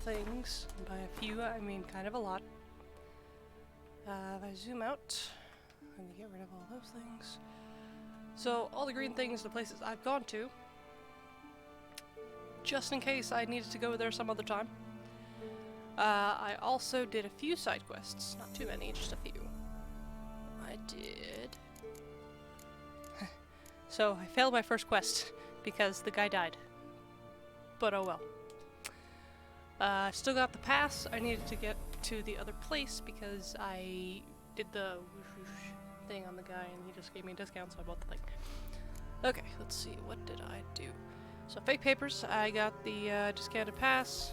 things. And by a few, I mean kind of a lot. If I zoom out, I'm gonna get rid of all those things. So, all the green things, the places I've gone to, just in case I needed to go there some other time. I also did a few side quests, not too many, just a few. I did... So, I failed my first quest because the guy died. But oh well. Still got the pass. I needed to get to the other place because I did the whoosh whoosh thing on the guy and he just gave me a discount, so I bought the thing. Okay, let's see, what did I do? So fake papers, I got the discounted pass,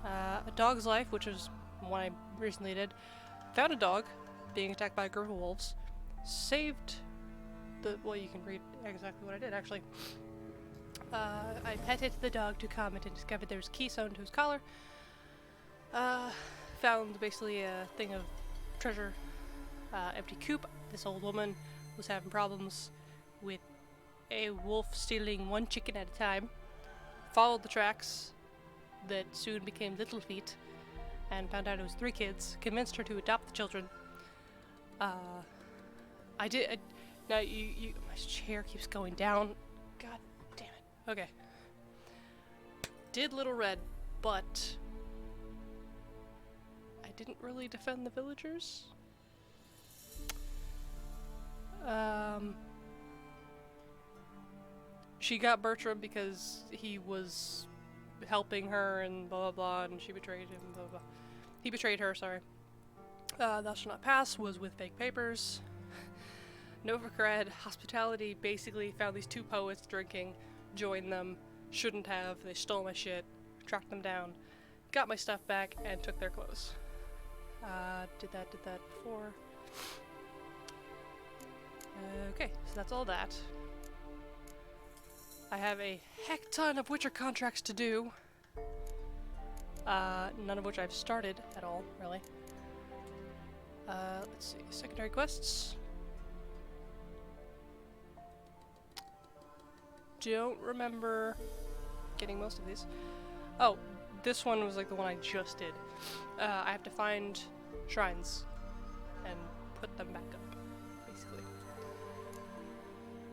a dog's life, which is one I recently did. Found a dog being attacked by a group of wolves. Saved the, well, you can read exactly what I did actually. I petted the dog to calm it and discovered there was a key sewn to his collar. Found basically a thing of treasure, empty coop. This old woman was having problems with a wolf stealing one chicken at a time. Followed the tracks that soon became Little Feet and found out it was 3 kids. Convinced her to adopt the children. I did. Now you. My chair keeps going down. God damn it. Okay. Did Little Red, but I didn't really defend the villagers. She got Bertram because he was helping her and blah blah blah, and she betrayed him, blah blah blah. He betrayed her, sorry. Thou Shalt Not Pass was with fake papers. Novacred Hospitality basically found these 2 poets drinking, joined them, shouldn't have, they stole my shit, tracked them down, got my stuff back, and took their clothes. Did that before. Okay, so that's all that. I have a heck ton of Witcher contracts to do. None of which I've started at all, really. Let's see, secondary quests. Don't remember getting most of these. Oh, this one was like the one I just did. I have to find shrines and put them back up, basically.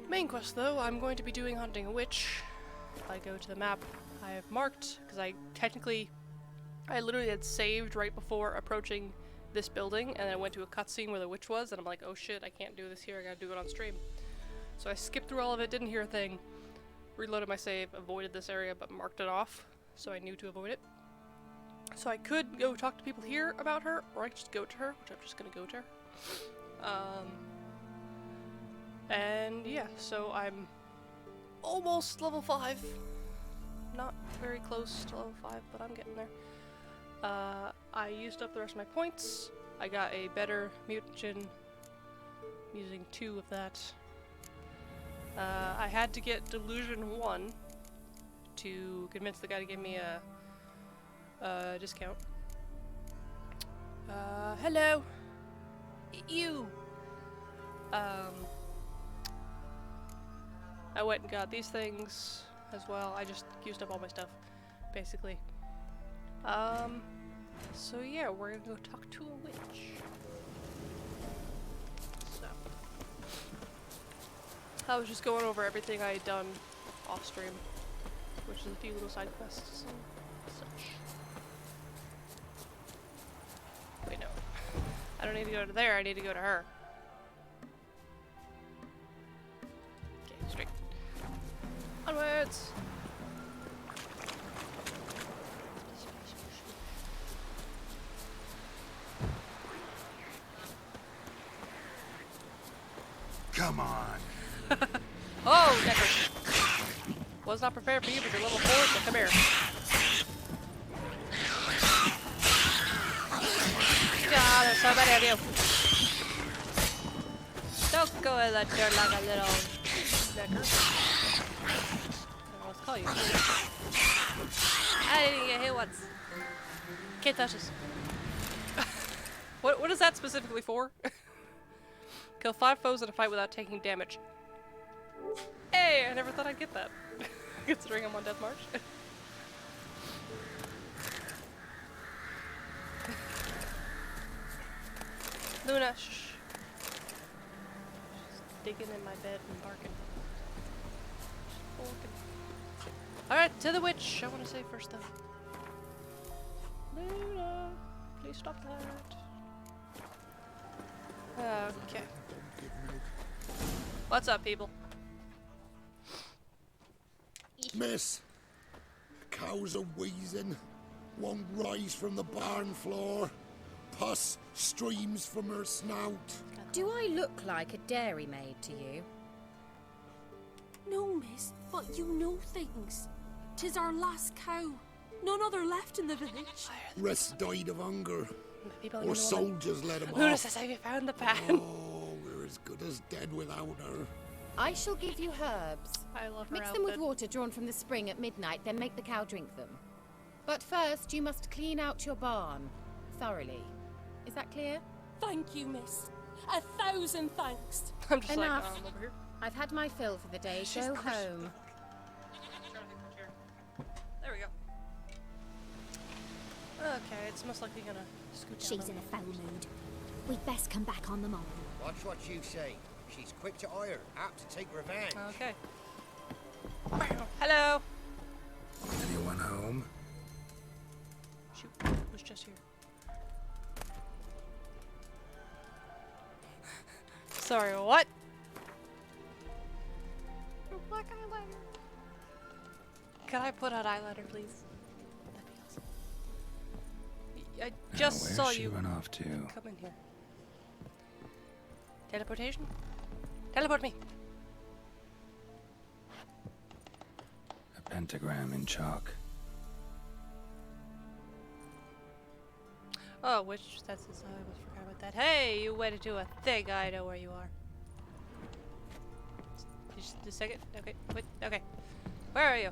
Main quest though, I'm going to be doing Hunting a Witch. If I go to the map I have marked, because I literally had saved right before approaching this building, and then I went to a cutscene where the witch was, and I'm like, oh shit, I can't do this here, I gotta do it on stream. So I skipped through all of it, didn't hear a thing, reloaded my save, avoided this area, but marked it off, so I knew to avoid it. So I could go talk to people here about her, or I could just go to her, which I'm just gonna go to her. And yeah, so I'm almost level 5. Not very close to level 5, but I'm getting there. I used up the rest of my points. I got a better mutagen. I'm using 2 of that. I had to get Delusion 1 to convince the guy to give me a discount. Hello! You! I went and got these things as well. I just used up all my stuff, basically. So yeah, we're gonna go talk to a witch. So, I was just going over everything I had done off stream, which is a few little side quests and such. Wait, no. I don't need to go to there, I need to go to her. Okay, straight. Onwards! Come on. Oh, Decker. Was not prepared for you, but you're level 4, so come here. God, there's so many of you. Don't go in that dirt like a little Decker. I don't know what to call you. I didn't get hit once. Can't touch this. What is that specifically for? Kill 5 foes in a fight without taking damage. Hey, I never thought I'd get that. Considering I'm on Death March. Luna, shh. She's digging in my bed and barking. Alright, to the witch. I want to say first though. Luna, please stop that. Okay. What's up, people? Miss, cows are wheezing, won't rise from the barn floor, pus streams from her snout. Do I look like a dairymaid to you? No, miss, but you know things. 'Tis our last cow. None other left in the village. Rest died of hunger, People or soldiers let him Luna off. says, have you found the pan? Oh, we're as good as dead without her. I shall give you herbs. I love her Mix them with outfit. water drawn from the spring at midnight, then make the cow drink them. But first, you must clean out your barn thoroughly. Is that clear? Thank you, miss. 1,000 thanks. I'm just Enough. like, oh, I'm over here. I've had my fill for the day. She's Go crushed. home. There we go. Okay, it's most likely gonna scoot down. She's in a foul mood. We'd best come back on the morrow. Watch what you say. She's quick to ire, apt to take revenge. Okay. Hello. Anyone home? Shoot, it was just here. Sorry, what? Black eyeliner. Can I put on eyeliner, please? That'd be awesome. I just Where's saw she you run off to? come in here. Teleportation? Teleport me. A pentagram in chalk. Oh, which that's I almost forgot about that. Hey, you went into a thing. I know where you are. Just a second. Okay, wait. Okay, where are you?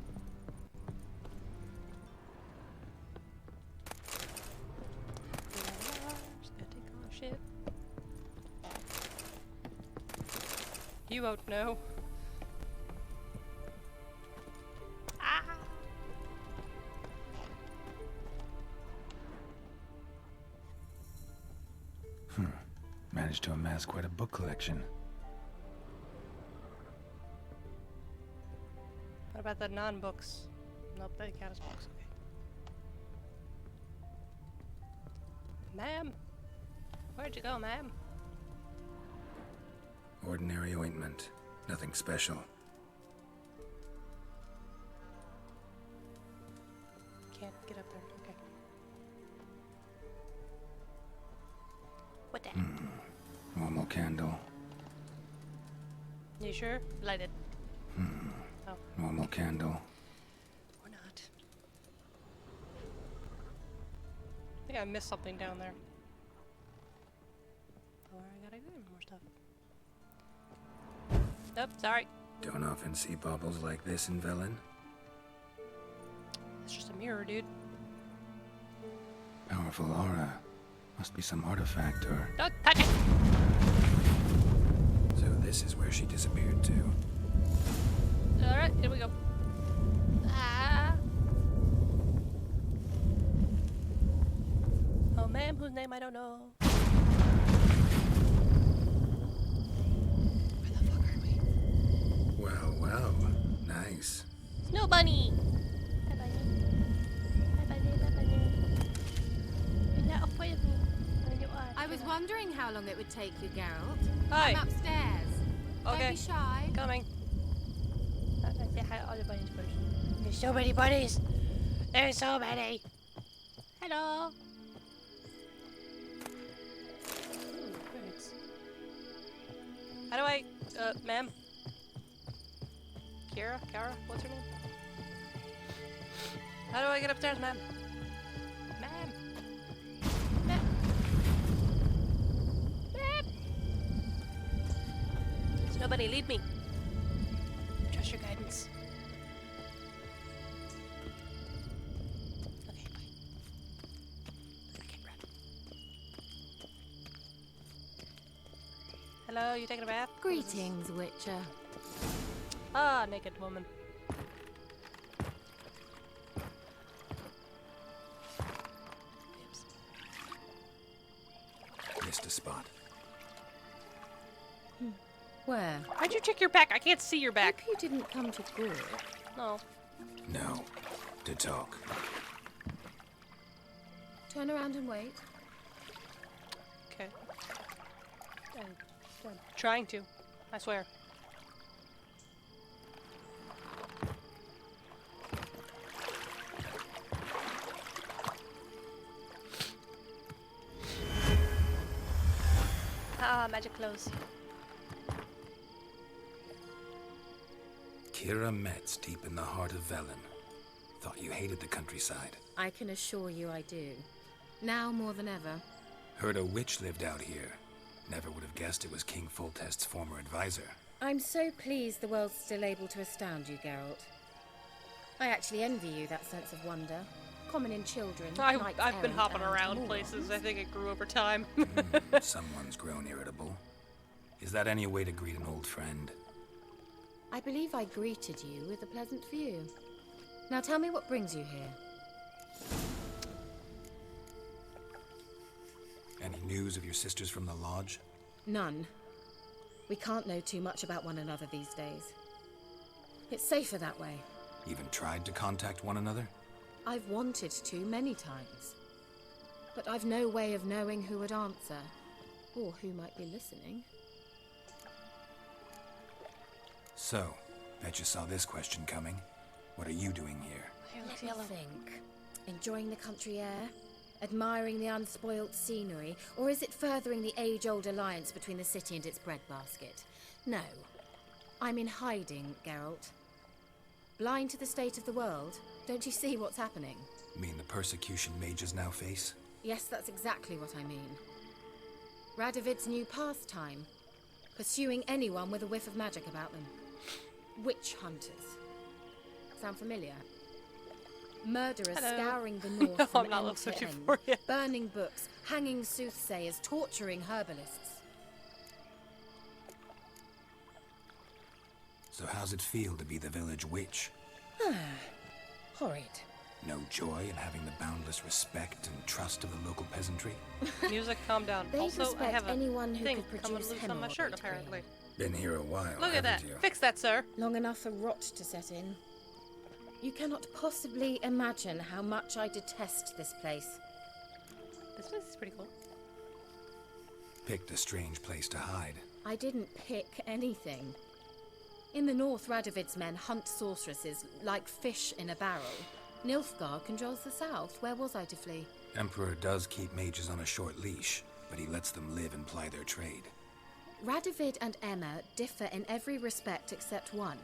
Just gonna take all our shit. You won't know. Ah! Managed to amass quite a book collection. What about the non-books? Nope, they count as books. Okay. Ma'am, where'd you go, ma'am? Ordinary ointment. Nothing special. Can't get up there. Okay. What the? One more candle. You sure? Light it. Oh, One more candle. or not. I think I missed something down there. Or I gotta do more stuff. Nope, sorry. Don't often see baubles like this in Velen. It's just a mirror, dude. Powerful aura. Must be some artifact or... Don't touch it! So this is where she disappeared to. Alright, here we go. Ah! Oh, ma'am, whose name I don't know. Where the fuck are we? Well, well. Nice. Snow Bunny! Hi, Bunny. Hi, Bunny, bye, Bunny. You're not afraid of me. When you are. I was wondering how long it would take you, Geralt. Hi. I'm upstairs. Okay. Don't be shy. Coming. I say hi to all the bunnies first. There's so many bunnies! There's so many! Hello! Ooh, birds. How do I, ma'am? Kara? What's her name? How do I get upstairs, ma'am? Ma'am! Ma'am! Ma'am! There's nobody, lead me. Trust your guidance. Okay, bye. I can't run. Hello, you taking a bath? Greetings, Witcher. Ah, naked woman. Oops. Missed a spot. Where? Why'd you check your back? I can't see your back. Hope you didn't come to Gork. No. No. To talk. Turn around and wait. Okay. I'm trying to. I swear. Ah, magic clothes. Kira Metz, deep in the heart of Velen. Thought you hated the countryside. I can assure you I do. Now more than ever. Heard a witch lived out here. Never would have guessed it was King Foltest's former advisor. I'm so pleased the world's still able to astound you, Geralt. I actually envy you that sense of wonder. Common in children. I've knights been errant, hopping and around morons. places. I think it grew over time. Someone's grown irritable. Is that any way to greet an old friend? I believe I greeted you with a pleasant view. Now tell me what brings you here. Any news of your sisters from the lodge? None. We can't know too much about one another these days. It's safer that way. Even tried to contact one another? I've wanted to many times. But I've no way of knowing who would answer, or who might be listening. So, bet you saw this question coming. What are you doing here? Let me think. Enjoying the country air? Admiring the unspoilt scenery? Or is it furthering the age-old alliance between the city and its breadbasket? No. I'm in hiding, Geralt. Blind to the state of the world? Don't you see what's happening? Mean the persecution mages now face? Yes, that's exactly what I mean. Radovid's new pastime. Pursuing anyone with a whiff of magic about them. Witch hunters. Sound familiar? Murderers Hello. scouring the north No, from I'm not end to looking end. for you. Burning books, hanging soothsayers, torturing herbalists. So how's it feel to be the village witch? Horrid. No joy in having the boundless respect and trust of the local peasantry? Music, calm down. They Also, I respect have a anyone who thing could coming produce loose on my hemorrhoid shirt, cream. apparently. Been here a while, Look at that. haven't you? Fix that, sir. Long enough for rot to set in. You cannot possibly imagine how much I detest this place. This place is pretty cool. Picked a strange place to hide. I didn't pick anything. In the north, Radovid's men hunt sorceresses like fish in a barrel. Nilfgaard controls the south. Where was I to flee? Emperor does keep mages on a short leash, but he lets them live and ply their trade. Radovid and Emma differ in every respect except one.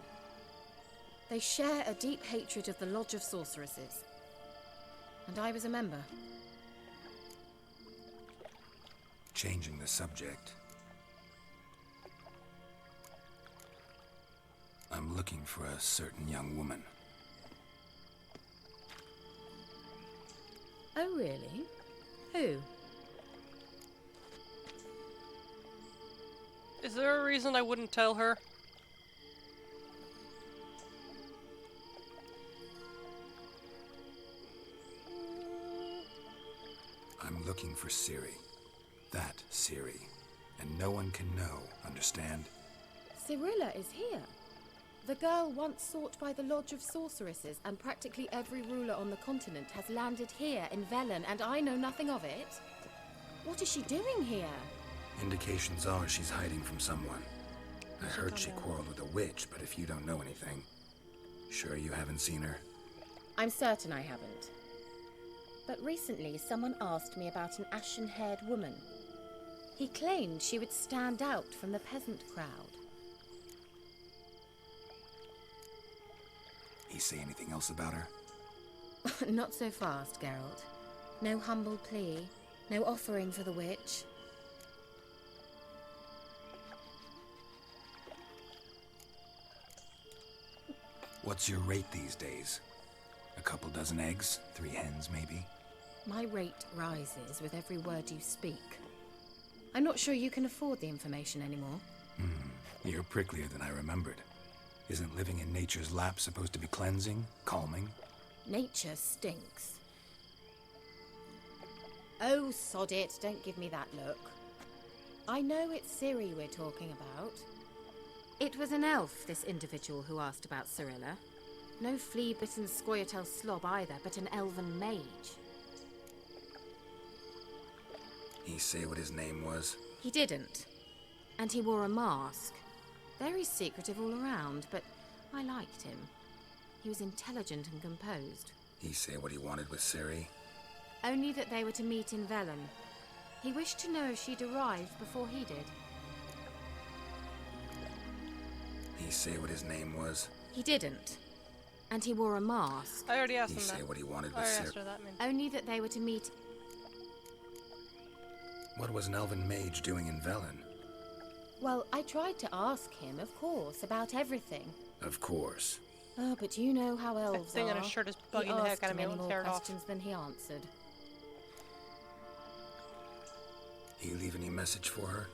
They share a deep hatred of the Lodge of Sorceresses. And I was a member. Changing the subject. I'm looking for a certain young woman. Oh, really? Who? Is there a reason I wouldn't tell her? I'm looking for Ciri. That Ciri. And no one can know, understand? Cirilla is here. The girl once sought by the Lodge of Sorceresses, and practically every ruler on the continent has landed here in Velen, and I know nothing of it. What is she doing here? Indications are she's hiding from someone. I heard she quarreled with a witch, but if you don't know anything, sure you haven't seen her? I'm certain I haven't. But recently, someone asked me about an ashen-haired woman. He claimed she would stand out from the peasant crowd. He say anything else about her? Not so fast, Geralt. No humble plea, no offering for the witch. What's your rate these days? A couple dozen eggs? 3 hens, maybe? My rate rises with every word you speak. I'm not sure you can afford the information anymore. You're pricklier than I remembered. Isn't living in nature's lap supposed to be cleansing, calming? Nature stinks. Oh, sod it. Don't give me that look. I know it's Ciri we're talking about. It was an elf, this individual who asked about Cirilla. No flea-bitten Scoia'tael slob either, but an elven mage. He say what his name was? He didn't. And he wore a mask. Very secretive all around, but I liked him. He was intelligent and composed. He say what he wanted with Ciri? Only that they were to meet in Velen. He wished to know if she'd arrived before he did. He say what his name was? He didn't. And he wore a mask. I already asked He him say that. what he wanted I with already asked Ciri? her that, man. Only that they were to meet... What was an elven mage doing in Velen? Well, I tried to ask him, of course, about everything. Of course. Oh, but you know how elves thing are. on his shirt is He bugging the heck asked out of me. I many want to more tear it off. questions than he answered. He leave any message for her?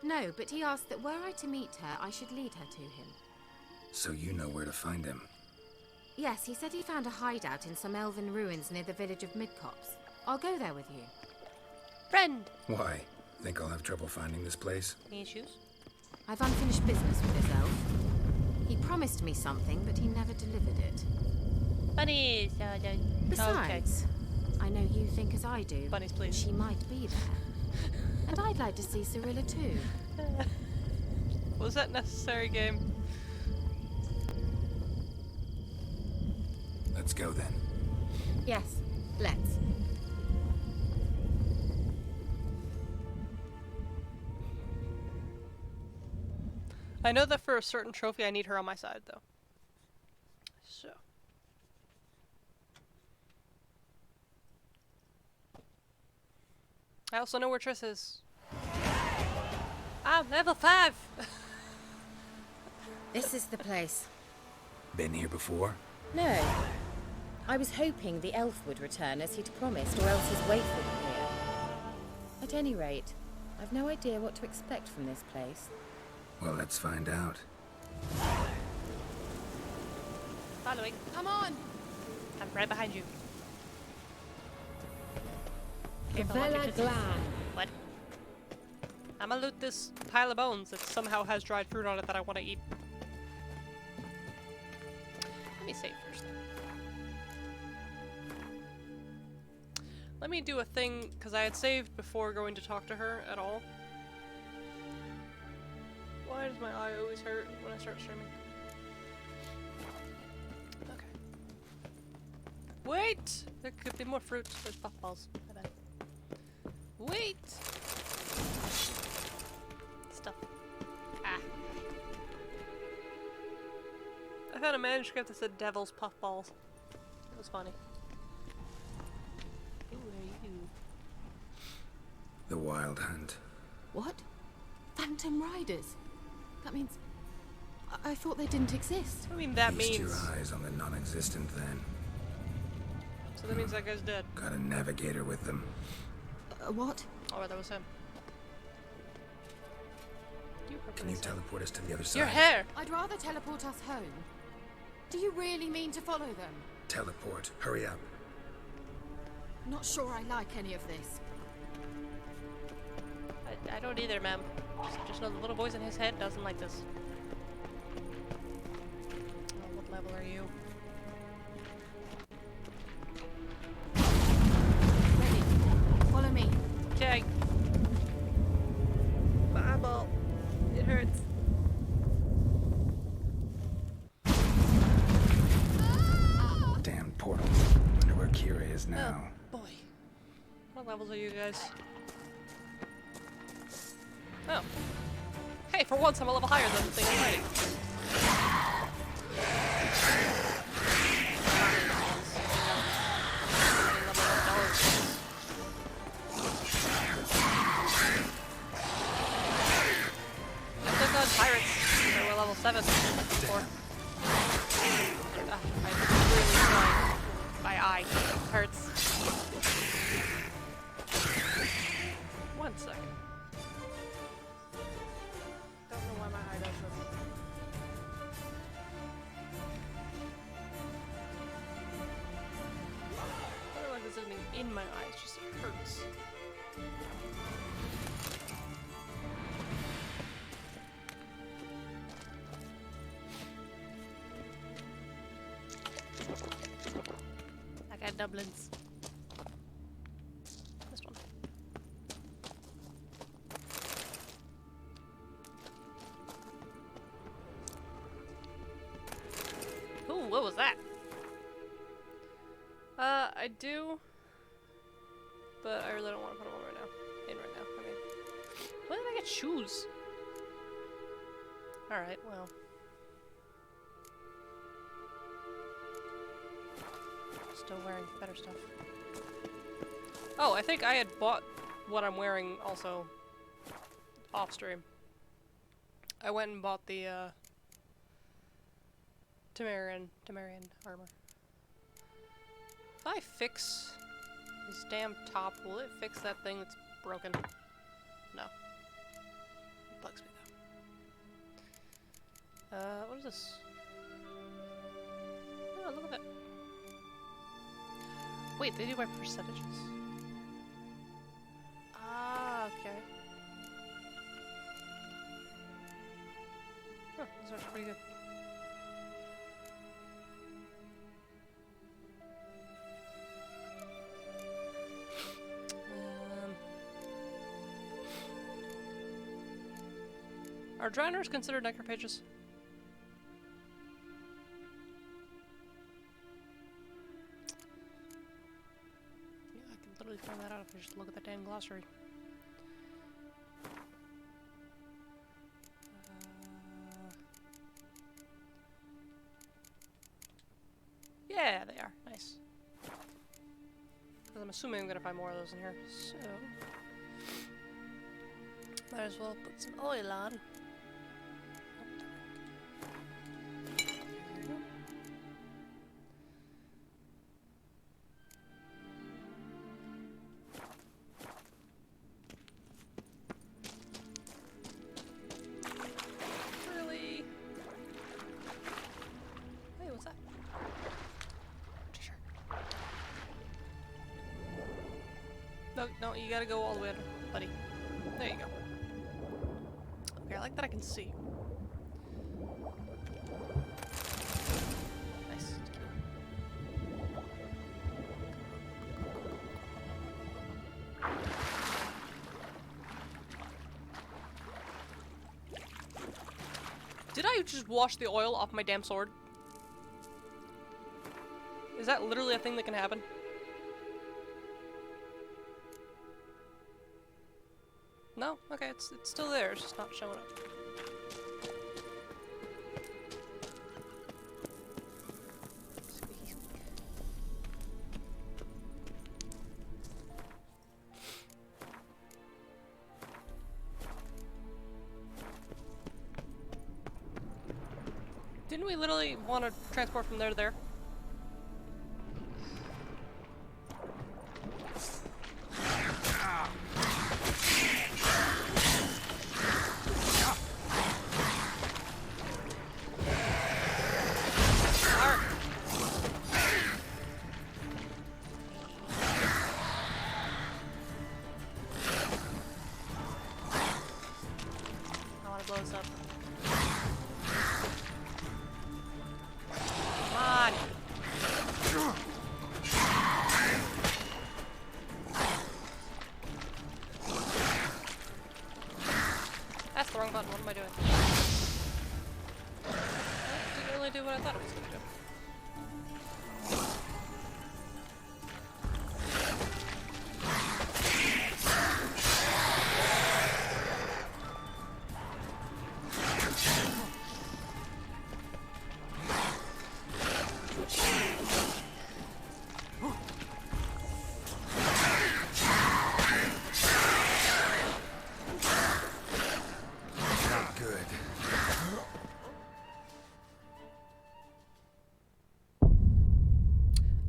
No, but he asked that were I to meet her, I should lead her to him. So you know where to find him. Yes, he said he found a hideout in some elven ruins near the village of Midcopse. I'll go there with you. Friend! Why? Think I'll have trouble finding this place? Any issues? I've unfinished business with this elf. He promised me something, but he never delivered it. Bunnies! Besides, I know you think as I do. Bunnies, please. She might be there. And I'd like to see Cirilla too. Was that necessary, game? Let's go then. Yes, let's. I know that for a certain trophy I need her on my side, though. So. I also know where Triss is. I'm level 5! This is the place. Been here before? No. I was hoping the elf would return as he'd promised, or else his waif would appear. At any rate, I've no idea what to expect from this place. Well, let's find out. Following. Come on! I'm right behind you. Careful, Vela watch your tits. Glan. What? I'ma loot this pile of bones that somehow has dried fruit on it that I want to eat. Let me save first. Let me do a thing, because I had saved before going to talk to her at all. Why does my eye always hurt when I start streaming? Okay. Wait! There could be more fruits. There's puffballs. My bad. Wait! Stuff. Ah. I found a manuscript that said Devil's Puffballs. It was funny. Who are you? The Wild Hunt. What? Phantom Riders? That means... I thought they didn't exist. I mean, that Feast means... your eyes on the non-existent then. So that means that guy's dead. Got a navigator with them. What? Oh, that was him. Can you teleport us to the other side? Your hair! I'd rather teleport us home. Do you really mean to follow them? Teleport. Hurry up. Not sure I like any of this. I don't either, ma'am. Just know the little voice in his head doesn't like this. Oh, what level are you? Ready. Follow me. Okay. My eyeball. It hurts. Damn portal. Wonder where Kira is now. Oh, boy. What levels are you guys? Oh. Hey, for once I'm a level higher than the thing I'm fighting. I took on pirates. They were level 7 before. I'm really trying. My eye hurts. 1 second. Don't know why my eye does this. I don't know if there's something in my eyes, just it hurts. dumplings. This one. Ooh, what was that? I do, but I really don't want to put them on right now. I mean, when did I get shoes? Alright, well. Still wearing better stuff. Oh, I think I had bought what I'm wearing also off stream. I went and bought the Temerian armor. If I fix this damn top, will it fix that thing that's broken? No. It bugs me though. What is this? Oh, look at that. Wait, they do by percentages. Ah, okay. Huh, this is pretty good. Are drowners considered necropages? Yeah, I can literally find that out if I just look at the dang glossary. Yeah, they are. Nice. Because I'm assuming I'm going to find more of those in here, so... might as well put some oil on. Really? Hey, what's that? T-shirt. No, no, you gotta go all the way under, buddy. There you go. Okay, I like that I can see. Nice. Did I just wash the oil off my damn sword? Is that literally a thing that can happen? No? Okay, it's still there, it's just not showing up. Squeaky squeak. Didn't we literally want to transport from there to there? Blows up. Come on! That's the wrong button. What am I doing? It didn't really do what I thought it was going to do.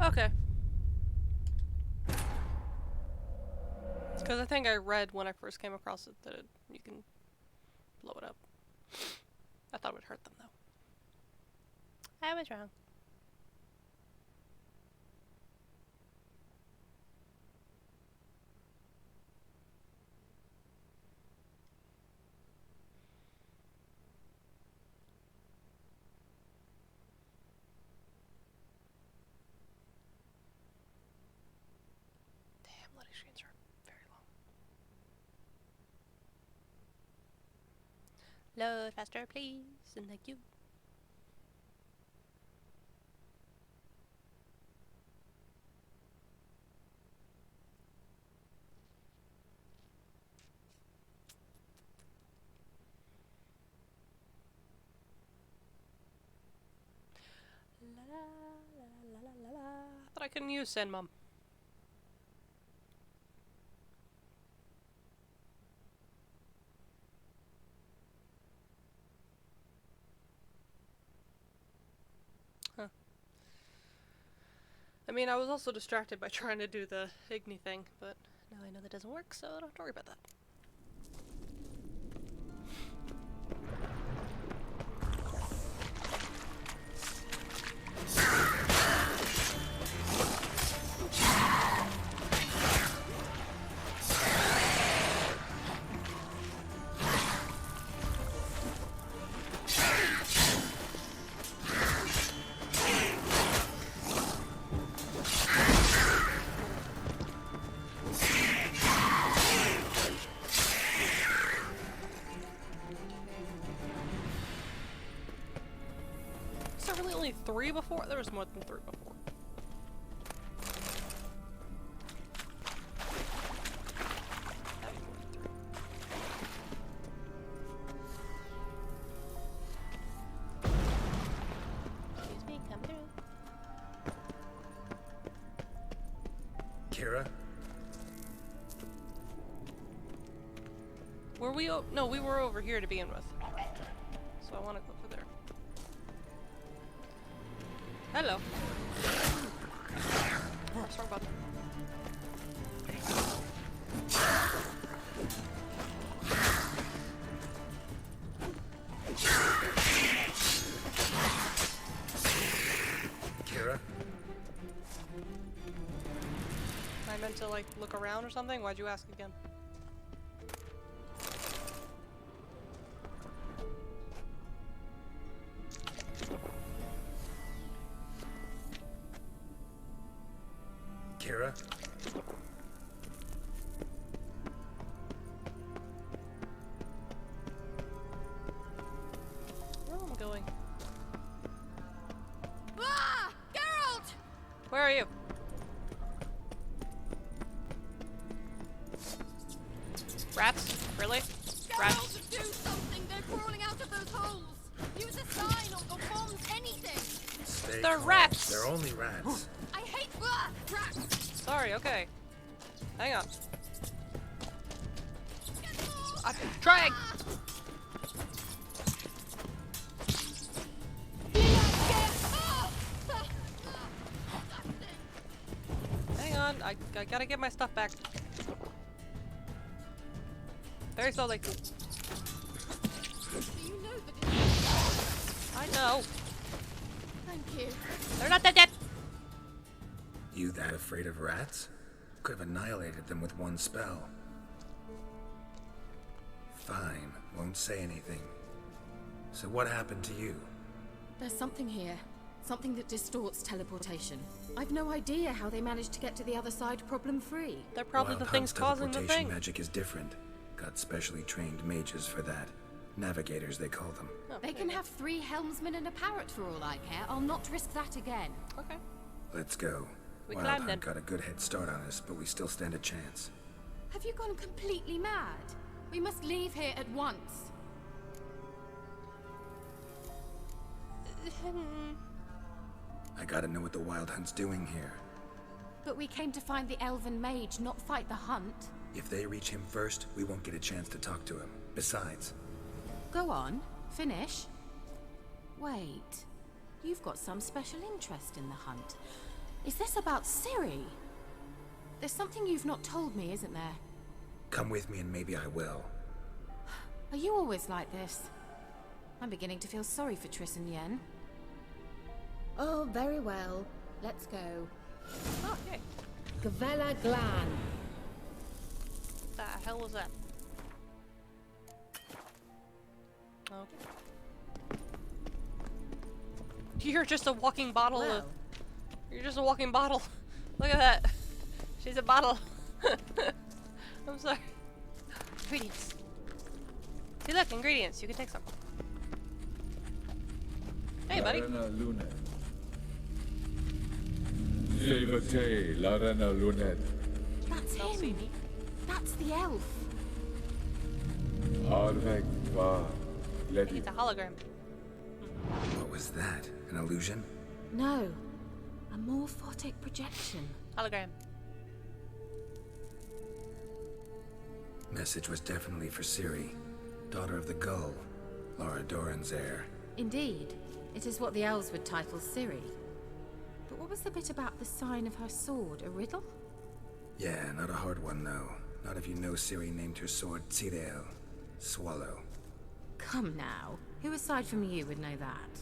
Okay. Because I think I read when I first came across it that you can blow it up. I thought it would hurt them though. I was wrong. Load faster, please, and thank you. La la la la la la. I thought I couldn't use Send Mom. Huh. I mean, I was also distracted by trying to do the Igni thing, but now I know that doesn't work, so I don't have to worry about that. Is there really only 3 before? There was more than 3 before. That'd be more than 3. Excuse me, come through. Kira? Were we no, we were over here to begin with. So I want to go for there. Hello. Oh, sorry about that. Kira? I meant to like look around or something? Why'd you ask again? Kira? Where am I going? Ah! Geralt! Where are you? Rats? Really? Rats? Geralt, do something! They're crawling out of those holes! Use a sign or bombs, anything! Stay They're calm. rats. They're only rats. I hate rats! Sorry, okay. Hang on. I'm trying! Hang on, I gotta get my stuff back. Very slowly. Do you know that it's... I know. Thank you. They're not dead yet! You that afraid of rats? Could have annihilated them with one spell. Fine, won't say anything. So what happened to you? There's something here. Something that distorts teleportation. I've no idea how they managed to get to the other side problem-free. They're probably Wild the things Hunt's causing the teleportation thing. magic is different. Got specially trained mages for that. Navigators, they call them. Oh, They can have 3 helmsmen and a parrot for all I care. I'll not risk that again. Okay. Let's go. We Wild climbed Hunt then. got a good head start on us, but we still stand a chance. Have you gone completely mad? We must leave here at once. I gotta know what the Wild Hunt's doing here. But we came to find the elven mage, not fight the hunt. If they reach him first, we won't get a chance to talk to him. Besides, Go on, finish. Wait, you've got some special interest in the hunt. Is this about Ciri? There's something you've not told me, isn't there? come with me and maybe I will. Are you always like this? I'm beginning to feel sorry for Triss and Yen. Oh, very well. Let's go. Oh, yay. Gavella Glan. The hell was that? Oh. You're just a walking bottle of... Well. You're just a walking bottle. Look at that. She's a bottle. I'm sorry. Greetings. See, look, ingredients. You can take some. Hey, buddy. Larena Lunet. Silvate, Larena Lunet. That's Don't see him. me. That's the elf. Arvek va. I Let think it. it's a hologram. What was that? An illusion? No. A morphotic projection. Hologram. Message was definitely for Ciri, daughter of the Gull, Lara Doran's heir. Indeed. It is what the elves would title Ciri. But what was the bit about the sign of her sword? A riddle? Yeah, not a hard one though. Not if you know Ciri named her sword Tirael, Swallow. Come now. Who aside from you would know that?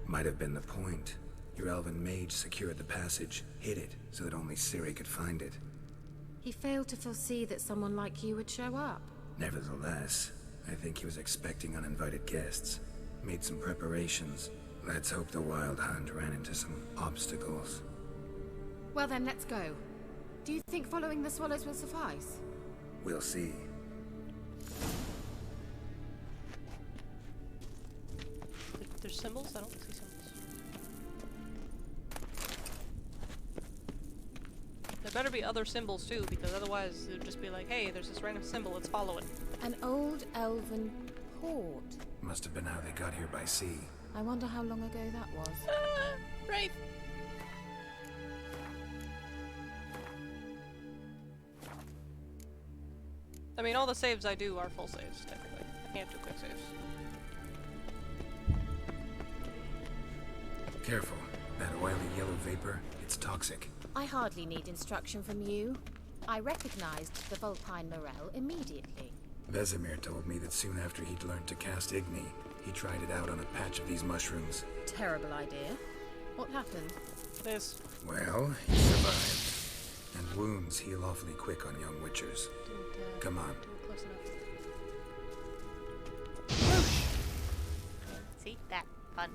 Might have been the point. Your elven mage secured the passage, hid it, so that only Ciri could find it. He failed to foresee that someone like you would show up. Nevertheless, I think he was expecting uninvited guests. Made some preparations. Let's hope the Wild Hunt ran into some obstacles. Well then, let's go. Do you think following the swallows will suffice? We'll see. There's symbols? I don't see symbols. There better be other symbols too, because otherwise it would just be like, hey, there's this random symbol, let's follow it. An old elven port. Must have been how they got here by sea. I wonder how long ago that was. Right. I mean, all the saves I do are full saves, technically. I can't do quick saves. Careful. That oily yellow vapor, it's toxic. I hardly need instruction from you. I recognized the Vulpine Morel immediately. Vesemir told me that soon after he'd learned to cast Igni, he tried it out on a patch of these mushrooms. Terrible idea. What happened? This Well, he survived. And wounds heal awfully quick on young witchers. didn't Come on. do it close enough. See? That. Fun.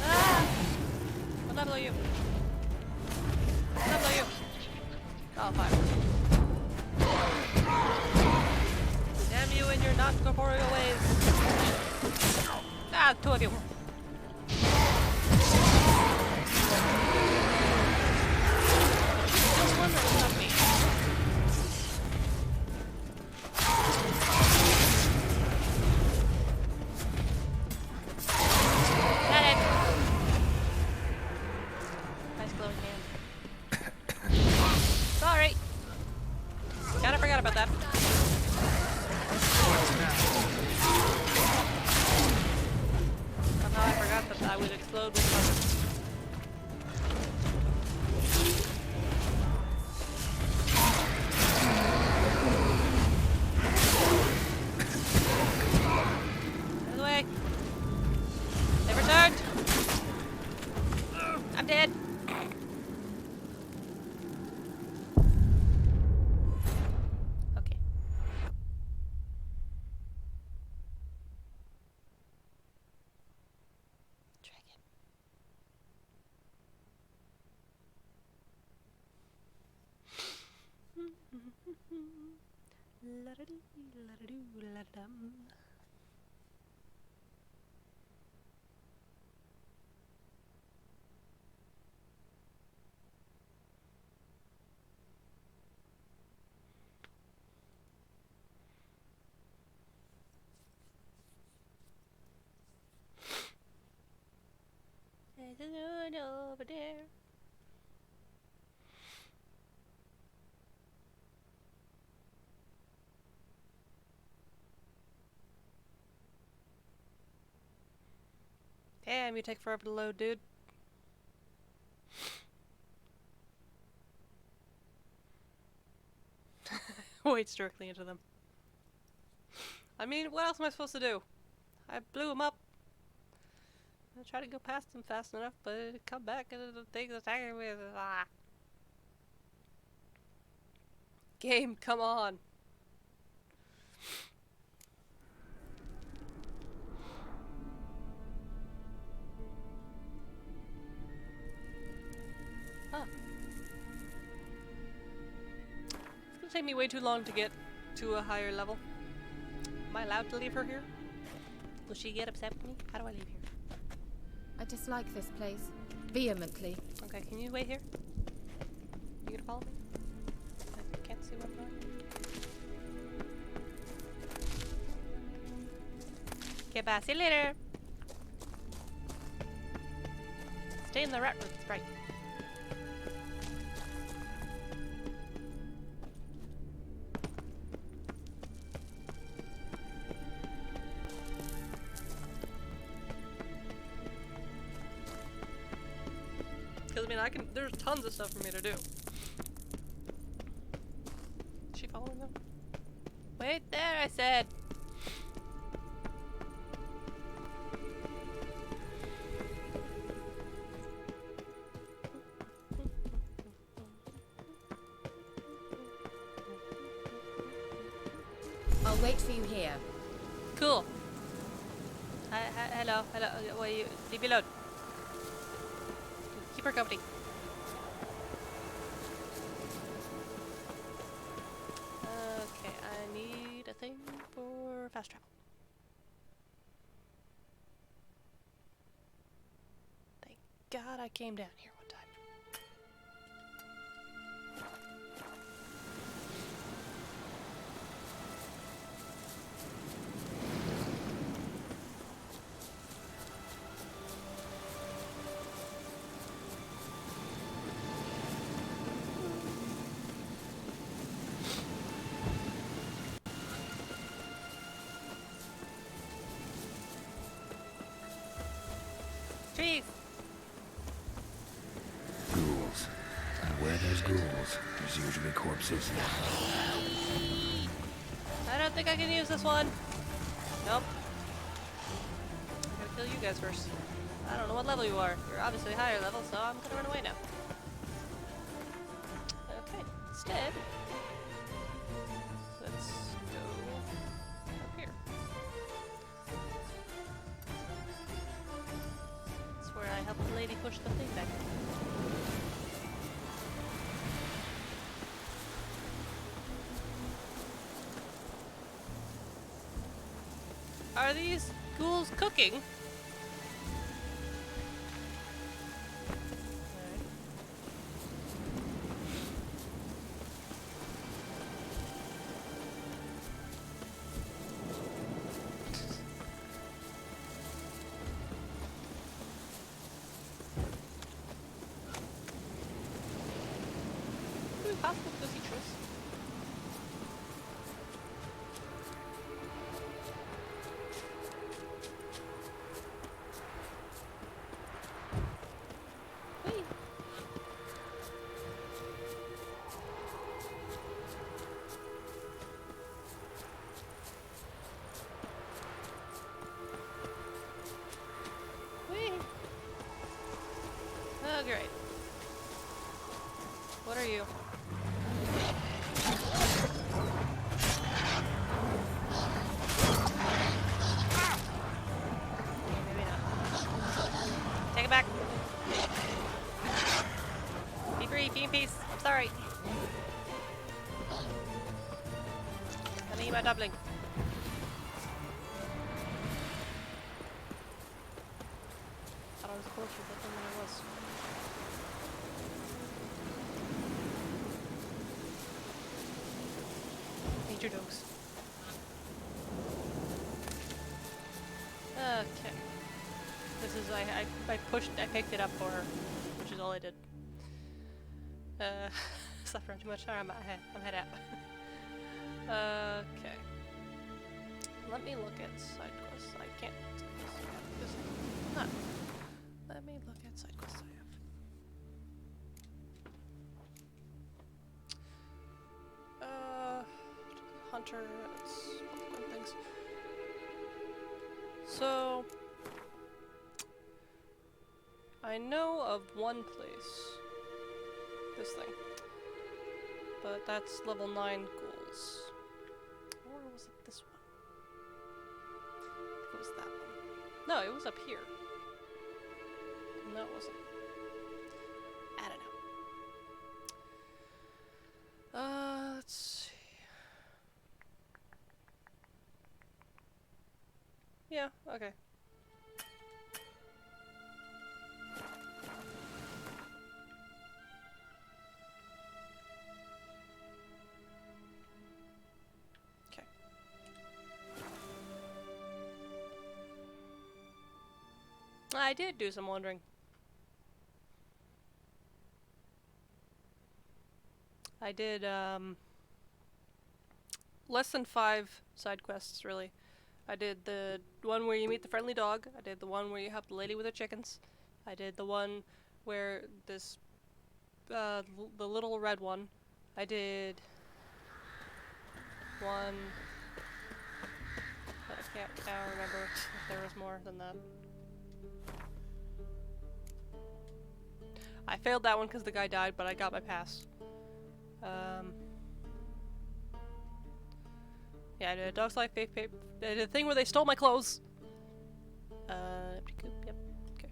Ah! What level are you? What level are you? Oh, 5. Damn you and your non-corporeal ways. Ah, 2 of you. There's one that shot me. Got it. Nice glowing hand. Sorry. Kinda forgot about that. Somehow I forgot that I would explode with fire. Out of the way. They returned. I'm dead. Okay. Dragon. La-da-dee, la-da-doo, la-da-dum. There's a moon over there. Damn, you take forever to load, dude. Waits directly into them. I mean, what else am I supposed to do? I blew him up. I tried to go past him fast enough, but it'd come back and the thing's attacking me. Ah. Game, come on. Huh. It's gonna take me way too long to get to a higher level. Am I allowed to leave her here? Will she get upset with me? How do I leave here? I dislike this place. Vehemently. Okay, can you wait here? You gonna follow me? I can't see what I'm doing. Okay, bye. See you later. Stay in the rat room, right? Because, I mean, there's tons of stuff for me to do. Is she following them? Wait there, I said! I'll wait for you here. Cool. Hello. Wait, leave me alone. Keep her company. Okay, I need a thing for fast travel. Thank God I came down here one time. Trees! Ghouls. And where there's ghouls, there's usually corpses. I don't think I can use this one. Nope. I gotta kill you guys first. I don't know what level you are. You're obviously higher level, so I'm gonna run away now. Okay, instead, let's go up here. That's where I helped the lady push the thing back. Are these ghouls cooking? Would it be possible to go see Triss? Wait. Wait. Oh, great. What are you? Maybe not. Take it back. Be free, be in peace. I'm sorry. I need my doubling. Thought I was closer than I was. Nature dogs. Okay. This is I picked it up for her, which is all I did. Suffering too much. Alright, I'm head out. Okay. Let me look at side quests. I can't. Huh. Let me look at side quests I have. Hunter. It's one things. So I know of one place. This thing. But that's level 9 ghouls. Or was it this one? I think it was that one. No, it was up here. No, it wasn't. I don't know. Okay. Okay. I did do some wandering. I did, less than 5 side quests, really. I did the one where you meet the friendly dog. I did the one where you help the lady with her chickens. I did the one where this, the little red one. I did one that I can't now remember if there was more than that. I failed that one because the guy died, but I got my pass. Yeah, I did a Dog's Life faith paper. I did a thing where they stole my clothes. Yep. Okay.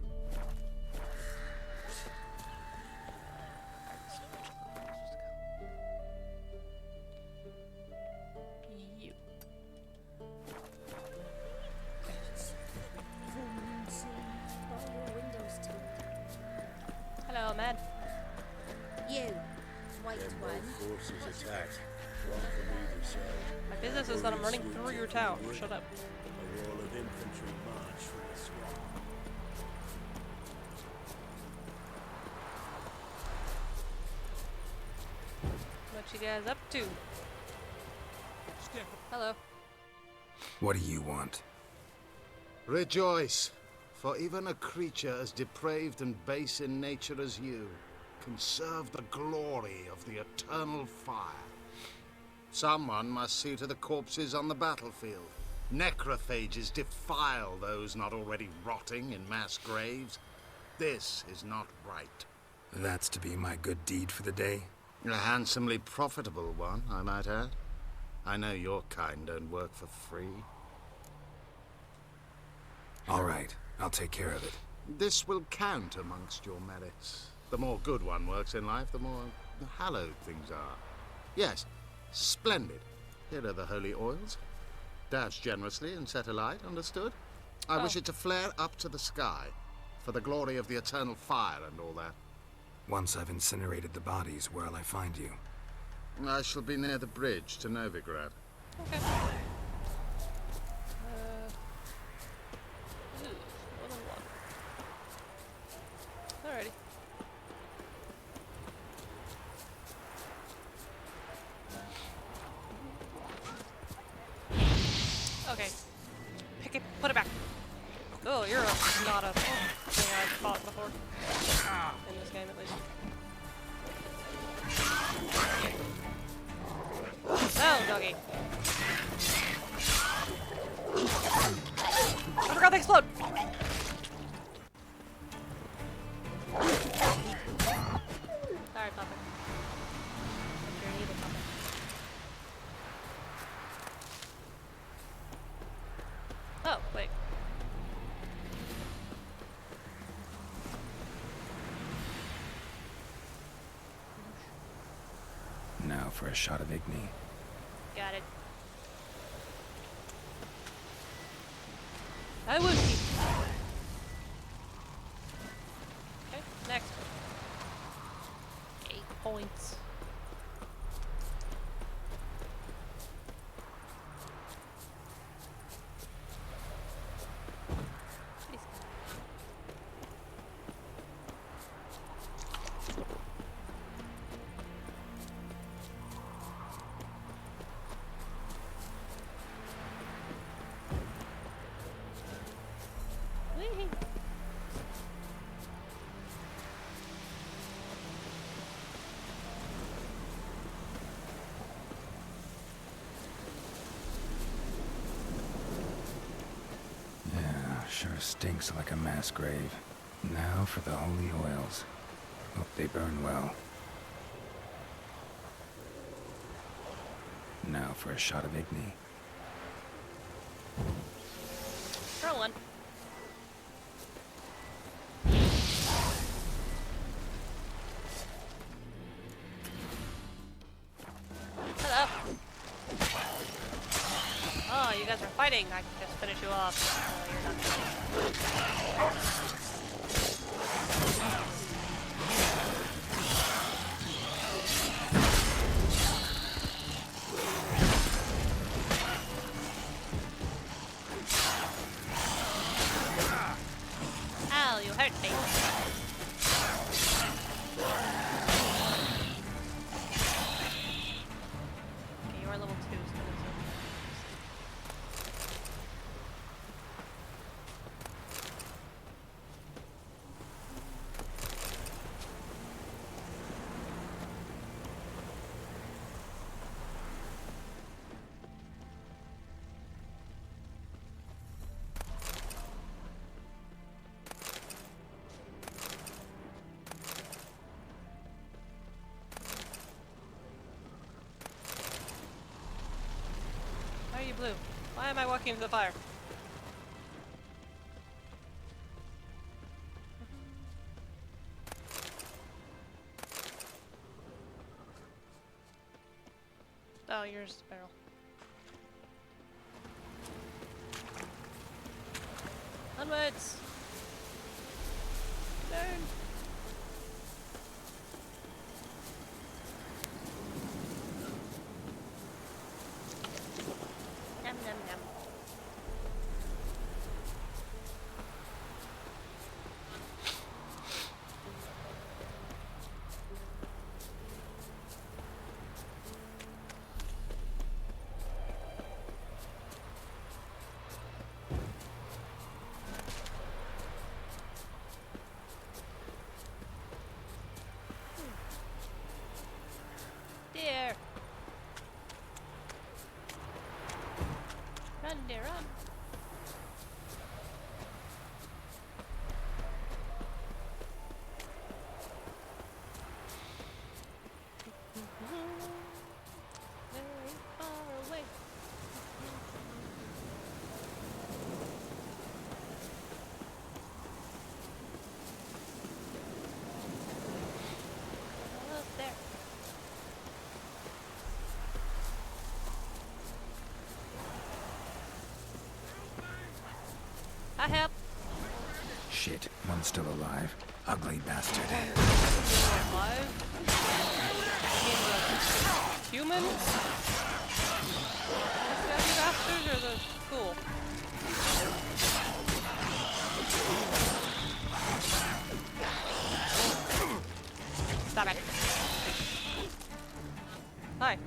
You. Hello, man. You, white one. Forces attacked. One from either side. My business is that I'm running through your town. Shut up. A wall of infantry march from the swamp. What you guys up to? Hello. What do you want? Rejoice, for even a creature as depraved and base in nature as you can serve the glory of the eternal fire. Someone must see to the corpses on the battlefield. Necrophages defile those not already rotting in mass graves. This is not right. That's to be my good deed for the day? A handsomely profitable one, I might add. I know your kind don't work for free. All right, I'll take care of it. This will count amongst your merits. The more good one works in life, the more hallowed things are. Yes, splendid. Here are the holy oils. Dash generously and set alight, understood? I wish it to flare up to the sky, for the glory of the eternal fire and all that. Once I've incinerated the bodies, where'll I find you? I shall be near the bridge to Novigrad. Okay. More than one. Alrighty. Okay. Pick it, put it back. Oh, you're not a thing I've fought before. In this game, at least. Oh, doggy. I forgot they explode! Sorry, Papa. You're an evil Papa. Oh, wait. Now for a shot of Igni. Got it. I would be. Okay, next. 8 points. Jeez. Whee! Yeah, sure stinks like a mass grave. Now for the holy oils. Hope they burn well. Now for a shot of Igni. Rolling. Hello. Oh, you guys are fighting. I can just finish you off. hurt me. Okay, you are level 2, so that is a Why are you blue? Why am I walking into the fire? Oh, yours is the barrel. Onwards! Burn! Nom nom nom. Dear! Run, dear, run! Very far away. Almost there. I help. Shit, one's still alive. Ugly bastard. Alive? Human? The ugly bastards or the cool? Stop it. Hi.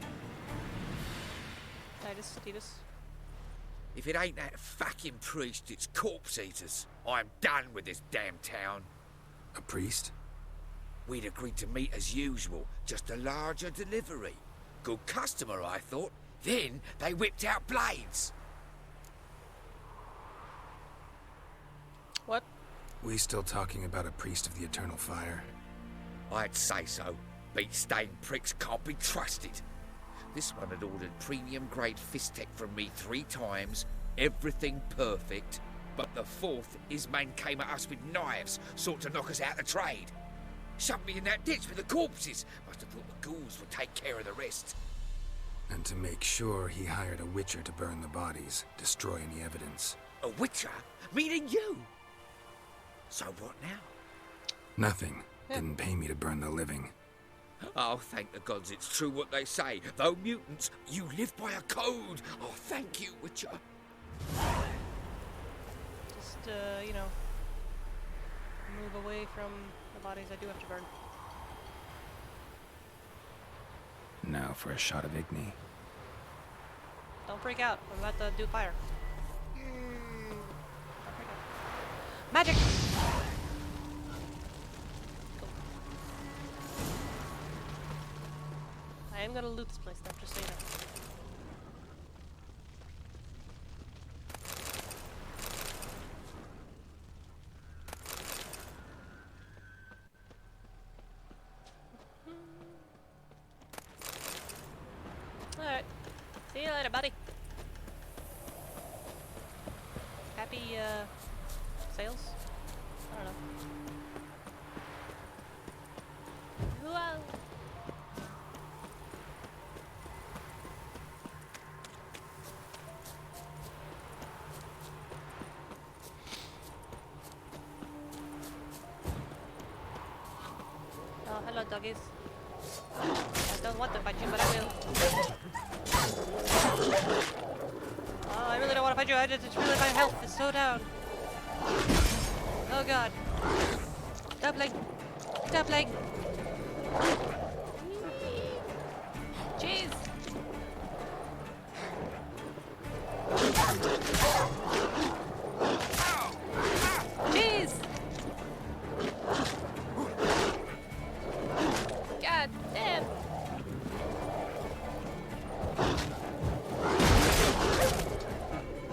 Titus. If it ain't that fucking priest, it's corpse eaters. I'm done with this damn town. A priest? We'd agreed to meet as usual, just a larger delivery. Good customer, I thought. Then they whipped out blades. What? We still talking about a priest of the eternal fire? I'd say so. Beat-stained pricks can't be trusted. This one had ordered premium-grade fisstech from me 3 times, everything perfect, but the 4th, his men came at us with knives, sought to knock us out of trade. Shoved me in that ditch with the corpses. Must have thought the ghouls would take care of the rest. And to make sure, he hired a witcher to burn the bodies, destroy any evidence. A witcher? Meaning you? So what now? Nothing. Didn't pay me to burn the living. Oh, thank the gods it's true what they say. Though mutants, you live by a code. Oh, thank you, Witcher. Just, you know, move away from the bodies I do have to burn. Now for a shot of Igni. Don't freak out. I'm about to do fire. Don't freak out. Magic! Cool. I am gonna loot this place though, just so you know. Alright. See you later, buddy. Happy, sales? I don't know. Whoa! Oh, hello, doggies. I don't want to fight you, but I will. Oh, I really don't want to fight you. It's really my health is so down. Oh god. Doubling! Doubling! Jeez! Jeez! God damn!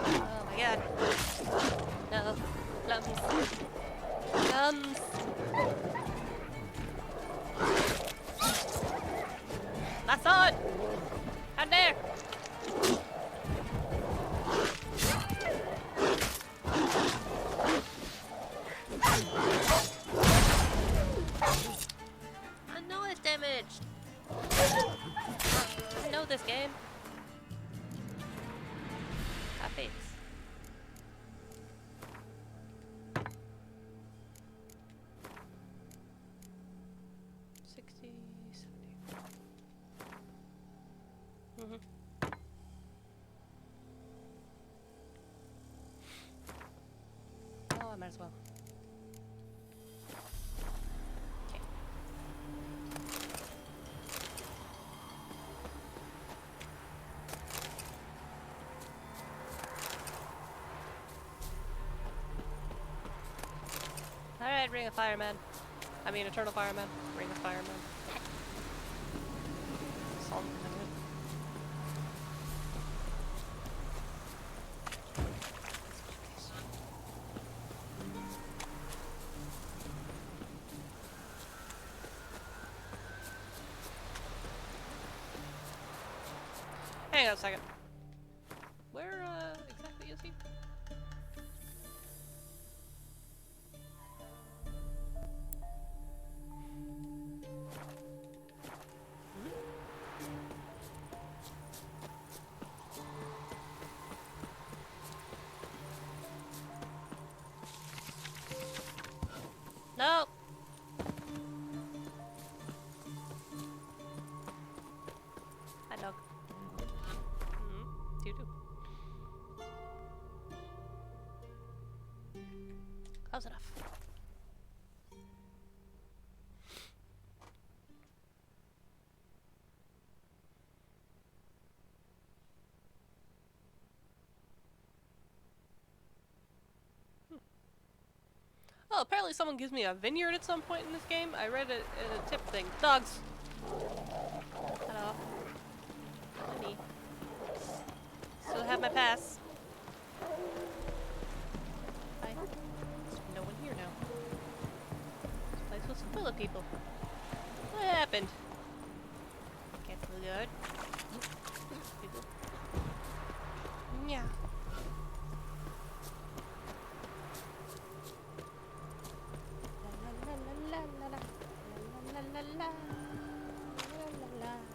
Oh my god. No. Plums. Plums. I saw it! Out there! I know it's damaged! I know this game. I fix. Oh, I might as well. Okay. Alright, Ring of Fireman. I mean, Eternal Fireman. Ring of Fireman. Something. Hang on a second. Where, exactly is he? No! Hi, dog. Doo-doo. Close enough. Oh, apparently someone gives me a vineyard at some point in this game. I read it in a tip thing. Dogs! Hello. Honey. Still have my pass. Hi. There's no one here now. This place was full of people. What happened? Can't feel good. People. Yeah.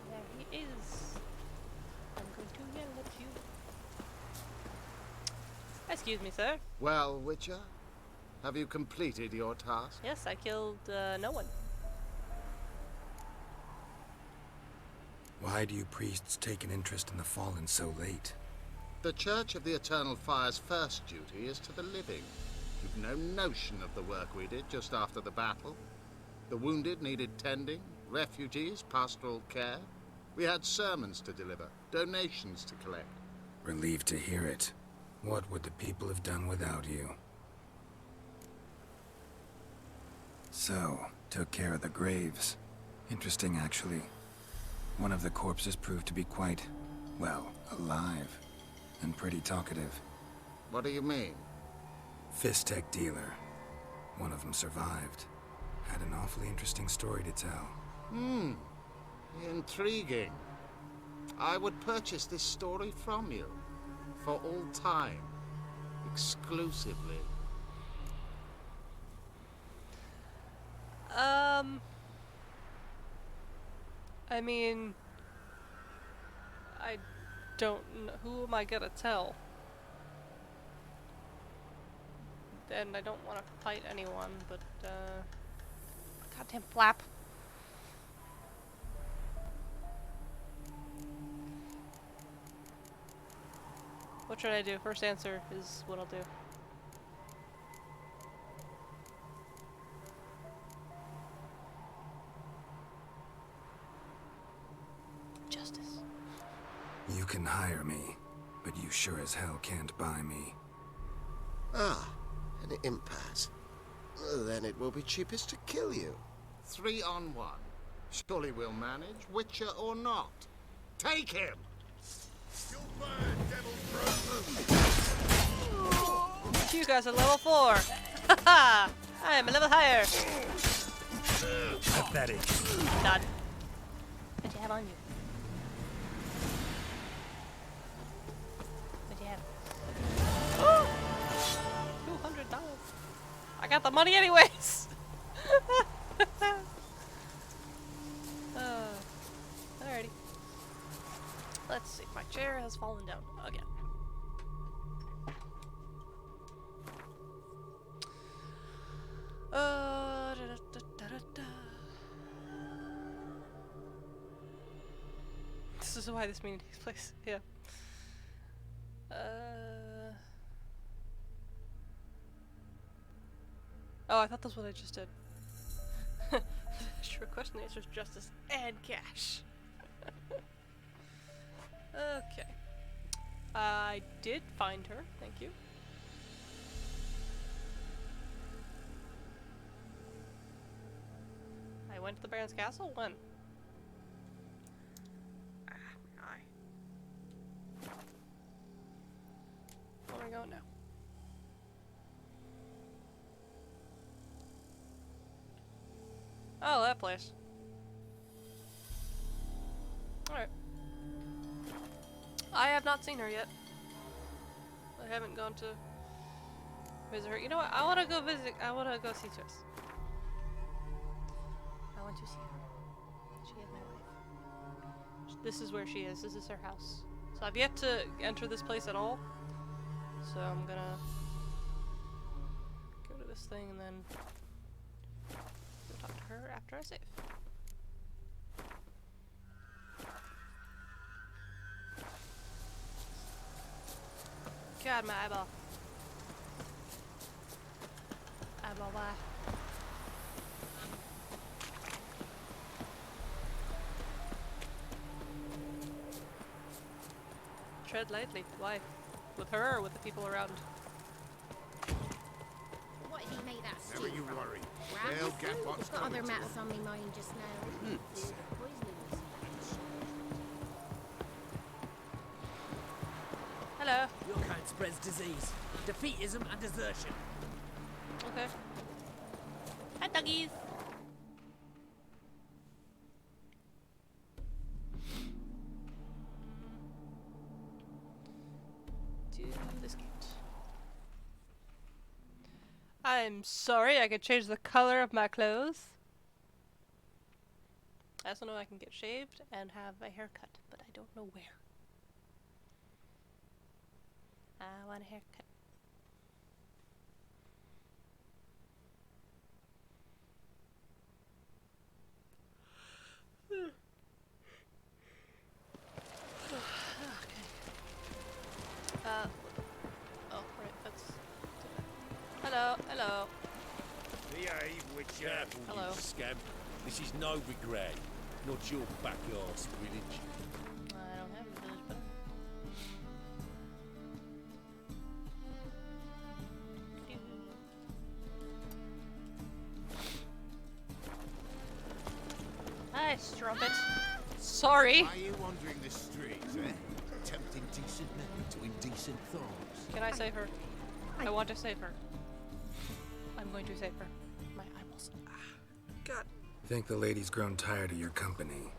There he is. I'm going to yell at you. Excuse me, sir. Well, Witcher, have you completed your task? Yes, I killed no one. Why do you priests take an interest in the fallen so late? The Church of the Eternal Fire's first duty is to the living. You've no notion of the work we did just after the battle. The wounded needed tending, refugees, pastoral care. We had sermons to deliver, donations to collect. Relieved to hear it. What would the people have done without you? So, took care of the graves. Interesting, actually. One of the corpses proved to be quite, well, alive. And pretty talkative. What do you mean? Fistech dealer. One of them survived. Had an awfully interesting story to tell. Intriguing. I would purchase this story from you. For all time. Exclusively. I mean, I don't know. Who am I gonna tell? And I don't want to fight anyone, but, goddamn flap. What should I do? First answer is what I'll do. You can hire me, but you sure as hell can't buy me. Ah, an impasse. Then it will be cheapest to kill you. 3 on 1. Surely we'll manage, Witcher or not. Take him! You burn, devil brute! You guys are level 4. Haha! I am a level higher. Pathetic. None. What do you have on you? What do you have? $200. I got the money anyways. Alrighty. Let's see. My chair has fallen down again. This is why this meeting takes place. Yeah. Oh, I thought that's what I just did. Request and answers justice and cash. Okay. I did find her. Thank you. I went to the Baron's castle? When? Where am I going now? Oh, that place. Alright. I have not seen her yet. I haven't gone to visit her. You know what? I want to go visit. I want to go see Triss. I want to see her. She is my wife. This is where she is. This is her house. So I've yet to enter this place at all. So I'm gonna go to this thing and then go talk to her after I save. God, my eyeball. Eyeball, why? Tread lightly. Why? With her or with the people around? What if he made that stew Never you from? worry. Rabbit They'll get food? what's Got coming other to matters on my mind just now. Hello. Your kind spreads disease, defeatism, and desertion. Okay. Hi, doggies. To this gate. I'm sorry, I could change the color of my clothes. I also know I can get shaved and have a haircut, but I don't know where. I want a haircut. Oh, right, that's... Hello, hello. Behave, Witcher. Careful, Hello. you scamp. This is no regret. Not your backyard's village. I don't have a village, but... Hi, Strumpet. Sorry. Are you wandering the streets, eh? Tempting decent men to indecent thoughts. Can I save her? I want to save her. I'm going to save her. My eyeballs. God. Think the lady's grown tired of your company.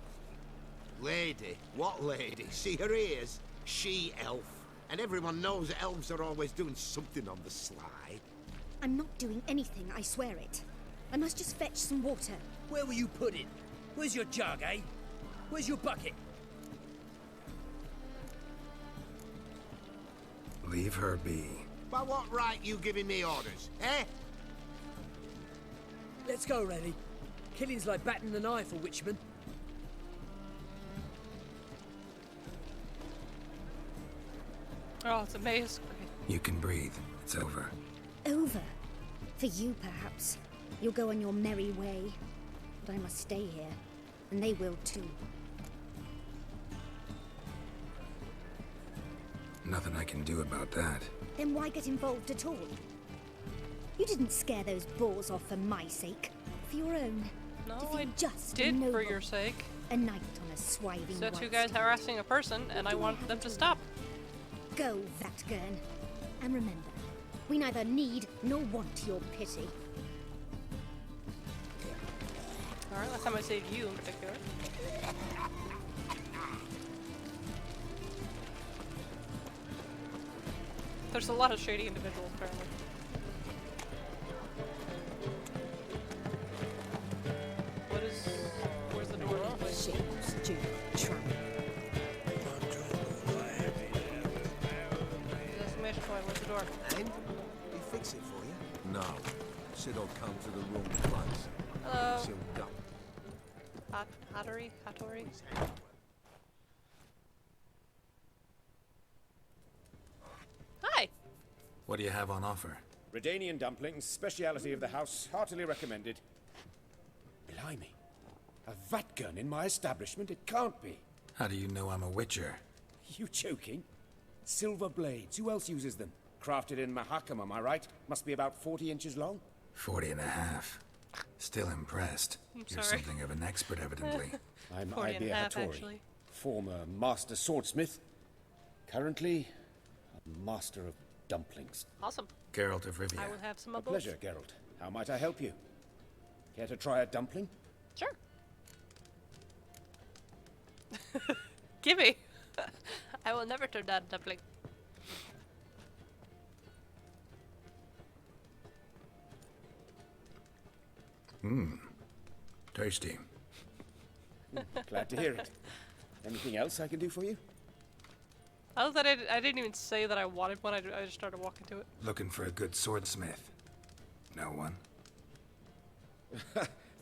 Lady? What lady? See her ears? She-elf. And everyone knows elves are always doing something on the sly. I'm not doing anything, I swear it. I must just fetch some water. Where were you putting? Where's your jug, eh? Where's your bucket? Leave her be. By what right you giving me orders, eh? Let's go, Rennie. Killing's like batting an eye for Witchman. Oh, it's a maze. You can breathe. It's over. Over. For you, perhaps. You'll go on your merry way. But I must stay here. And they will too. Nothing I can do about that. Then why get involved at all? You didn't scare those boars off for my sake. For your own. No, to feel I just did and for noble. your sake. A knight on a swiving So white two guys steed. harassing a person, and I wanted them to stop. Go, Vatgern. And remember, we neither need nor want your pity. Alright, last time I saved you in particular. There's a lot of shady individuals, apparently. What is... Where's the door? Shameless Duke Trump. Exclamation point, where's the door? And we fix it for you? No. Said I'll come to the wrong place. Hello. Sealed up. Hattori? Hattori? Hi! What do you have on offer? Redanian dumplings, speciality of the house, heartily recommended. Blimey. A Vatgern in my establishment? It can't be. How do you know I'm a witcher? You joking? Silver blades, who else uses them? Crafted in Mahakam, am I right? Must be about 40 inches long? 40 and a half. Still impressed. You're sorry. something of an expert, evidently. I'm 40 and a Ibir half, Hattori, actually. former master swordsmith. Currently, a master of dumplings. Awesome. Geralt of Rivia. I will have some A of both. pleasure, Geralt. How might I help you? Care to try a dumpling? Sure. Gimme! I will never turn down a dumpling. Mmm. Tasty. Glad to hear it. Anything else I can do for you? I love that I didn't even say that I wanted one, I just started walking to it. Looking for a good swordsmith. No one?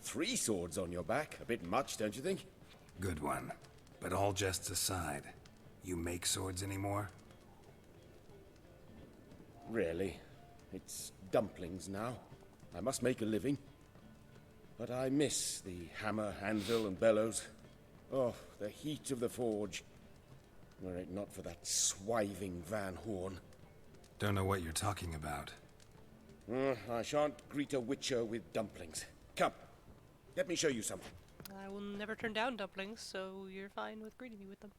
3 swords on your back. A bit much, don't you think? Good one. But all jests aside, you make swords anymore? Really. It's dumplings now. I must make a living. But I miss the hammer, anvil, and bellows. Oh, the heat of the forge. Were it not for that swiving Van Horn. Don't know what you're talking about. I shan't greet a witcher with dumplings. Come, let me show you something. I will never turn down dumplings, so you're fine with greeting me with them.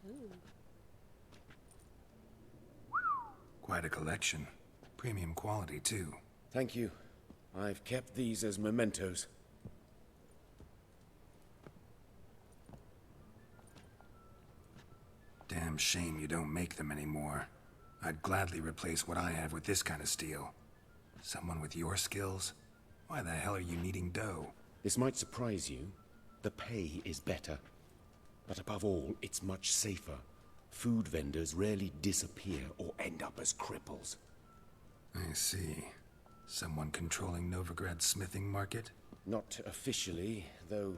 Ooh. Quite a collection. Premium quality, too. Thank you. I've kept these as mementos. Damn shame you don't make them anymore. I'd gladly replace what I have with this kind of steel. Someone with your skills? Why the hell are you needing dough? This might surprise you. The pay is better. But above all, it's much safer. Food vendors rarely disappear or end up as cripples. I see. Someone controlling Novigrad's smithing market? Not officially, though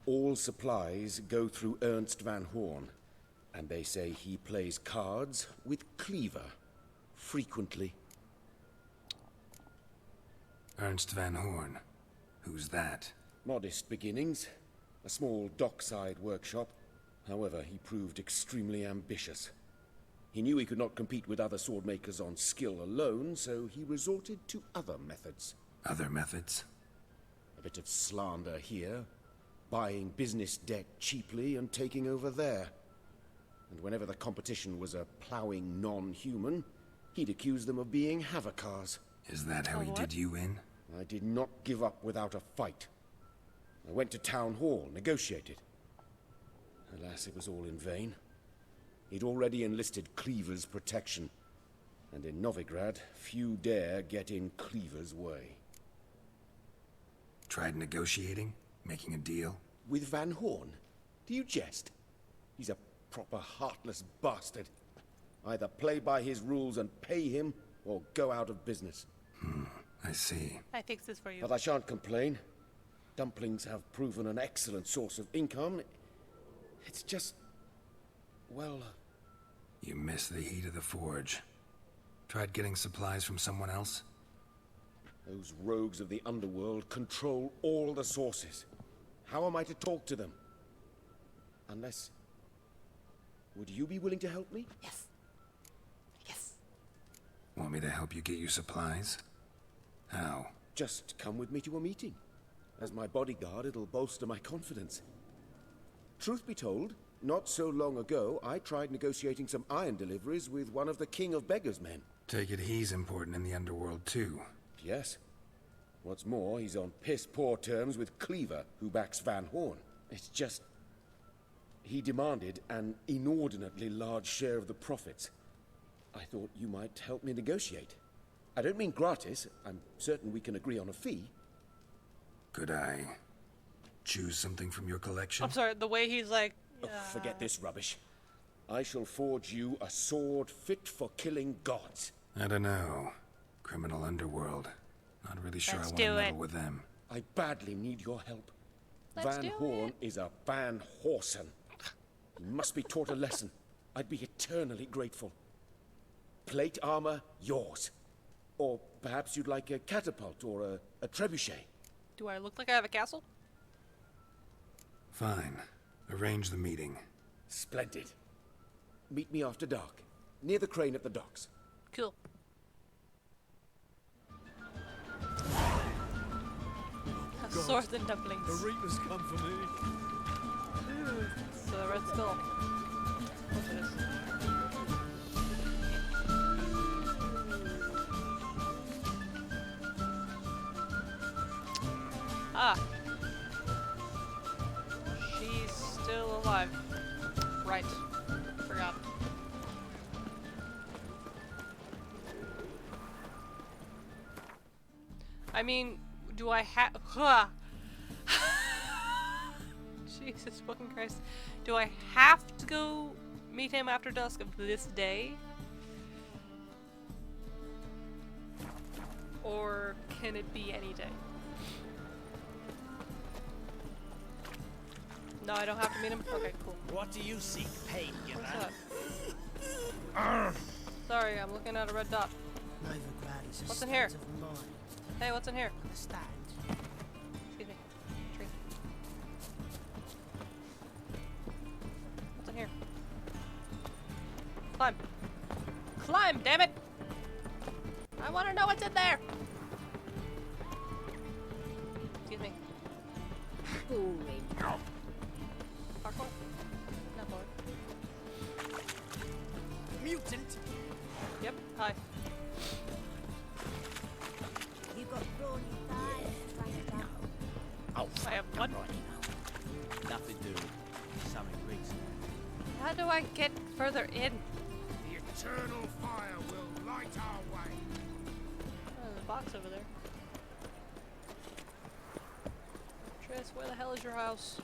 all supplies go through Ernst Van Horn. And they say he plays cards with Cleaver. Frequently. Ernst Van Horn. Who's that? Modest beginnings. A small dockside workshop. However, he proved extremely ambitious. He knew he could not compete with other swordmakers on skill alone, so he resorted to other methods. Other methods? A bit of slander here, buying business debt cheaply and taking over there. And whenever the competition was a ploughing non-human, he'd accuse them of being Havocars. Is that how he did you in? I did not give up without a fight. I went to Town Hall, negotiated. Alas, it was all in vain. He'd already enlisted Cleaver's protection, and in Novigrad, few dare get in Cleaver's way. Tried negotiating? Making a deal? With Van Horn? Do you jest? He's a proper heartless bastard. Either play by his rules and pay him, or go out of business. I see. I fixed this for you. But I shan't complain. Dumplings have proven an excellent source of income. It's just... well... You miss the heat of the forge. Tried getting supplies from someone else? Those rogues of the underworld control all the sources. How am I to talk to them? Unless... Would you be willing to help me? Yes. Yes. Want me to help you get your supplies? How? Just come with me to a meeting. As my bodyguard, it'll bolster my confidence. Truth be told, not so long ago, I tried negotiating some iron deliveries with one of the King of Beggars' men. Take it he's important in the underworld, too. Yes. What's more, he's on piss-poor terms with Cleaver, who backs Van Horn. It's just... he demanded an inordinately large share of the profits. I thought you might help me negotiate. I don't mean gratis. I'm certain we can agree on a fee. Could I choose something from your collection? I'm sorry, the way he's like... Oh, forget this rubbish. I shall forge you a sword fit for killing gods. I don't know. Criminal underworld. Not really sure I want to meddle with them. I badly need your help. Let's Van do Horn it. is a Van Horsen. He must be taught a lesson. I'd be eternally grateful. Plate armor, yours. Or perhaps you'd like a catapult or a trebuchet. Do I look like I have a castle? Fine. Arrange the meeting. Splendid. Meet me after dark, near the crane at the docks. Cool. Swords and dumplings. The Reapers come for me. Ooh, it's the red skull. What's this? Ah. She's still alive. Right. Forgot. I mean, do I have... Jesus fucking Christ. Do I have to go meet him after dusk of this day? Or can it be any day? No, I don't have to meet him? Okay, cool. What do you seek, pain giver? What's that? Sorry, I'm looking at a red dot. What's in here? Hey, what's in here? Excuse me. Tree. What's in here? Climb. Climb, damn it! I want to know what's in there! Excuse me. Boring. Parkour? Not bored. Mutant! Yep, hi. You got brawny thighs, stranger. Oh, I have one. Nothing doing. Something recent. How do I get further in? The eternal fire will light our way. Oh, there's a box over there. Triss, where the hell is your house?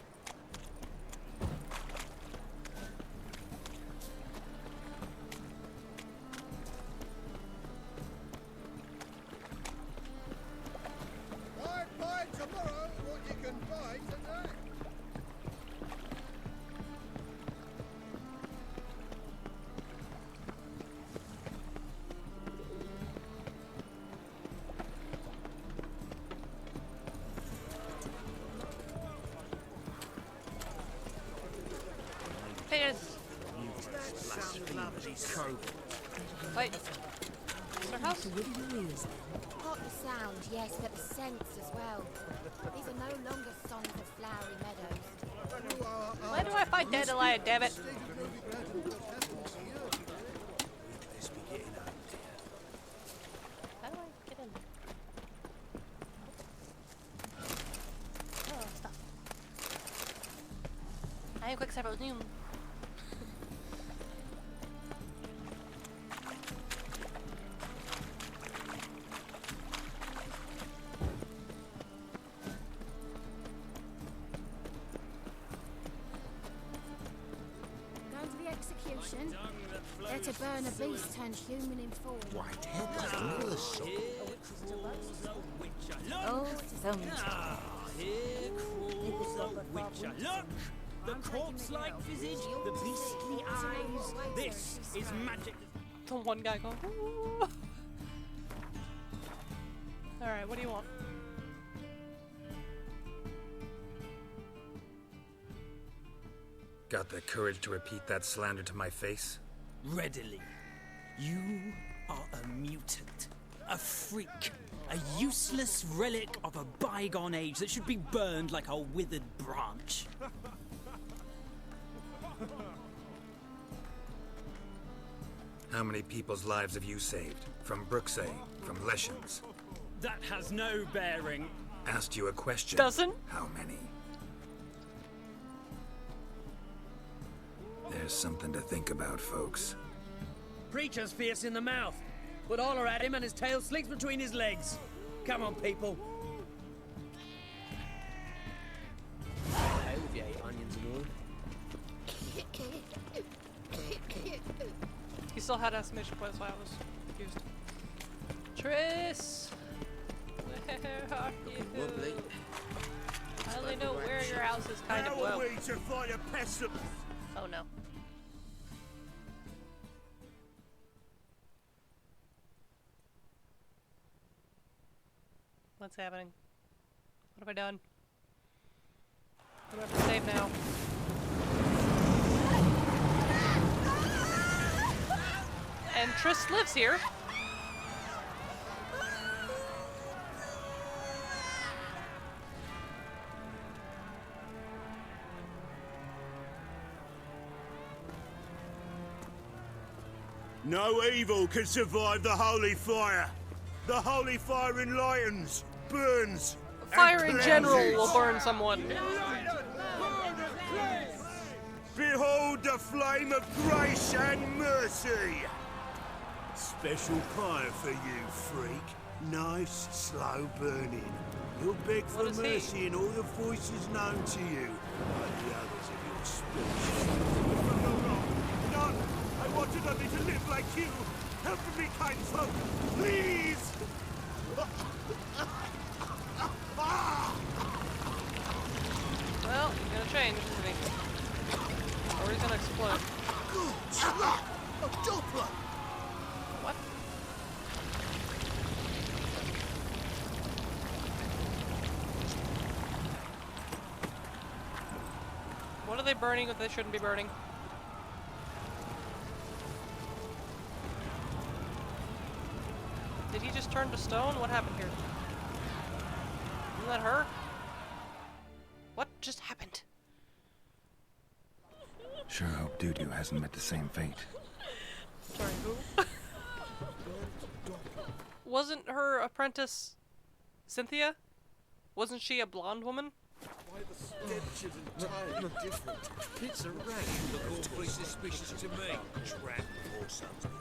Buy tomorrow what you can buy today. Piers! Wait. Is our house? Not the sound, yes, but the sense as well. These are no longer songs of flowery meadows. Why do I fight Dandelion, damn it? How do I get in? Oh, stuff. I am Quicksilver Zoom. Going to the execution. They're to burn a beast turned human in form. White head under the sun. Oh, it's his own. Here crawls the Witcher. Look! The corpse-like visage, the beastly eyes. This is magic. The one guy going, ooh. Alright, what do you want? Got the courage to repeat that slander to my face? Readily. You are a mutant. A freak. A useless relic of a bygone age that should be burned like a withered branch. How many people's lives have you saved? From Brooksay? From Leshens? That has no bearing. Asked you a question. Doesn't? How many? There's something to think about, folks. Preacher's fierce in the mouth, but holler at him and his tail slinks between his legs. Come on, people. Hey, with you ate onions and all. He still had exclamation points, so I was confused. Triss! Where are you? Wobbly. I only know where your house is kind of low. to fight a pessimist? Oh no. What's happening? What have I done? I'm gonna have to save now. And Triss lives here. No evil can survive the holy fire. The holy fire enlightens, burns, Fire and in general cleanses. will burn someone. Behold the flame of grace and mercy. Special fire for you, freak. Nice, slow burning. You'll beg for What is he? mercy in all the voices known to you, like the others of your species. None! I wanted only to live like you. Help me, kind folk, please! Well, he's gonna change, isn't he? Or he's gonna explode. Good slap! A Doppler! What? What are they burning that they shouldn't be burning? Did he just turn to stone? What happened here? Isn't that her? What just happened? Sure hope Dudu hasn't met the same fate. Sorry, who? Wasn't her apprentice Cynthia? Wasn't she a blonde woman? Why the stench is entirely different. It's a rat. Look awfully suspicious to me. Trap or something.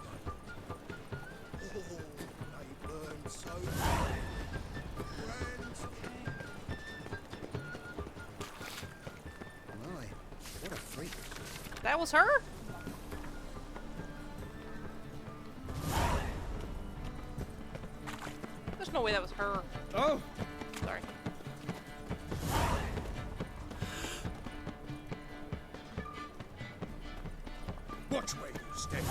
Oh, they burn so bad. My, what a freak. That was her? There's no way that was her. Oh! Sorry. Watch where you step.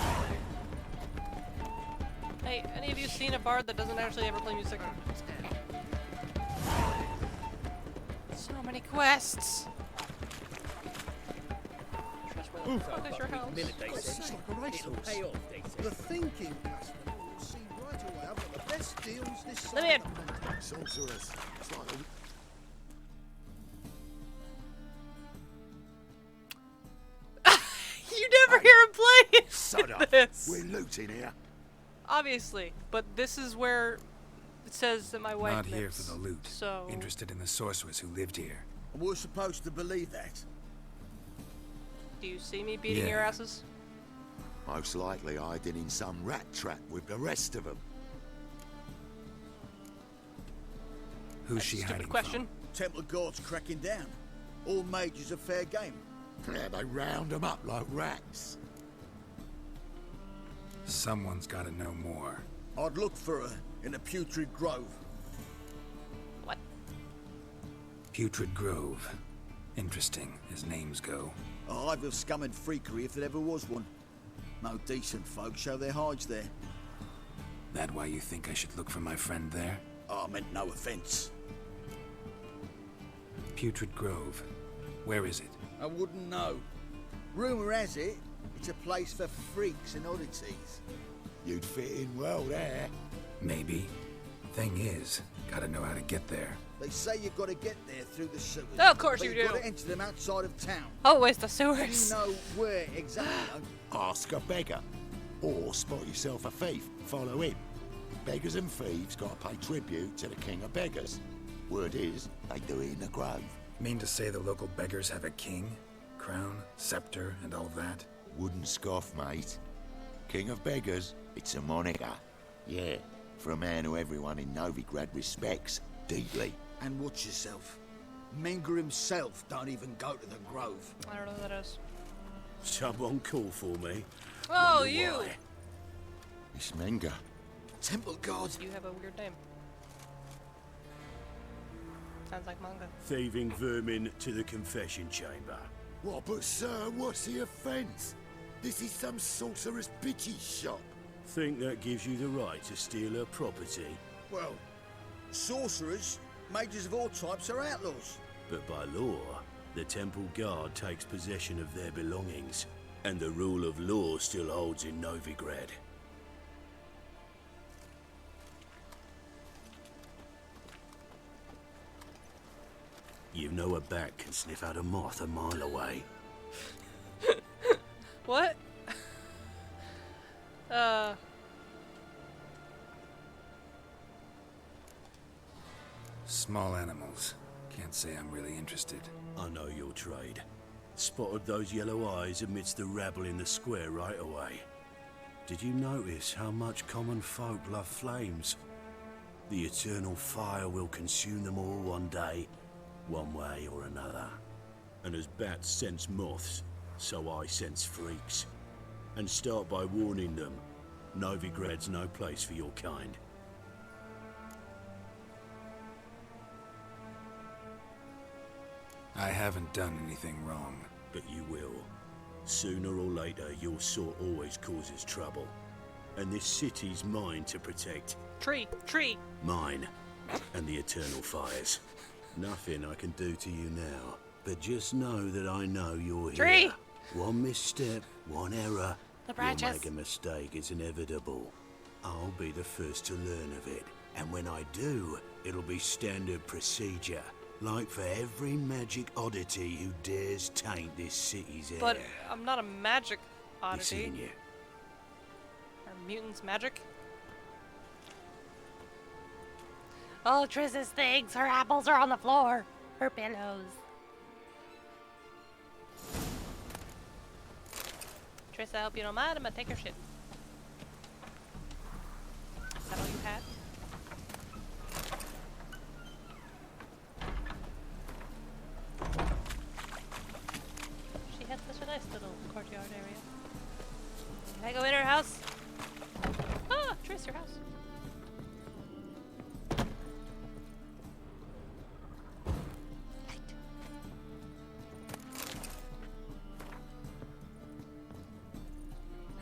Hey, any of you seen a bard that doesn't actually ever play music? So many quests. Where the fuck is your house? It's like a racehorse. Pay off, they say. The thinking customer will see right away I've got the best deals this side. Let me in. Sorceress. It's like a... You never hear him play Shut up. this. We're looting here. Obviously, but this is where it says that my wife Not here lives. for the loot. So Interested in the sorceress who lived here. We're supposed to believe that. do you see me beating Yeah. your asses? Most likely hiding in some rat trap with the rest of them. Who's she hiding Stupid question. Templar Guard's cracking down. All mages are fair game. Yeah, they round them up like rats. from? Someone's gotta know more. I'd look for her in a putrid grove. What? Putrid Grove. Interesting, as names go. A hive of scum and freakery if there ever was one. No decent folk show their hides there. That why you think I should look for my friend there? I meant no offence. Putrid Grove. Where is it? I wouldn't know. Rumour has it, it's a place for freaks and oddities. You'd fit in well there. Maybe. Thing is, gotta know how to get there. They say you've got to get there through the sewers. Oh, of course but you you've do. got to enter them outside of town. Always the Do sewers. you know where exactly? Ask a beggar. Or spot yourself a thief. Follow him. Beggars and thieves got to pay tribute to the king of beggars. Word is, they do it in the grove. Mean to say the local beggars have a king? Crown, scepter, and all that? Wouldn't scoff, mate. King of beggars, it's a moniker. Yeah, for a man who everyone in Novigrad respects deeply. And watch yourself. Menger himself don't even go to the grove. I don't know who that is. Someone call for me. Oh, Wonder you! why. It's Menger. Temple God. You have a weird name. Sounds like manga. Thieving vermin to the confession chamber. What, but sir, what's the offence? This is some sorcerer's bitchy shop. Think that gives you the right to steal her property? Well, sorcerers, mages of all types are outlaws. But by law, the temple guard takes possession of their belongings, and the rule of law still holds in Novigrad. You know a bat can sniff out a moth a mile away. What? Small animals. Can't say I'm really interested. I know your trade. Spotted those yellow eyes amidst the rabble in the square right away. Did you notice how much common folk love flames? The eternal fire will consume them all one day, one way or another. And as bats sense moths, so I sense freaks. And start by warning them, Novigrad's no place for your kind. I haven't done anything wrong. But you will. Sooner or later, your sort always causes trouble. And this city's mine to protect. Tree! Mine. And the eternal fires. Nothing I can do to you now. But just know that I know you're Tree! here. One misstep, one error. The You'll branches. make a mistake, it's inevitable. I'll be the first to learn of it. And when I do, it'll be standard procedure. Like for every magic oddity who dares taint this city's air. But I'm not a magic It's oddity. in you. Are mutants magic? Oh, Triss's things. Her apples are on the floor. Her pillows. Triss, I hope you don't mind. I'm gonna take your shit. Is that all you had? She had such a nice little courtyard area. Can I go in her house? Ah, Triss, your house.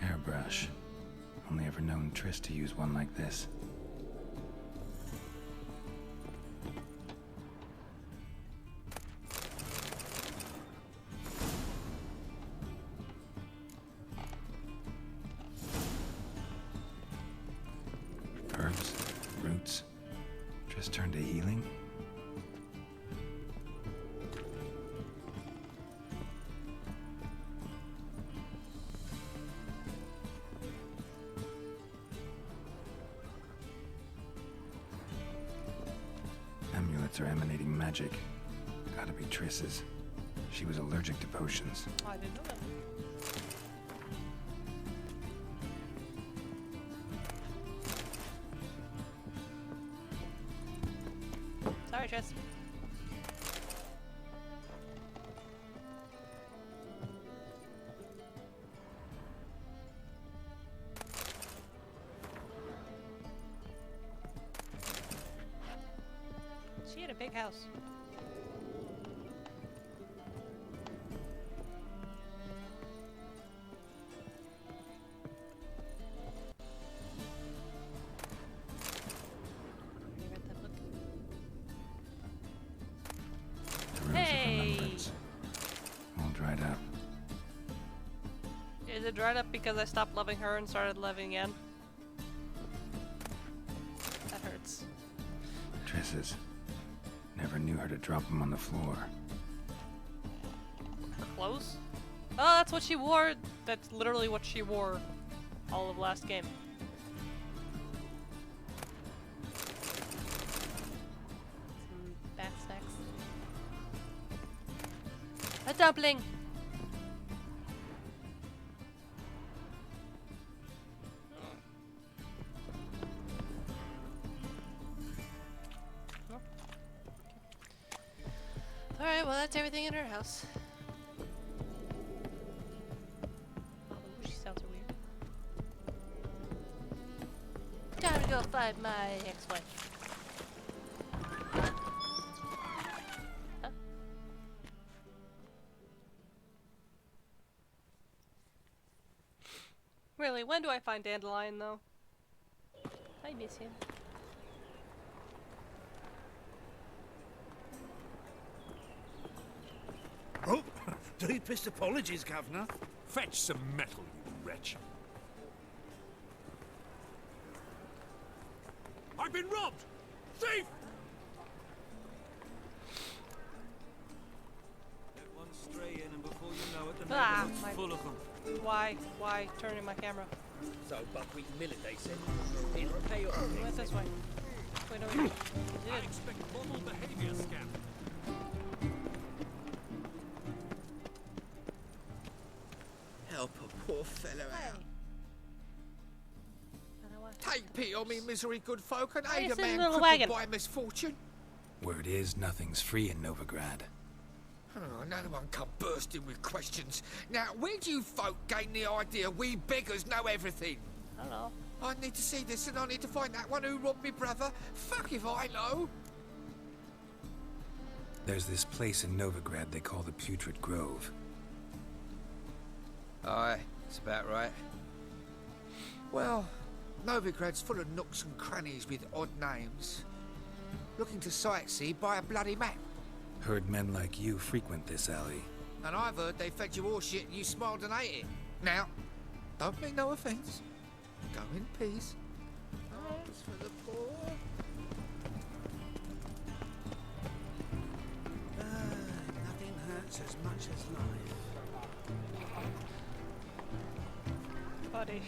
Hairbrush. Only ever known Triss to use one like this. Herbs, roots. Triss turned to healing. Amulets are emanating magic. Gotta be Triss's. She was allergic to potions. Oh, I didn't know that. Sorry, Triss. She had a big house. Have you read that book? The rooms of remembrance. All dried up. it dried up because I stopped loving her and started loving Yen? That hurts. Tris's. Never knew her to drop them on the floor. Clothes? Oh, that's what she wore. That's literally what she wore all of last game. Some bat snacks. A dumpling! Alright, well that's everything in her house. She sounds so weird. Time to go find my ex-wife. Huh? Really, when do I find Dandelion though? I miss him. Oh, deepest apologies, Governor. Fetch some metal, you wretch. I've been robbed! Thief! Let one stray in, and before you know it, the Ah, neighborhood's full of them. Why? Why turning my camera? So Buckwheat Millet, they said. It'll pay off. We went this way. Wait, no, we did. I expect model behavior, scamp. Help a poor fellow out. Take pity on me, misery, good folk, and aid a It's in man the little crippled wagon. by misfortune. Word is, nothing's free in Novigrad. Oh, no one come bursting with questions. Now, where do you folk gain the idea we beggars know everything? Hello. I need to see this, and I need to find that one who robbed me brother. Fuck if I know. There's this place in Novigrad they call the Putrid Grove. Aye, that's about right. Well, Novigrad's full of nooks and crannies with odd names. Looking to sightsee, buy a bloody map. Heard men like you frequent this alley. And I've heard they fed you all shit and you smiled and ate it. Now, don't mean no offence. Go in peace. Alms for the poor. Nothing hurts as much as life. Buddy.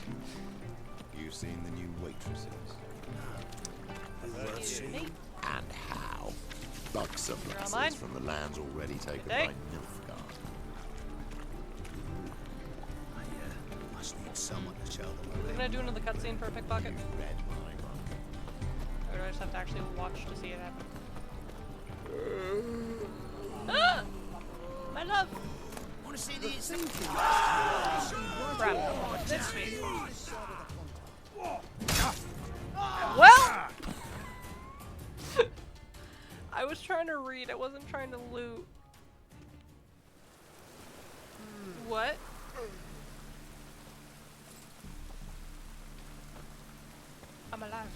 You seen the new waitresses? Me? And how? Buxom You're on mine? lasses from the lands already taken day. by Nilfgaard. Must need someone to show them We're gonna do another cutscene for a pickpocket. Read my mind. Or do I just have to actually watch to see it happen? Ah! My love! Want to see these? Crap. This me. Well! I was trying to read, I wasn't trying to loot. What? I'm alive.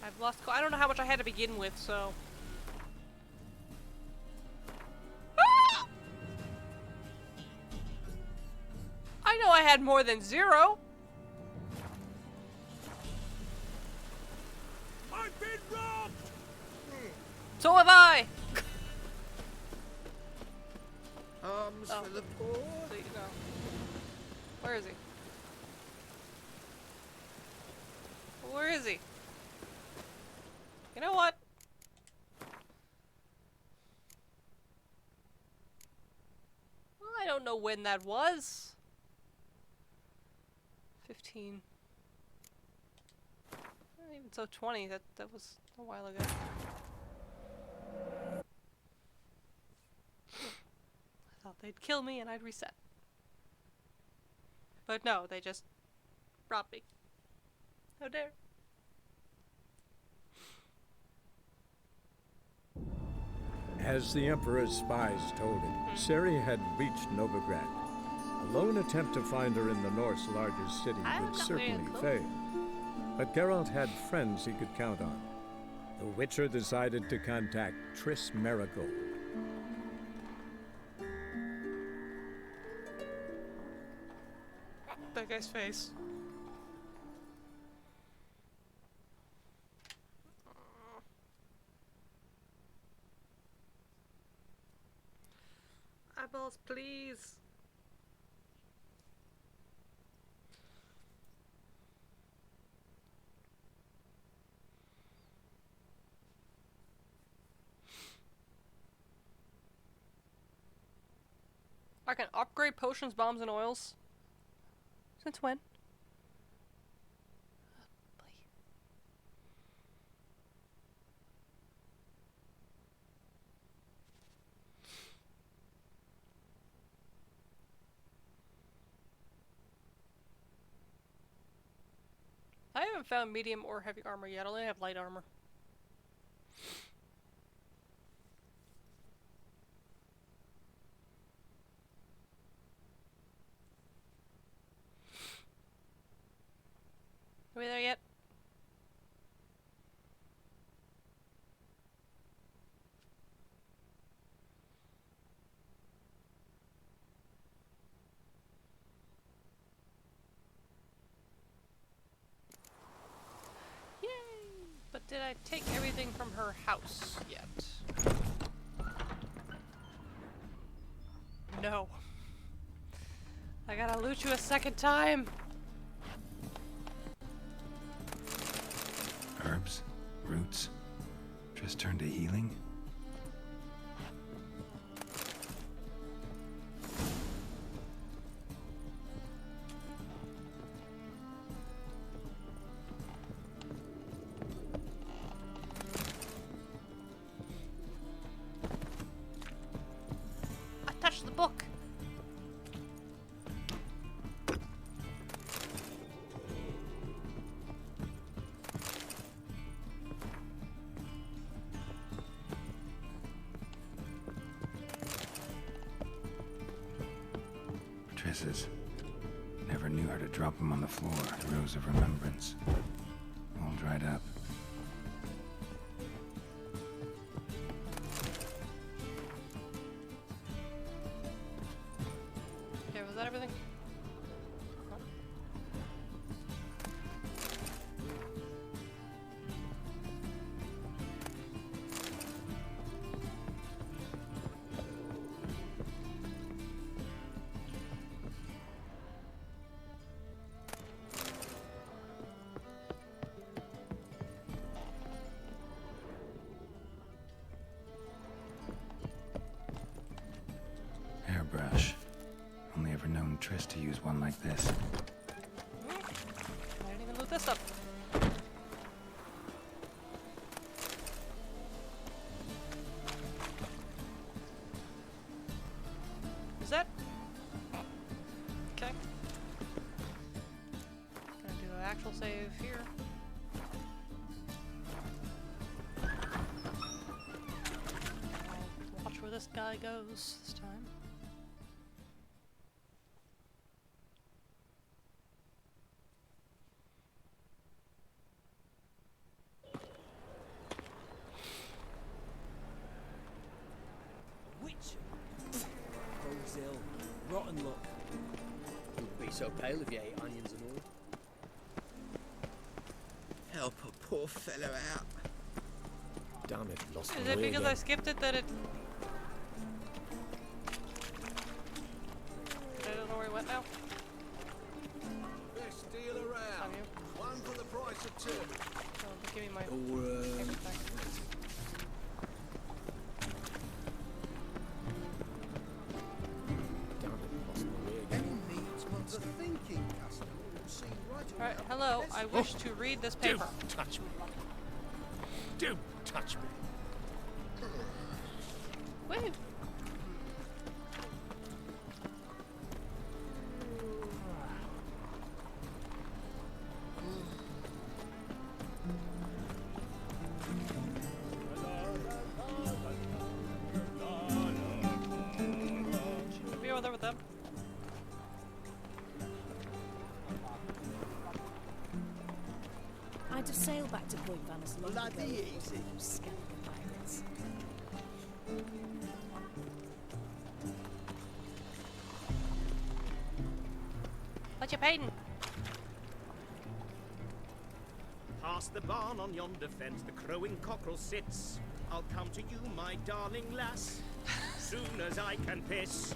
I've lost. I don't know how much I had to begin with, so. Ah! I know I had more than 0. I've been robbed! So have I. Alms for the poor. There you go. Where is he? Where is he? You know what? Well, I don't know when that was. 15. Even so, 20. That was a while ago. I thought they'd kill me and I'd reset. But no, they just robbed me. How dare. As the Emperor's spies told him, Ciri had reached Novigrad. A lone attempt to find her in the North's largest city would certainly fail. But Geralt had friends he could count on. The Witcher decided to contact Triss Merigold. guy's face. Eyeballs, please. I can upgrade potions, bombs, and oils. Since when? I haven't found medium or heavy armor yet. I only have light armor. Are we there yet? Yay! But did I take everything from her house yet? No. I gotta loot you a second time! Herbs? Roots? Just turn to healing? I touched the book! Tris's. Never knew her to drop them on the floor. The Rose of Remembrance. All dried up. Okay, was that everything? Hairbrush. Only ever known Tris to use one like this. I didn't even loot this up. Is that? Okay. Gonna do an actual save here. I'll watch where this guy goes this time. Witch! Bo's ill. Rotten luck. Wouldn't be so pale if you ate onions and all. Help a poor fellow out. Damn it, lost Is my it way because again. I skipped it that it... I don't know where he went now? Best deal around. One for the price of two. Oh, give me my... Or, everything. damn it, lost my way again. The thinking customer will see right away. Alright, hello. I wish to read this paper. Don't touch me. Don't touch me. Wait. Should we be over there with them? I'd have sailed back to Point Vanus long Bloody ago. easy. Scandal pirates. What you painting? Past the barn on yonder fence, the crowing cockerel sits. I'll come to you, my darling lass, soon as I can piss.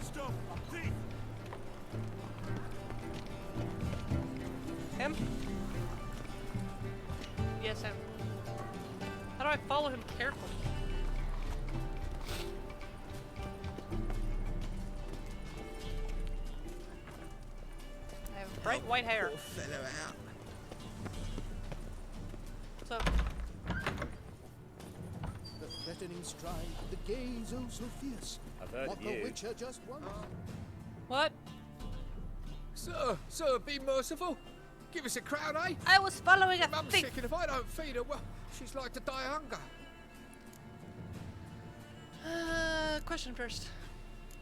Stop, thief! Him? Yes, him. How do I follow him carefully? I have bright white hair. Poor fellow out. What's up? The threatening stride, the gaze oh so fierce. I've heard what of the you. Witcher just once. What? Sir, be merciful. Give us a crown, eh? I was following a Mum's thief. sick, and if I don't feed her, well, she's like to die of hunger. Question first.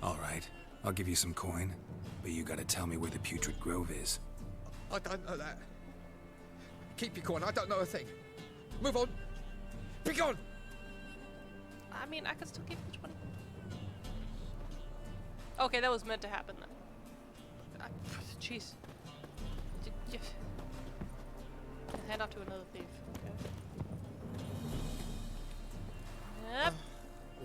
All right, I'll give you some coin, but you gotta tell me where the Putrid Grove is. I don't know that. Keep your coin, I don't know a thing. Move on. Be gone! I mean, I can still keep the 20. Okay, that was meant to happen then. Jeez. Hand off to another thief. Okay. Yep.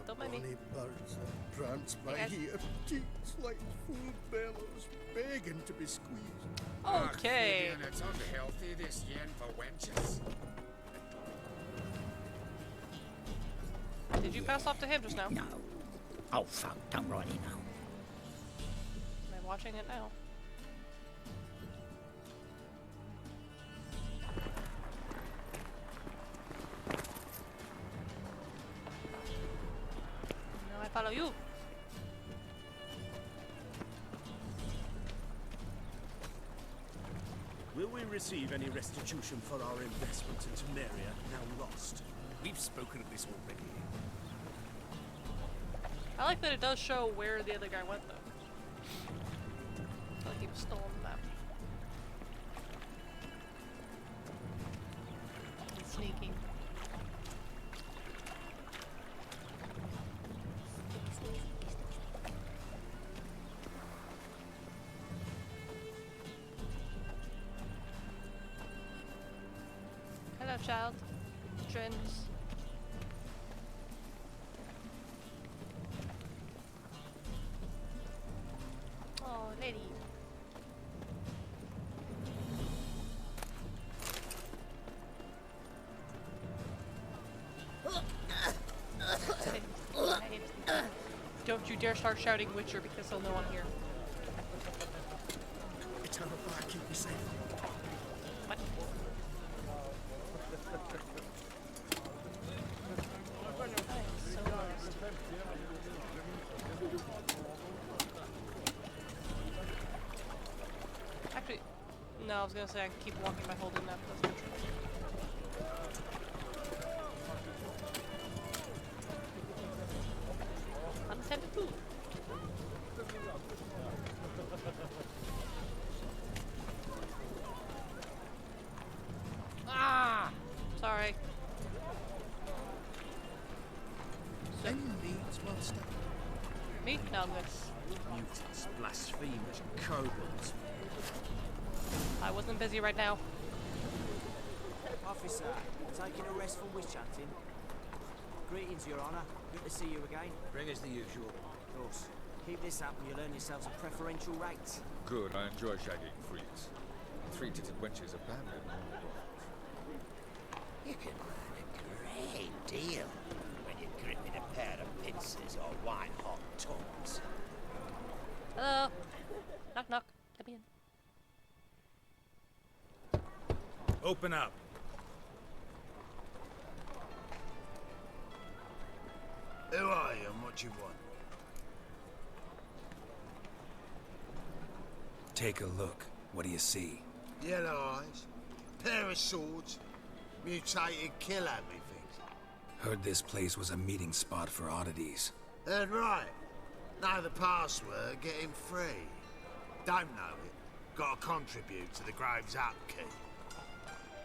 Don't mind me. Bonny birds that prance by Hey, guys. here, cheeks like full bellows, begging to be squeezed. Okay. Ach, it's unhealthy, this yen for wenches. Did you pass off to him just now? No. Oh, fuck, don't write email. Am I watching it now? Now I follow you. Will we receive any restitution for our investment in Temeria, now lost? We've spoken of this already. I like that it does show where the other guy went though. Like he was still on the map. He's sneaking. Hello, child. Trends. Oh, lady. Don't you dare start shouting Witcher because he'll know I'm here. Eternal fire, keep me safe. What? Actually, no, I was gonna say I can keep walking by holding that, but that's not true. Untended food. Ah! Sorry. So, Needs one step. me? No, I'm good. Mutants, blasphemers, kobolds. I wasn't busy right now. Officer, taking a rest from witch hunting. Greetings, Your Honour. Good to see you again. Bring us the usual. Of course. Keep this up and you'll earn yourselves a preferential rate. Good, I enjoy shagging freaks. Three-titted wenches abandoned. You can learn a great deal when you're gripping a pair of pincers or white-hot tongues. Hello. Knock, knock. Let me in. Open up. Who are you and what you want? Take a look. What do you see? Yellow eyes, pair of swords, mutated killer me things. Heard this place was a meeting spot for oddities. Heard right. Know the password, get him free. Don't know it. Gotta contribute to the Grove's upkeep.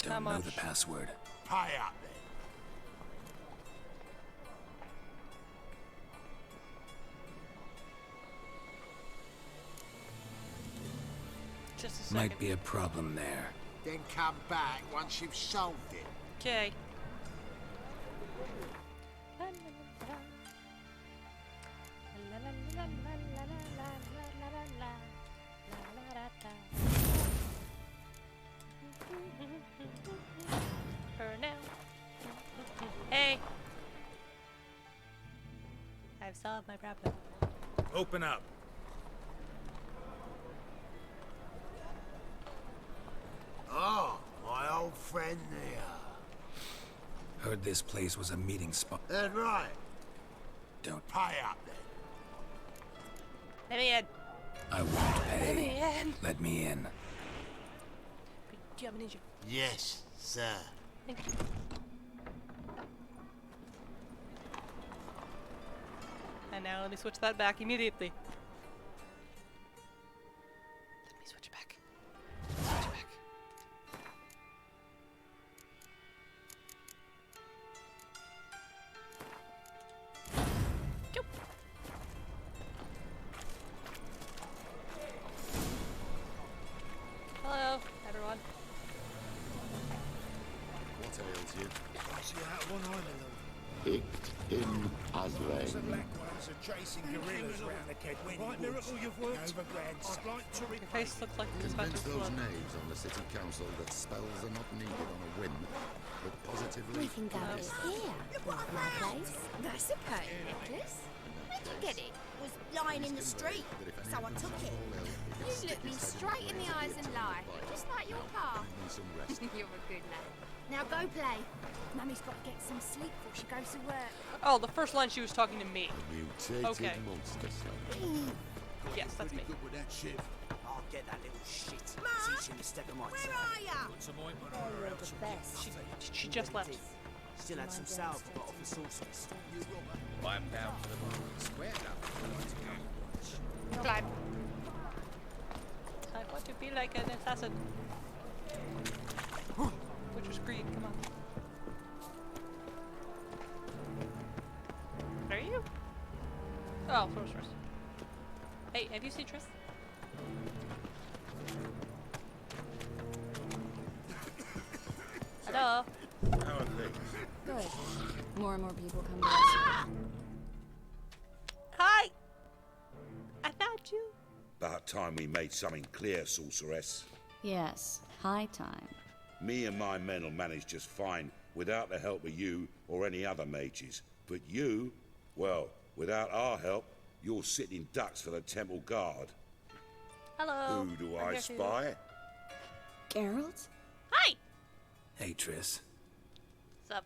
Don't know the password. Pay up then. Just a second. Might be a problem there. Then come back once you've solved it. Okay. For now. Hey. I've solved my problem. Open up. Oh, my old friend there. Heard this place was a meeting spot. That's right. Don't pay up then. Let me in. I won't pay. Let me in. Let me in. Do you have a ninja? Yes, sir. Thank you. And now let me switch that back immediately. Let me switch it back. Switch it back. Go. Hello, everyone. What ails you? What's you out one island? Ich in Aslan. Are chasing gorillas around the Kedwin Woods. You've worked. I'd like to Your face looks like it's about Convince to those explode. knaves on the city council that spells are not needed on a whim, but positively. We can go here. Like my place. That's okay, Nicholas. Where'd you get it? Was lying in the street, so I took it. You look me straight in the eyes and lie, just like your pa. You're a good lad. Now go play. Mummy's got to get some sleep before she goes to work. Oh, the first line she was talking to me. Mutated Okay. monster son. Yes, that's me. good with that shit. I'll get that little shit. Ma? Teach him to step on my Where toe. are ya? Put some ointment Oh, on her you're else. the best. She just left. Still had some salve got off the sorceress. I'm down for the moment. Square up. Climb. I want to be like an assassin. Witcher's Creed, come on. Are you? Oh, sorceress. Hey, have you seen Triss? Hello? How are things? Good. More and more people come to us. Hi! I found you. About time we made something clear, sorceress. Yes, high time. Me and my men will manage just fine without the help of you or any other mages. But you, well, without our help, you're sitting ducks for the temple guard. Hello. Who do I'm I here too. spy? Geralt? Hi! Hey, Triss. What's up?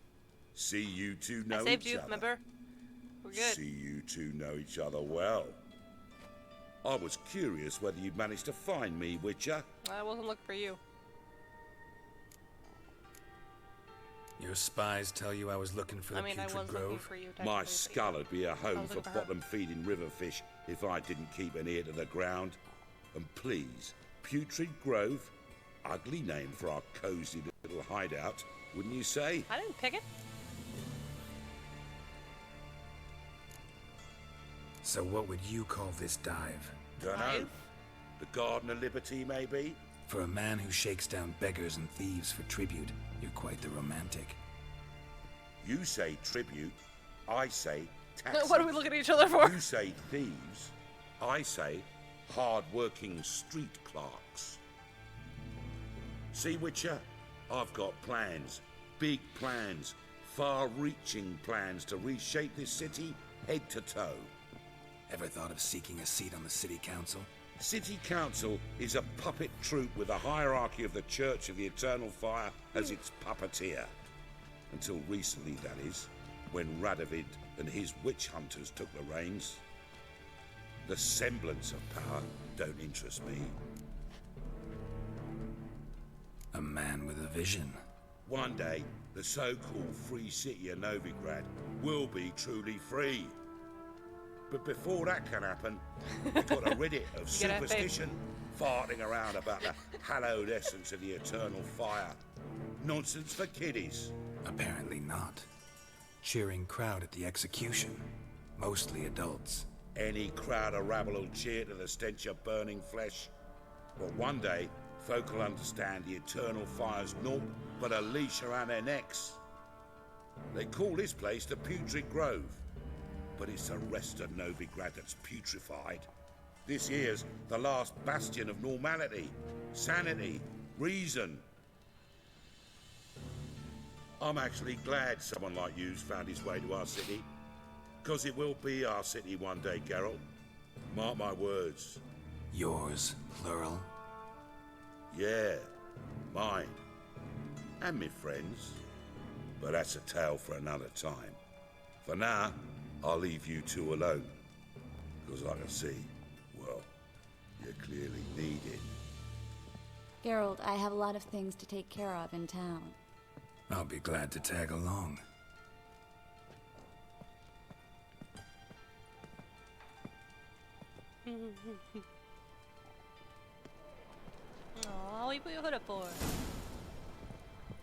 See you two know I saved each you, other. remember? We're good. See you two know each other well. I was curious whether you'd managed to find me, Witcher. I wasn't looking for you. Your spies tell you I was looking for the I mean, I Putrid was looking Grove? for you. My technically, skull would be a home was for looking for her. bottom-feeding river fish if I didn't keep an ear to the ground. And please, Putrid Grove, ugly name for our cozy little hideout, wouldn't you say? I didn't pick it. So what would you call this dive? Dunno. The Garden of Liberty, maybe? For a man who shakes down beggars and thieves for tribute, you're quite the romantic. You say tribute, I say taxes. What are we looking at each other for? You say thieves, I say hard-working street clerks. See, Witcher, I've got plans, big plans, far-reaching plans to reshape this city head to toe. Ever thought of seeking a seat on the city council? City Council is a puppet troupe with the hierarchy of the Church of the Eternal Fire as its puppeteer. Until recently, that is, when Radovid and his witch hunters took the reins. The semblance of power don't interest me. A man with a vision. One day, the so-called free city of Novigrad will be truly free. But before that can happen, we've got to rid it of You gotta have faith. superstition, farting around about the hallowed essence of the eternal fire. Nonsense for kiddies. Apparently not. Cheering crowd at the execution. Mostly adults. Any crowd of rabble will cheer to the stench of burning flesh. But one day, folk will understand the Eternal Fire's naught but a leash around their necks. They call this place the Putrid Grove, but it's the rest of Novigrad that's putrefied. This here's the last bastion of normality, sanity, reason. I'm actually glad someone like you's found his way to our city, because it will be our city one day, Geralt. Mark my words. Yours, plural? Yeah, mine. And me friends. But that's a tale for another time. For now, I'll leave you two alone. Because I can see, well, you clearly need it. Geralt, I have a lot of things to take care of in town. I'll be glad to tag along. Oh, what put your hood up for?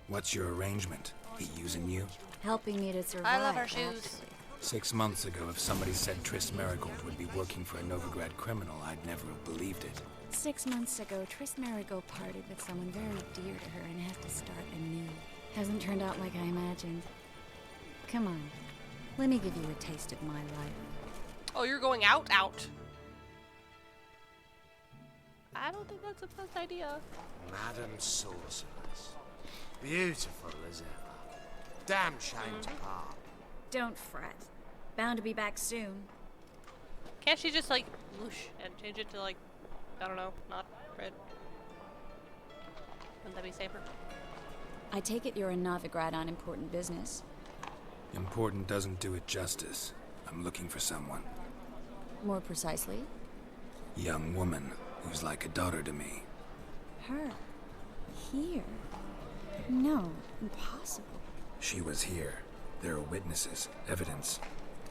What's your arrangement? He using you? Helping me to survive. I love our shoes. 6 months ago, if somebody said Triss Merigold would be working for a Novigrad criminal, I'd never have believed it. 6 months ago, Triss Merigold parted with someone very dear to her and had to start anew. Hasn't turned out like I imagined. Come on, let me give you a taste of my life. Oh, you're going out? Out. I don't think that's the best idea. Madam Sorceress. Beautiful as ever. Damn shame to part. Don't fret. Bound to be back soon. Can't she just, like, whoosh and change it to, like, I don't know, not red? Wouldn't that be safer? I take it you're in Novigrad on important business. Important doesn't do it justice. I'm looking for someone. More precisely? Young woman who's like a daughter to me. Her? Here? No, impossible. She was here. There are witnesses, evidence.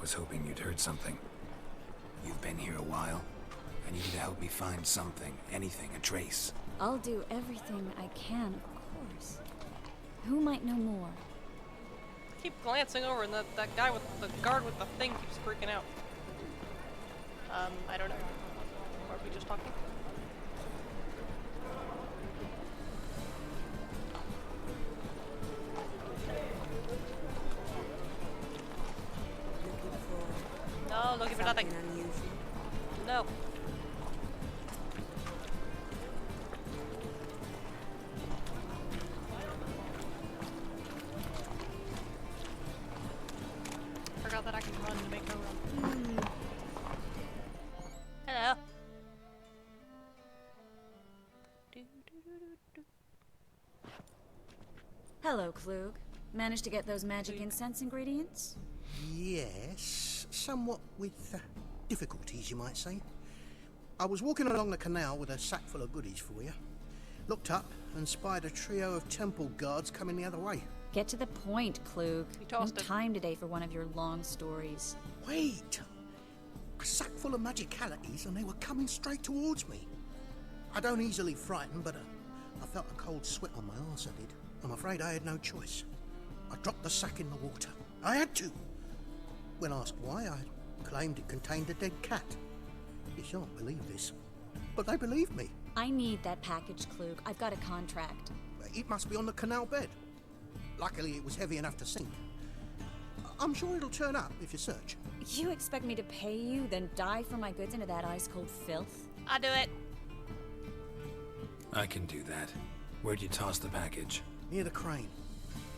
Was hoping you'd heard something. You've been here a while. I need you to help me find something, anything, a trace. I'll do everything I can, of course. Who might know more? I keep glancing over and that guy with the guard with the thing keeps freaking out. I don't know. Or are we just talking? No, looking for nothing. No. Forgot that I can run to make her run. Hello. Hello, Klug. Managed to get those magic incense ingredients? Yes, somewhat with difficulties, you might say. I was walking along the canal with a sack full of goodies for you. Looked up and spied a trio of temple guards coming the other way. Get to the point, Klug. No time today for one of your long stories. Wait! A sack full of magicalities and they were coming straight towards me. I don't easily frighten, but I felt a cold sweat on my arse, I did. I'm afraid I had no choice. I dropped the sack in the water. I had to. When asked why, I claimed it contained a dead cat. You shan't believe this, but they believed me. I need that package, Klug. I've got a contract. It must be on the canal bed. Luckily, it was heavy enough to sink. I'm sure it'll turn up if you search. You expect me to pay you, then dive for my goods into that ice-cold filth? I'll do it. I can do that. Where'd you toss the package? Near the crane.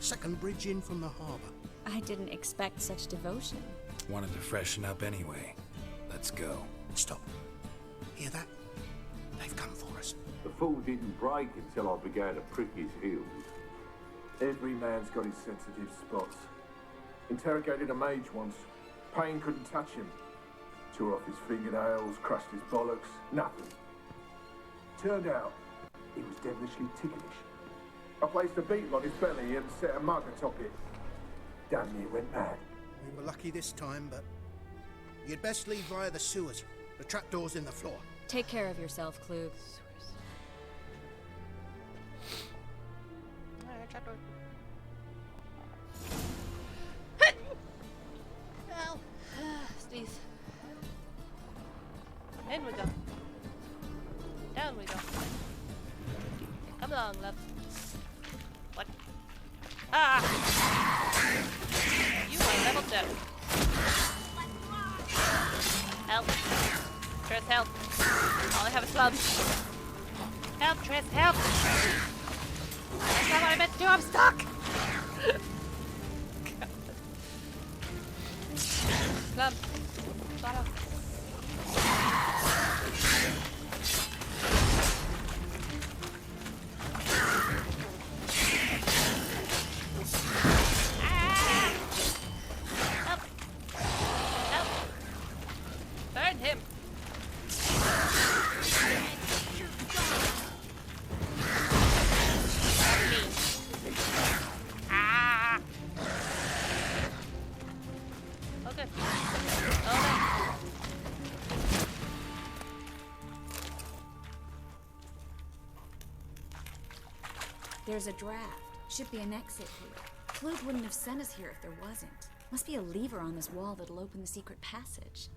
Second bridge in from the harbour. I didn't expect such devotion. Wanted to freshen up anyway. Let's go. Stop. Hear that? They've come for us. The fall didn't break until I began to prick his heels. Every man's got his sensitive spots. Interrogated a mage once. Pain couldn't touch him. Tore off his fingernails, crushed his bollocks, nothing. Turned out, he was devilishly ticklish. I placed a beetle on his belly and set a mug atop it. Damn near went mad. We were lucky this time, but you'd best leave via the sewers. The trapdoor's in the floor. Take care of yourself, Klug. Alright, trapdoor. Ow. Sneeze. In we go. Down we go. along, love. What? Ah! You are level 2. Help. Triss, help. All I have is clubs. Help, Triss, help! That's not what I meant to do, I'm stuck! Club. Shut up. Help! Help! Burn him! Ah! Okay. There's a draft. Should be an exit here. Clute wouldn't have sent us here if there wasn't. Must be a lever on this wall that'll open the secret passage.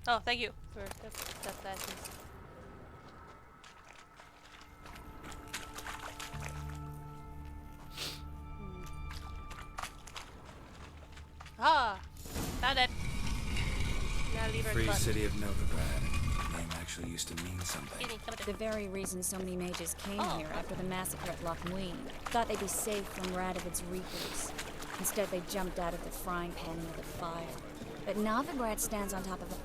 Oh, thank you for that. Ah, found it. Now leave her Free clutch. City of Novigrad. The name actually used to mean something. The very reason so many mages came here after the massacre at Loch Muin. Thought they'd be safe from Radovid's reapers. Instead, they jumped out of the frying pan into the fire. But Novigrad stands on top of a...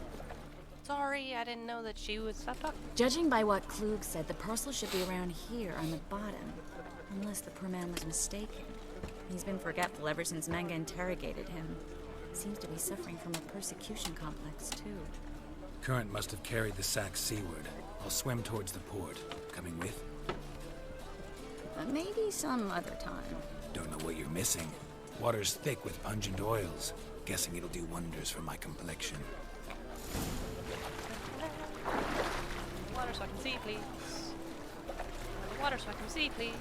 Sorry, I didn't know that she would stop talking. Judging by what Klug said, the parcel should be around here on the bottom. Unless the poor man was mistaken. He's been forgetful ever since Manga interrogated him. Seems to be suffering from a persecution complex, too. Current must have carried the sack seaward. I'll swim towards the port. Coming with? Maybe some other time. Don't know what you're missing. Water's thick with pungent oils. Guessing it'll do wonders for my complexion. Water so I can see, please. Water so I can see, please.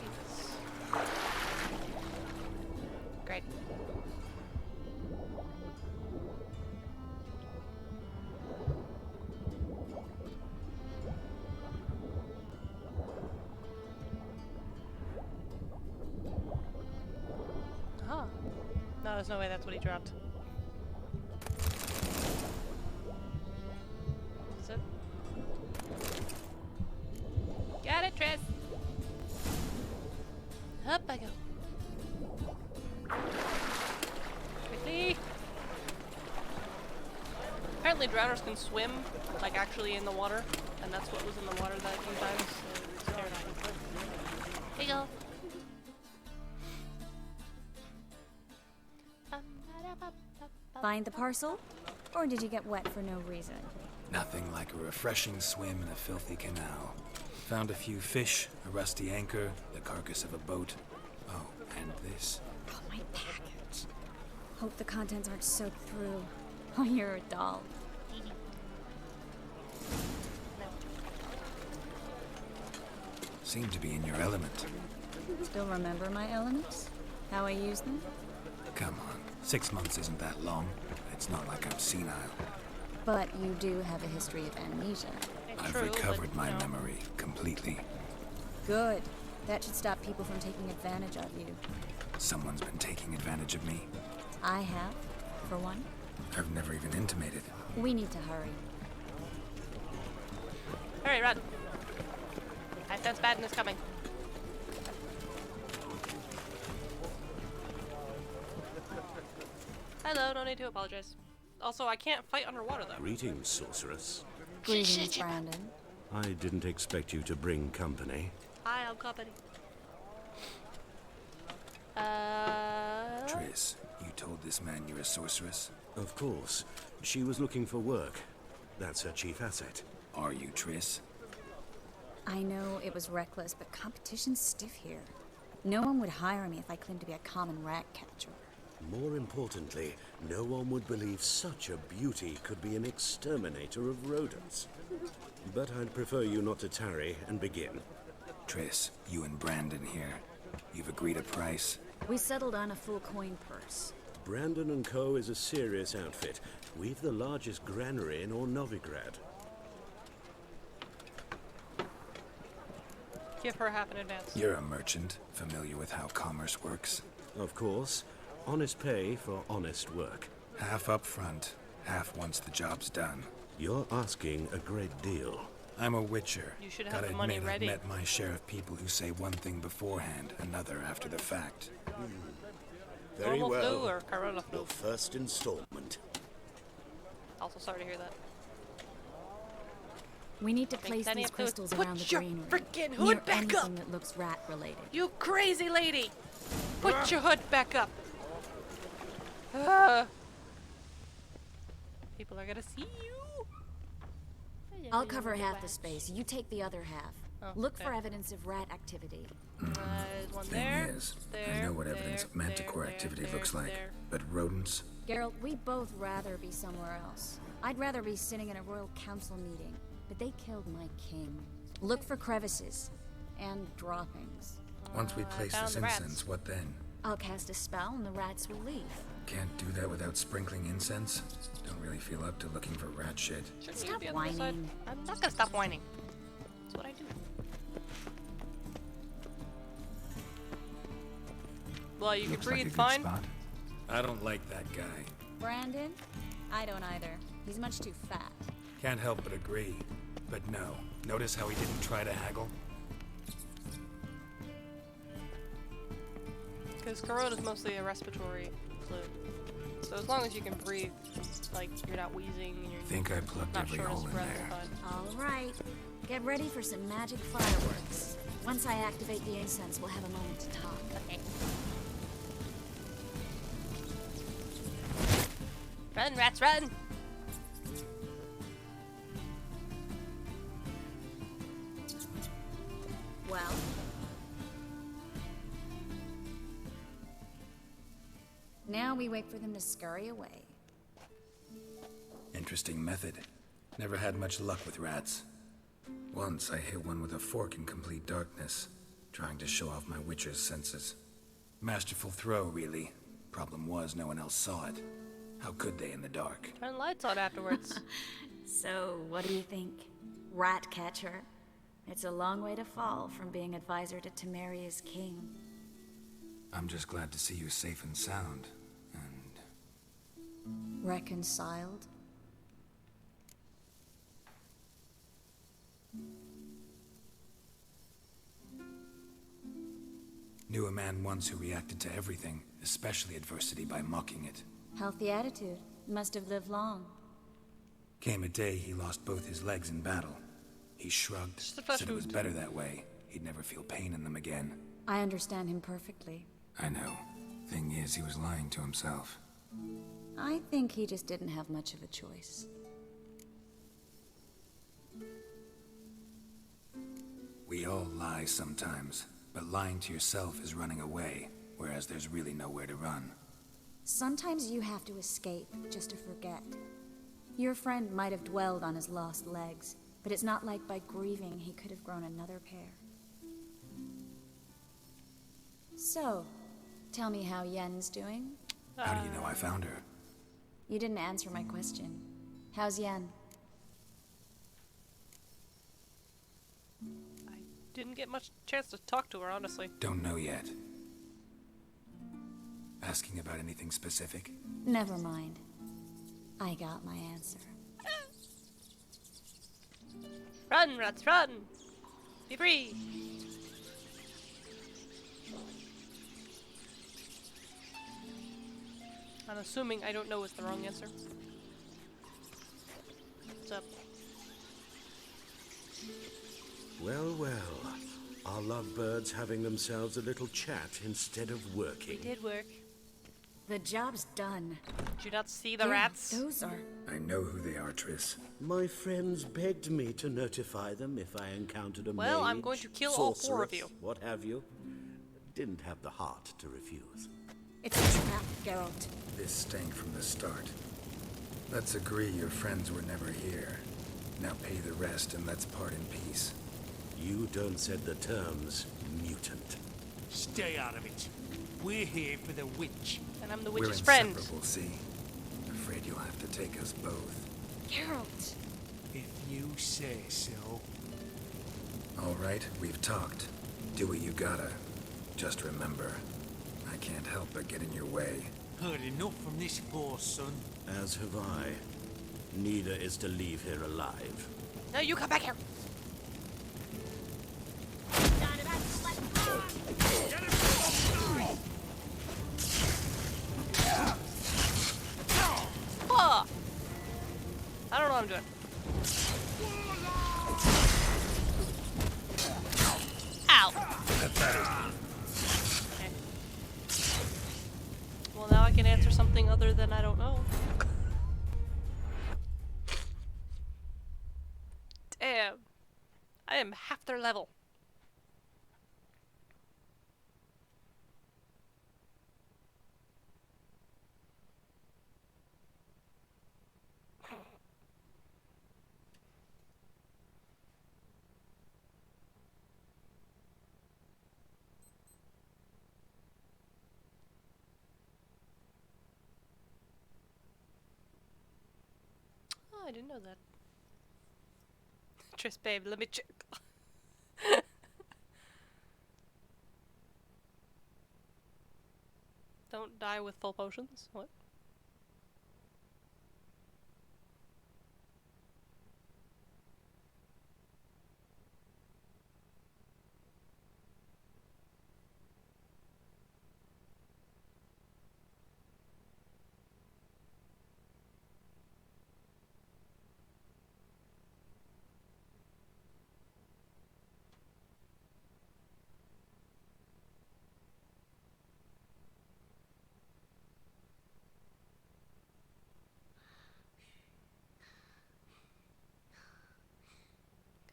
Great. Huh. No, there's no way that's what he dropped. Is it? Got it, Triss! Up I go. Quickly! Apparently drowners can swim, like actually in the water, and that's what was in the water that few times, so it's terrifying. There you go. Find the parcel? Or did you get wet for no reason? Nothing like a refreshing swim in a filthy canal. Found a few fish, a rusty anchor, the carcass of a boat. Oh, and this. Oh, my package. Hope the contents aren't soaked through. Oh, you're a doll. Seem to be in your element. Still remember my elements? How I use them? Come on, 6 months isn't that long. It's not like I'm senile. But you do have a history of amnesia. I've recovered my memory completely. Good. That should stop people from taking advantage of you. Someone's been taking advantage of me. I have, for one. I've never even intimated. We need to hurry. Hurry, run. I sense badness coming. Hello, no need to apologize. Also, I can't fight underwater, though. Greetings, sorceress. Greetings, Brandon. I didn't expect you to bring company. Hi, I'm company. Triss, you told this man you're a sorceress? Of course. She was looking for work. That's her chief asset. Are you, Triss? I know it was reckless, but competition's stiff here. No one would hire me if I claimed to be a common rat catcher. More importantly, no one would believe such a beauty could be an exterminator of rodents. But I'd prefer you not to tarry and begin. Triss, you and Brandon here. You've agreed a price. We settled on a full coin purse. Brandon & Co. is a serious outfit. We've the largest granary in all Novigrad. Give her half in advance. You're a merchant, familiar with how commerce works. Of course. Honest pay for honest work. Half up front, half once the job's done. You're asking a great deal. I'm a witcher. You should have Gotta the money admit, ready. I've met my share of people who say one thing beforehand, another after the fact. Very Normal well. flu or Corona flu? Your first installment. Also sorry to hear that. We need to Make place plenty these of food. crystals Put around the your greenery. frickin' near hood back anything up! that looks rat-related. You crazy lady! Put your hood back up! People are gonna see you! I'll cover half the space. You take the other half. Oh, Look okay. for evidence of rat activity. There's one Thing there. is, there, I know what evidence of manticore activity looks like, but rodents? Geralt, we'd both rather be somewhere else. I'd rather be sitting in a royal council meeting, but they killed my king. Look for crevices and droppings. Once we place found this the rats. incense, what then? I'll cast a spell and the rats will leave. Can't do that without sprinkling incense? Don't really feel up to looking for rat shit. Shouldn't Stop you be on the other side? whining. I'm not gonna stop whining. That's what I do. Well, you Looks can like a breathe good fine. spot. I don't like that guy. Brandon? I don't either. He's much too fat. Can't help but agree. But no. Notice how he didn't try to haggle? Because Corona is mostly a respiratory flu. So as long as you can breathe, like you're not wheezing and you're Think I plugged not every short hole of in breath, there. fine. All right. Get ready for some magic fireworks. Once I activate the incense, we'll have a moment to talk. Okay. Run, rats, run! Well? Now we wait for them to scurry away. Interesting method. Never had much luck with rats. Once I hit one with a fork in complete darkness, trying to show off my witcher's senses. Masterful throw, really. Problem was, no one else saw it. How could they in the dark? Turn the lights on afterwards. So, what do you think? Rat catcher? It's a long way to fall from being advisor to Temeria's king. I'm just glad to see you safe and sound. And Reconciled? knew a man once who reacted to everything, especially adversity, by mocking it. Healthy attitude. Must have lived long. Came a day he lost both his legs in battle. He shrugged, said it was better that way. He'd never feel pain in them again. I understand him perfectly. I know. Thing is, he was lying to himself. I think he just didn't have much of a choice. We all lie sometimes, but lying to yourself is running away, whereas there's really nowhere to run. Sometimes you have to escape just to forget. Your friend might have dwelled on his lost legs, but it's not like by grieving he could have grown another pair. So, tell me how Yen's doing? How do you know I found her? You didn't answer my question. How's Yen? Didn't get much chance to talk to her, honestly. Don't know yet. Asking about anything specific? Never mind. I got my answer. Run, rats, run! Be free! I'm assuming I don't know is the wrong answer. What's up? Well, well. Our lovebirds having themselves a little chat instead of working. We did work. The job's done. Did you not see the Yeah, rats? Those are... I know who they are, Triss. My friends begged me to notify them if I encountered a Well, I'm mage, going to kill all four of sorceress, you. What have you. Didn't have the heart to refuse. It's a trap, Geralt. This stank from the start. Let's agree your friends were never here. Now pay the rest and let's part in peace. You don't set the terms, mutant. Stay out of it. We're here for the witch. And I'm the We're witch's friend. inseparable, see? Afraid you'll have to take us both. Geralt! If you say so. All right, we've talked. Do what you gotta. Just remember, I can't help but get in your way. Heard enough from this horse, son. As have I. Neither is to leave here alive. No, you come back here. Oh. I don't know what I'm doing. Ow. Okay. Well, now I can answer something other than I don't know. Damn. I am half their level. Oh, I didn't know that. Tris, babe, let me check. Don't die with full potions? What?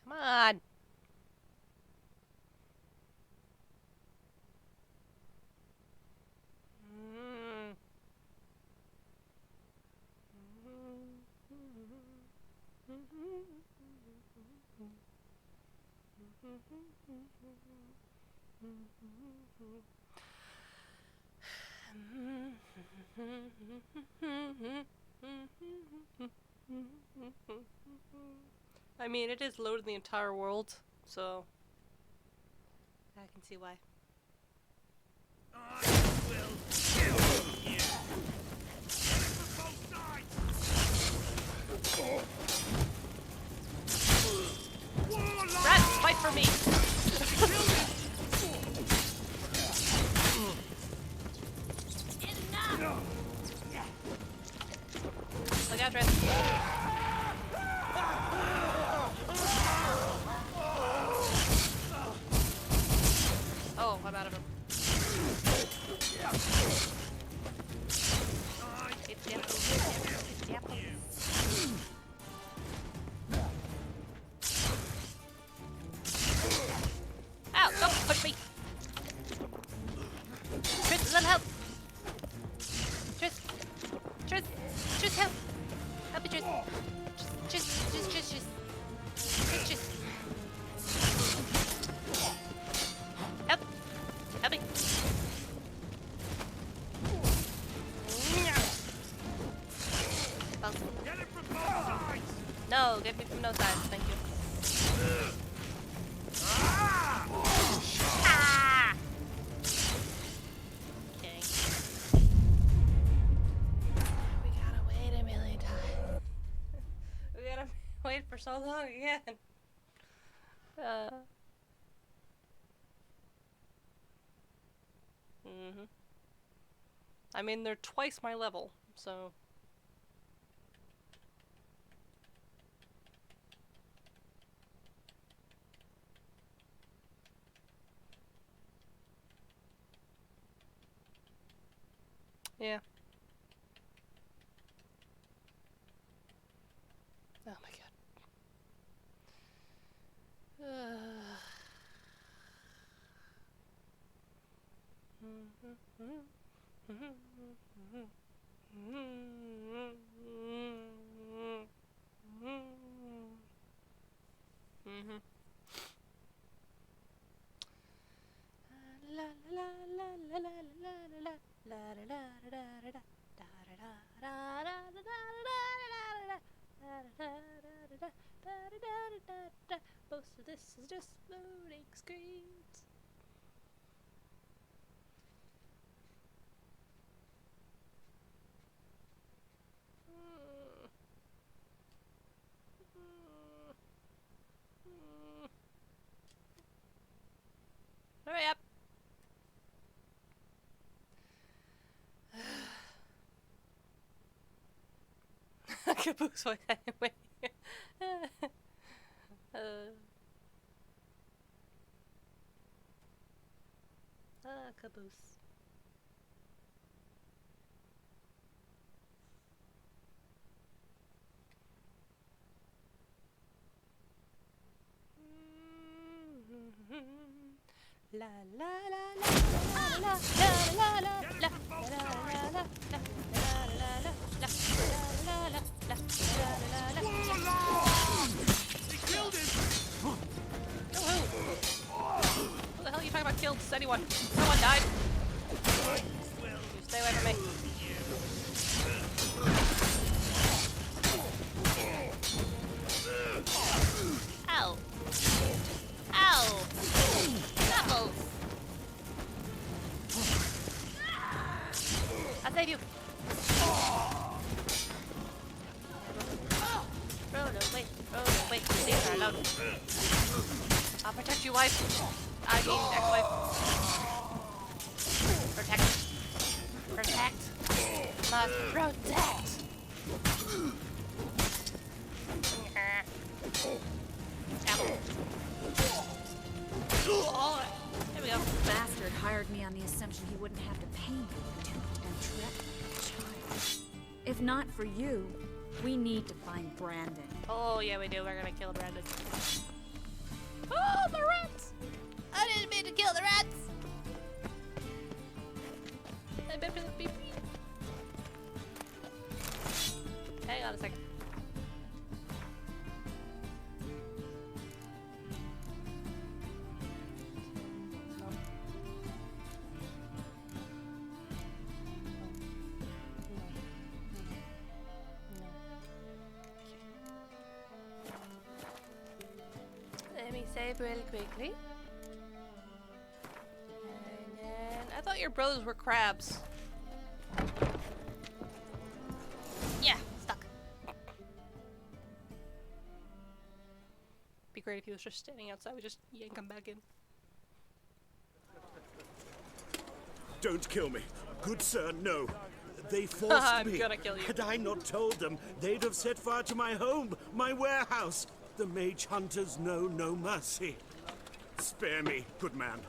Come on. I mean, it is loading the entire world, so I can see why. Rats, fight for me! Look out, Rats. Oh, I'm out of him. Ow, don't push me! Tris, let help! Tris! Tris! Tris, help! Help me, Tris! Tris! Help! Help me! Get it from both sides! No, get me from no sides, thank you. Ah! Okay. We gotta wait a million times. We gotta wait for so long again. I mean, they're twice my level, so. Yeah. Oh my god. La la la la la la la just loading screens. Hurry up. Caboose, wait. Caboose. La la la la la la la la la la la Who the hell are you talking about killed? Does anyone? No one died. You stay away from me. Ow. Ow. Knuckles. I'll save you. Frodo, wait. Frodo, wait. Leave her alone. I'll protect you, wife. I mean, ex-wife. Protect. Protect. Must protect. Oh, there we go. Bastard hired me on the assumption he wouldn't have to pay me to entreat a child. If not for you, we need to find Brandon. Oh, yeah, we do. We're gonna kill Brandon. Oh, the rats! I didn't mean to kill the rats! I meant for them to be free. Hang on a second. Let me save really quickly. And then I thought your brothers were crabs. Yeah, stuck. Be great if he was just standing outside. We just yank him back in. Don't kill me. Good sir, no. They forced I'm me. gonna kill you. Had I not told them, they'd have set fire to my home, my warehouse. The mage hunters know no mercy. Spare me, good man.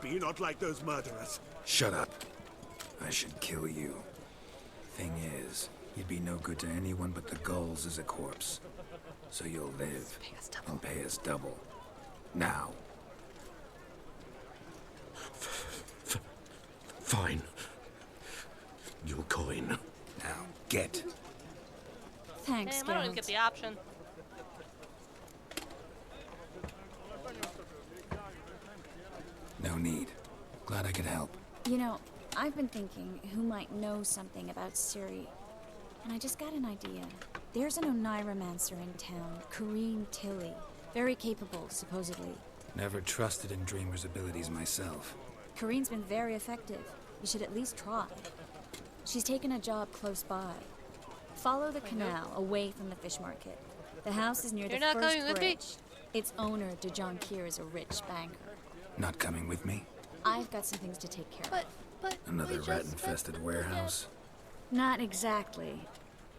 Be not like those murderers. Shut up. I should kill you. Thing is, you'd be no good to anyone but the gulls as a corpse. So you'll live and pay us double. Now. Fine. Your coin. Now, get. Thanks, Damn, I don't even get the option. No need. Glad I could help. You know, I've been thinking who might know something about Ciri, and I just got an idea. There's an Oneiromancer in town, Corrine Tilly. Very capable, supposedly. Never trusted in Dreamer's abilities myself. Corrine's been very effective. You should at least try. She's taken a job close by. Follow the canal away from the fish market. The house is near the first bridge. Its owner, Dejon Kier, is a rich banker. Not coming with me? I've got some things to take care of. But another rat-infested warehouse? Not exactly.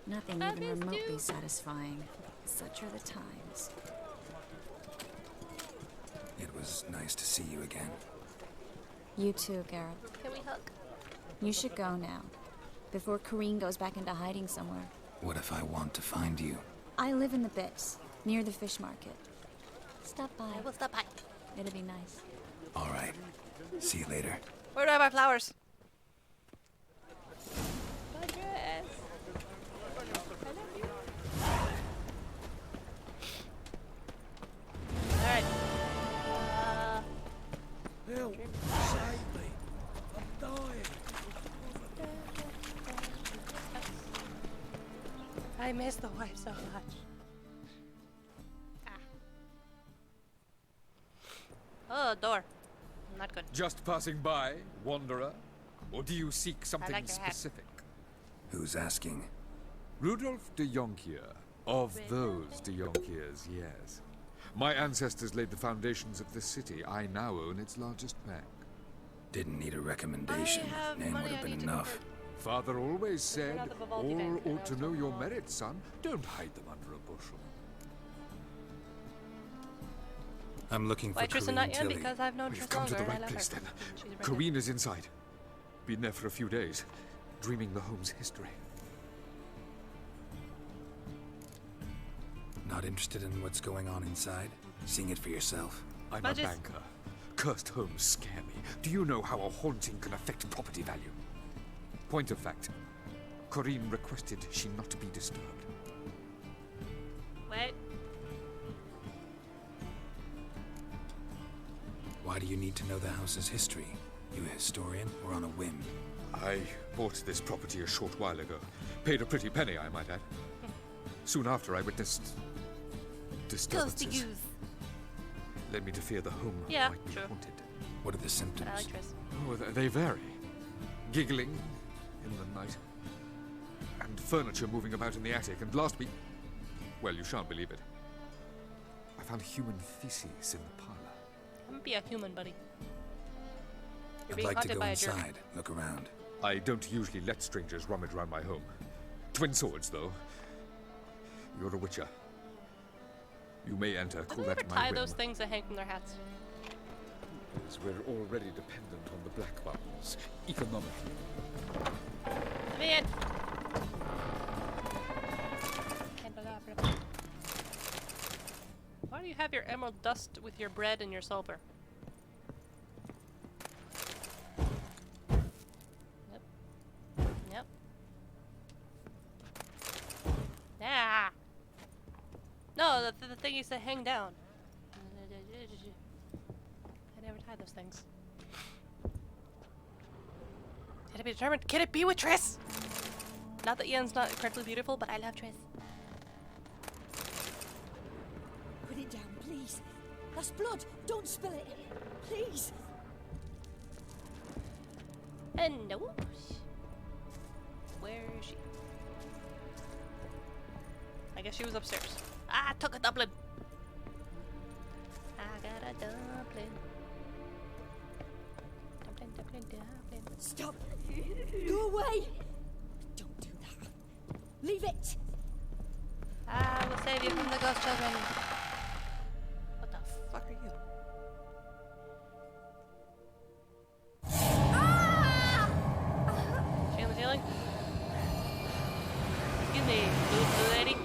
Nothing even remotely satisfying. Such are the times. It was nice to see you again. You too, Geralt. Can we hug? You should go now, before Corrine goes back into hiding somewhere. What if I want to find you? I live in the Bits, near the fish market. Stop by. I will stop by. It'll be nice. All right. See you later. Where do I buy flowers? My dress. Alright. Help! Save me! I'm dying! I miss the wife so much. Oh, door. Not good. Just passing by, wanderer? Or do you seek something like your hat. specific? Who's asking? Rudolf de Jonkier. Of those de Jonkiers, yes. My ancestors laid the foundations of this city. I now own its largest bank. Didn't need a recommendation. Name would have been enough. Father always said, Not the Vivaldi all bank, ought to that know was your wrong. merits, son. Don't hide them under a bushel. I'm looking for Why Tristan not Corinne Ian? Tilly. Because I've known We've Tris come to longer the and I right love place her. then. She's right Corrine is inside. Been there for a few days, dreaming the home's history. Not interested in what's going on inside? Seeing it for yourself? I'm Badges. a banker. Cursed homes scare me. Do you know how a haunting can affect property value? Point of fact, Corrine requested she not be disturbed. Wait. Why do you need to know the house's history? You a historian or on a whim? I bought this property a short while ago. Paid a pretty penny, I might add. Soon after, I witnessed disturbances. Led me to fear the home Yeah, might be true. haunted. What are the symptoms? I like Tris. Oh, they vary. Giggling in the night, and furniture moving about in the attic. And last week, well, you shan't believe it, I found human feces in the parlor. I'm gonna be a human, buddy. You're I'd being like to haunted go by a jerk. inside, look around. I don't usually let strangers rummage around my home. Twin swords, though. You're a witcher. You may enter. Did Call they ever that my tie whim. those things that hang from their hats? As we're already dependent on the black ones, economically. Let me in. Candelabra. Why do you have your emerald dust with your bread and your sulfur? Yep. Yep. Ah. No, the thing used to hang down. I never tie those things. Can it be determined? Can it be with Triss? Not that Ian's not incredibly beautiful, but I love Triss. Put it down, please. That's blood. Don't spill it. Please. And no. Where is she? I guess she was upstairs. I took a dumpling. I got a dumpling. Dumpling, dumpling, dumpling. Stop. Go away. Don't do that. Leave it. I will save you from the ghost children. What the fuck are you? She on the ceiling? Excuse me, blue lady.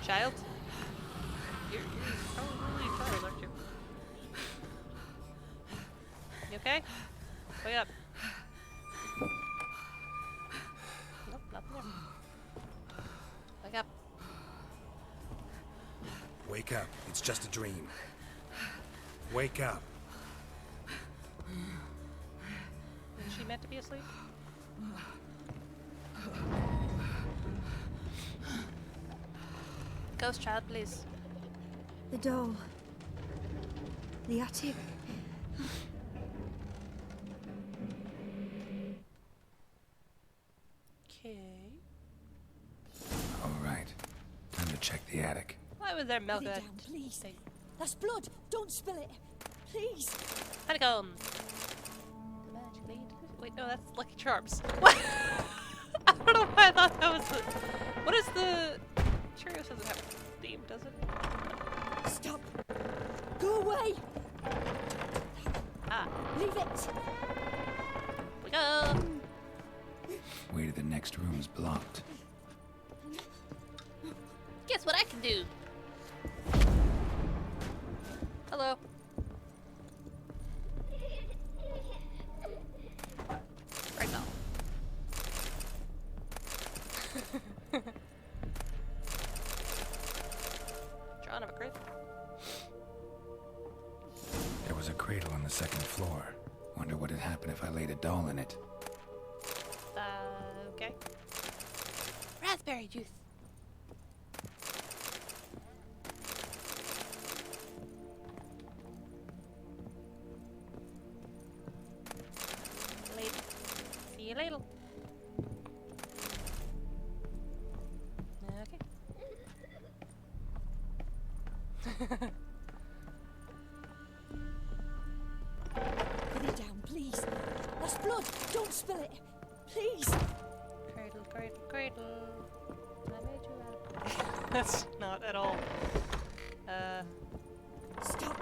Child? You're probably tired, aren't you? You okay? Wake up. Nope, nothing there. Wake up. Wake up. It's just a dream. Wake up. Is she meant to be asleep? Ghost child, please. The doll. The attic. Okay. All right. Time to check the attic. Why was there milk Put it in down, that please. thing? That's blood. Don't spill it. Please. Honeycomb. The magic lead. Wait, no, that's Lucky Charms. What? I don't know why I thought that was the. What is the? Cheerios doesn't have a theme, does it? Stop. Go away. Ah, Leave it. we go. Way to the next room's blocked. Guess what I can do? Hello. Right now. Drawing of a crib. There was a cradle on the second floor. Wonder what had happened if I laid a doll in it. Okay. Raspberry juice. Put it down, please. That's blood. Don't spill it. Please. Cradle, cradle, cradle. I made you out. That's not at all. Stop.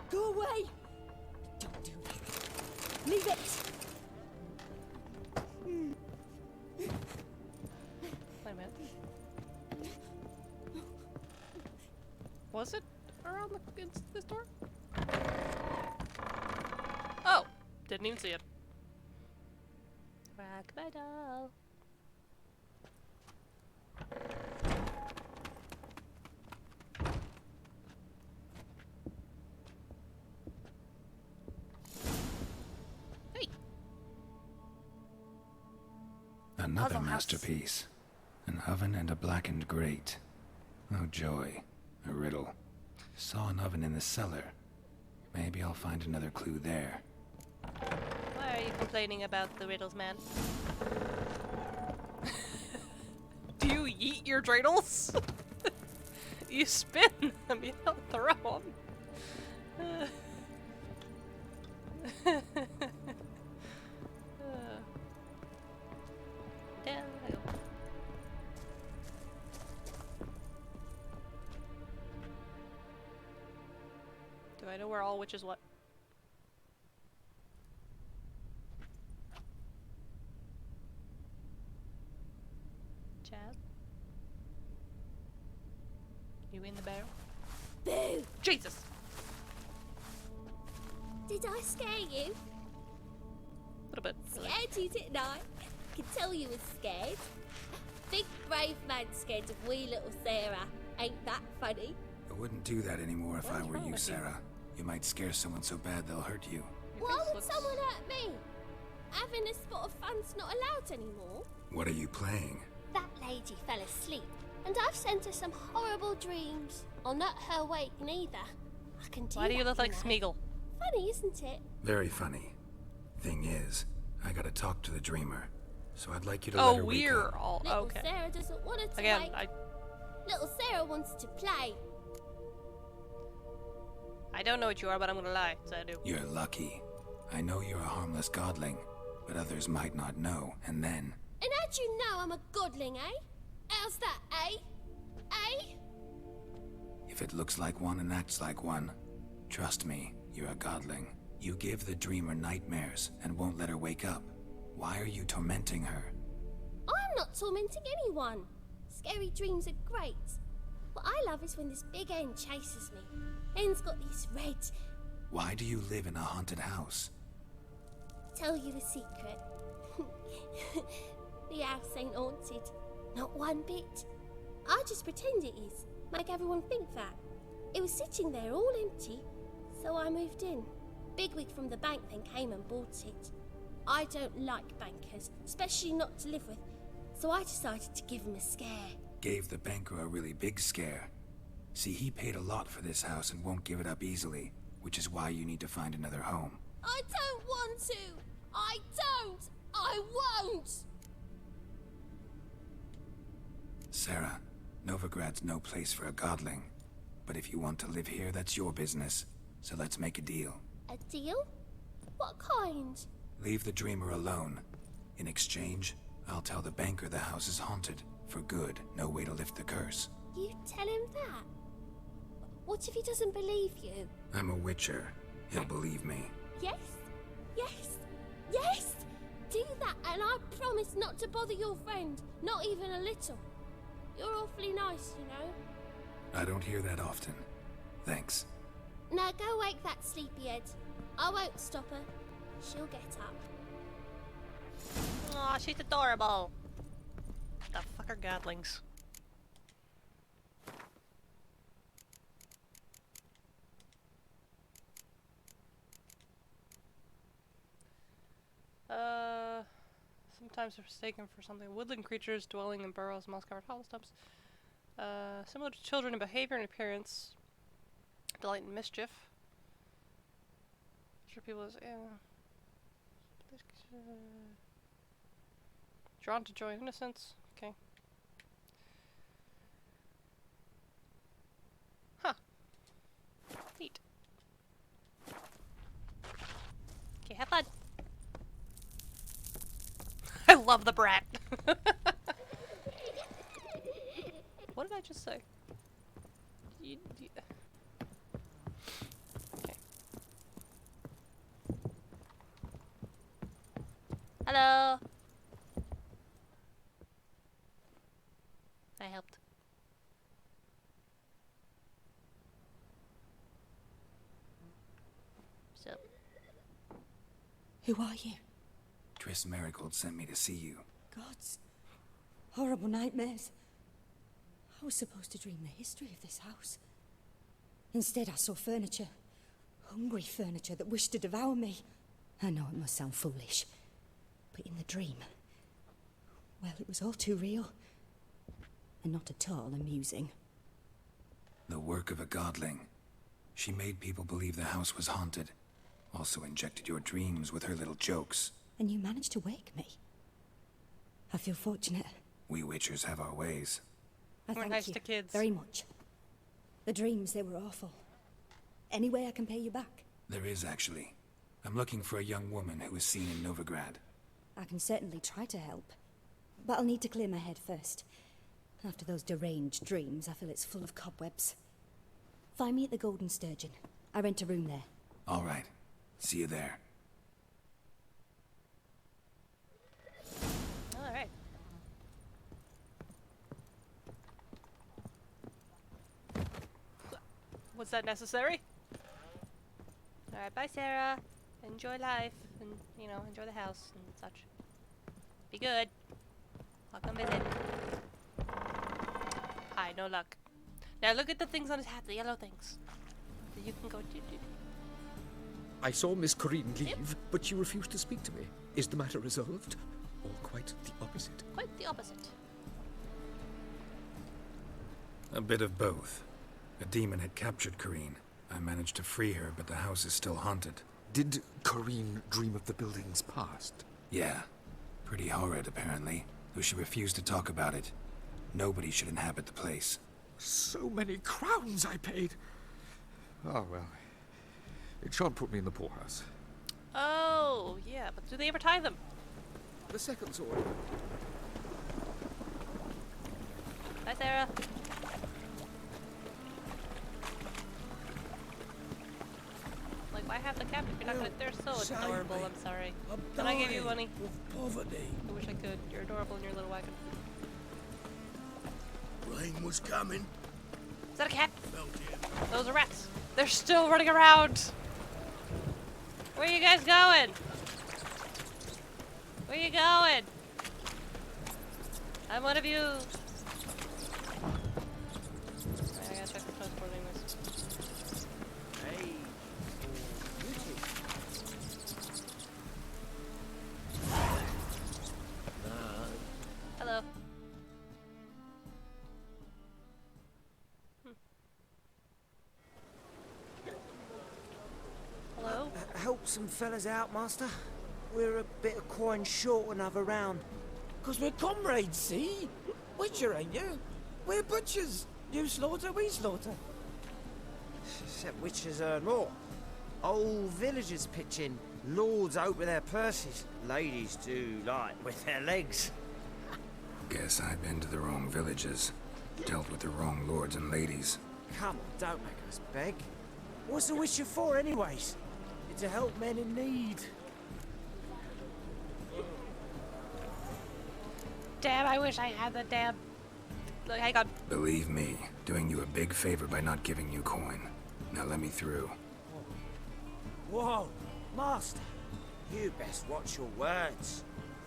Go away. Don't do that. Leave it. Wait a minute. Was it around this door? Oh! Didn't even see it. Rock my doll. Hey! Another Puzzle house. masterpiece. An oven and a blackened grate. Oh joy. A riddle. Saw an oven in the cellar. Maybe I'll find another clue there. Why are you complaining about the riddles, man? Do you eat your dreidels? You spin them, you don't throw them. Down I go. Do I know where all which is what? Chad? You in the barrel? Boo! Jesus! Did I scare you? A little bit. Scared you, didn't I? Could tell you was scared. Big brave man scared of wee little Sarah. Ain't that funny? I wouldn't do that anymore if I were wrong you, with you? Sarah. You might scare someone so bad they'll hurt you. Why would someone hurt me? Having a spot of fun's not allowed anymore. What are you playing? That lady fell asleep, and I've sent her some horrible dreams. I'll not her wake neither. I can do Why do you that, look like know. Smeagol? Funny, isn't it? Very funny. Thing is, I gotta talk to the dreamer. So I'd like you to let her wake we're up. all Little okay. Sarah doesn't want her to Again, wake. Little Sarah wants to play. I don't know what you are, but I'm gonna lie. So I do. You're lucky. I know you're a harmless godling, but others might not know, and then... And how'd you know I'm a godling, eh? How's that, eh? Eh? If it looks like one and acts like one, trust me, you're a godling. You give the dreamer nightmares and won't let her wake up. Why are you tormenting her? I'm not tormenting anyone. Scary dreams are great. What I love is when this big hen chases me. Hen's got these red... Why do you live in a haunted house? Tell you a secret. The house ain't haunted. Not one bit. I just pretend it is. Make everyone think that. It was sitting there all empty, so I moved in. Bigwig from the bank then came and bought it. I don't like bankers, especially not to live with, so I decided to give him a scare. Gave the banker a really big scare. See, he paid a lot for this house and won't give it up easily, which is why you need to find another home. I don't want to! I don't! I won't! Sarah, Novigrad's no place for a godling. But if you want to live here, that's your business. So let's make a deal. A deal? What kind? Leave the dreamer alone. In exchange, I'll tell the banker the house is haunted. For good, no way to lift the curse. You tell him that? What if he doesn't believe you? I'm a witcher. He'll believe me. Yes? Yes? Yes! Do that, and I promise not to bother your friend. Not even a little. You're awfully nice, you know. I don't hear that often. Thanks. Now go wake that sleepyhead. I won't stop her. She'll get up. Aw, she's adorable. The fuck are godlings? Sometimes they're mistaken for something. Woodland creatures dwelling in burrows, moss-covered hollow stumps. Similar to children in behavior and appearance. Delight in mischief. Sure people is, drawn to joy and innocence. Okay. Huh. have fun. I love the brat. What did I just say? Okay. Hello. I helped. So. Who are you? Triss Marigold sent me to see you. Gods. Horrible nightmares. I was supposed to dream the history of this house. Instead, I saw furniture. Hungry furniture that wished to devour me. I know it must sound foolish, but in the dream, well, it was all too real. And not at all amusing. The work of a godling. She made people believe the house was haunted. Also injected your dreams with her little jokes. And you managed to wake me. I feel fortunate. We Witchers have our ways. I We're thank nice you to kids. very much. The dreams, they were awful. Any way I can pay you back? There is, actually. I'm looking for a young woman who was seen in Novigrad. I can certainly try to help. But I'll need to clear my head first. After those deranged dreams, I feel it's full of cobwebs. Find me at the Golden Sturgeon. I rent a room there. All right. See you there. All right. Was that necessary? All right, bye, Sarah. Enjoy life, and you know, enjoy the house and such. Be good. I'll come visit. Hi, no luck. Now look at the things on his hat, the yellow things. So you can go. I saw Miss Corrine leave, but she refused to speak to me. Is the matter resolved? Or quite the opposite? Quite the opposite. A bit of both. A demon had captured Corrine. I managed to free her, but the house is still haunted. Did Corrine dream of the building's past? Yeah. Pretty horrid, apparently. Though she refused to talk about it. Nobody should inhabit the place. So many crowns I paid! Oh, well. It shan't put me in the poorhouse. Oh, yeah, but do they ever tie them? The second sword. Bye, Sarah. Like, why have the cap if you're not gonna? They're so save adorable. me. I'm sorry. I'm Can I give you dying money? of poverty. I wish I could. You're adorable in your little wagon. Rain was coming. Is that a cat? Felt it. Those are rats. They're still running around. Where are you guys going? Where are you going? I'm one of you. Alright, I gotta check the transport anyways. Hey. Hello. Hello? Help some fellas out, Master. We're a bit of coin short another round. 'Cause we're comrades, see? Witcher, ain't you? We're butchers. You slaughter, we slaughter. Except witchers earn more. Old villagers pitch in. Lords open their purses. Ladies do light with their legs. Guess I've been to the wrong villages. Dealt with the wrong lords and ladies. Come on, don't make us beg. What's the witcher for, anyways? It's to help men in need. Damn, I wish I had the damn... Look, hang on. Believe me, doing you a big favor by not giving you coin. Now let me through. Whoa, Master. You best watch your words.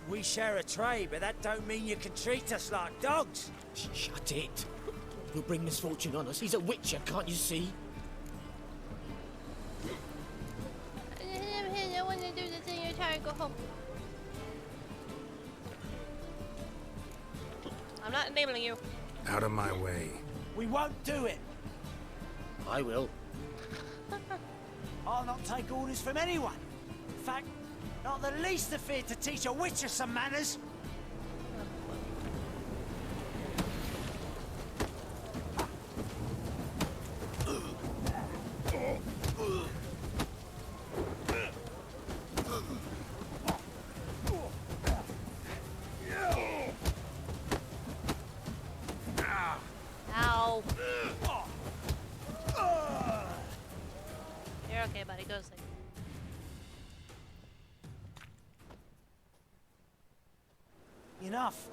We share a trade, but that don't mean you can treat us like dogs. Shut it. He'll bring misfortune on us. He's a witcher, can't you see? I want to do the thing. You're tired. Go home. I'm not enabling you. Out of my way. We won't do it. I will. I'll not take orders from anyone. In fact, not the least afeard to teach a witcher some manners. enough.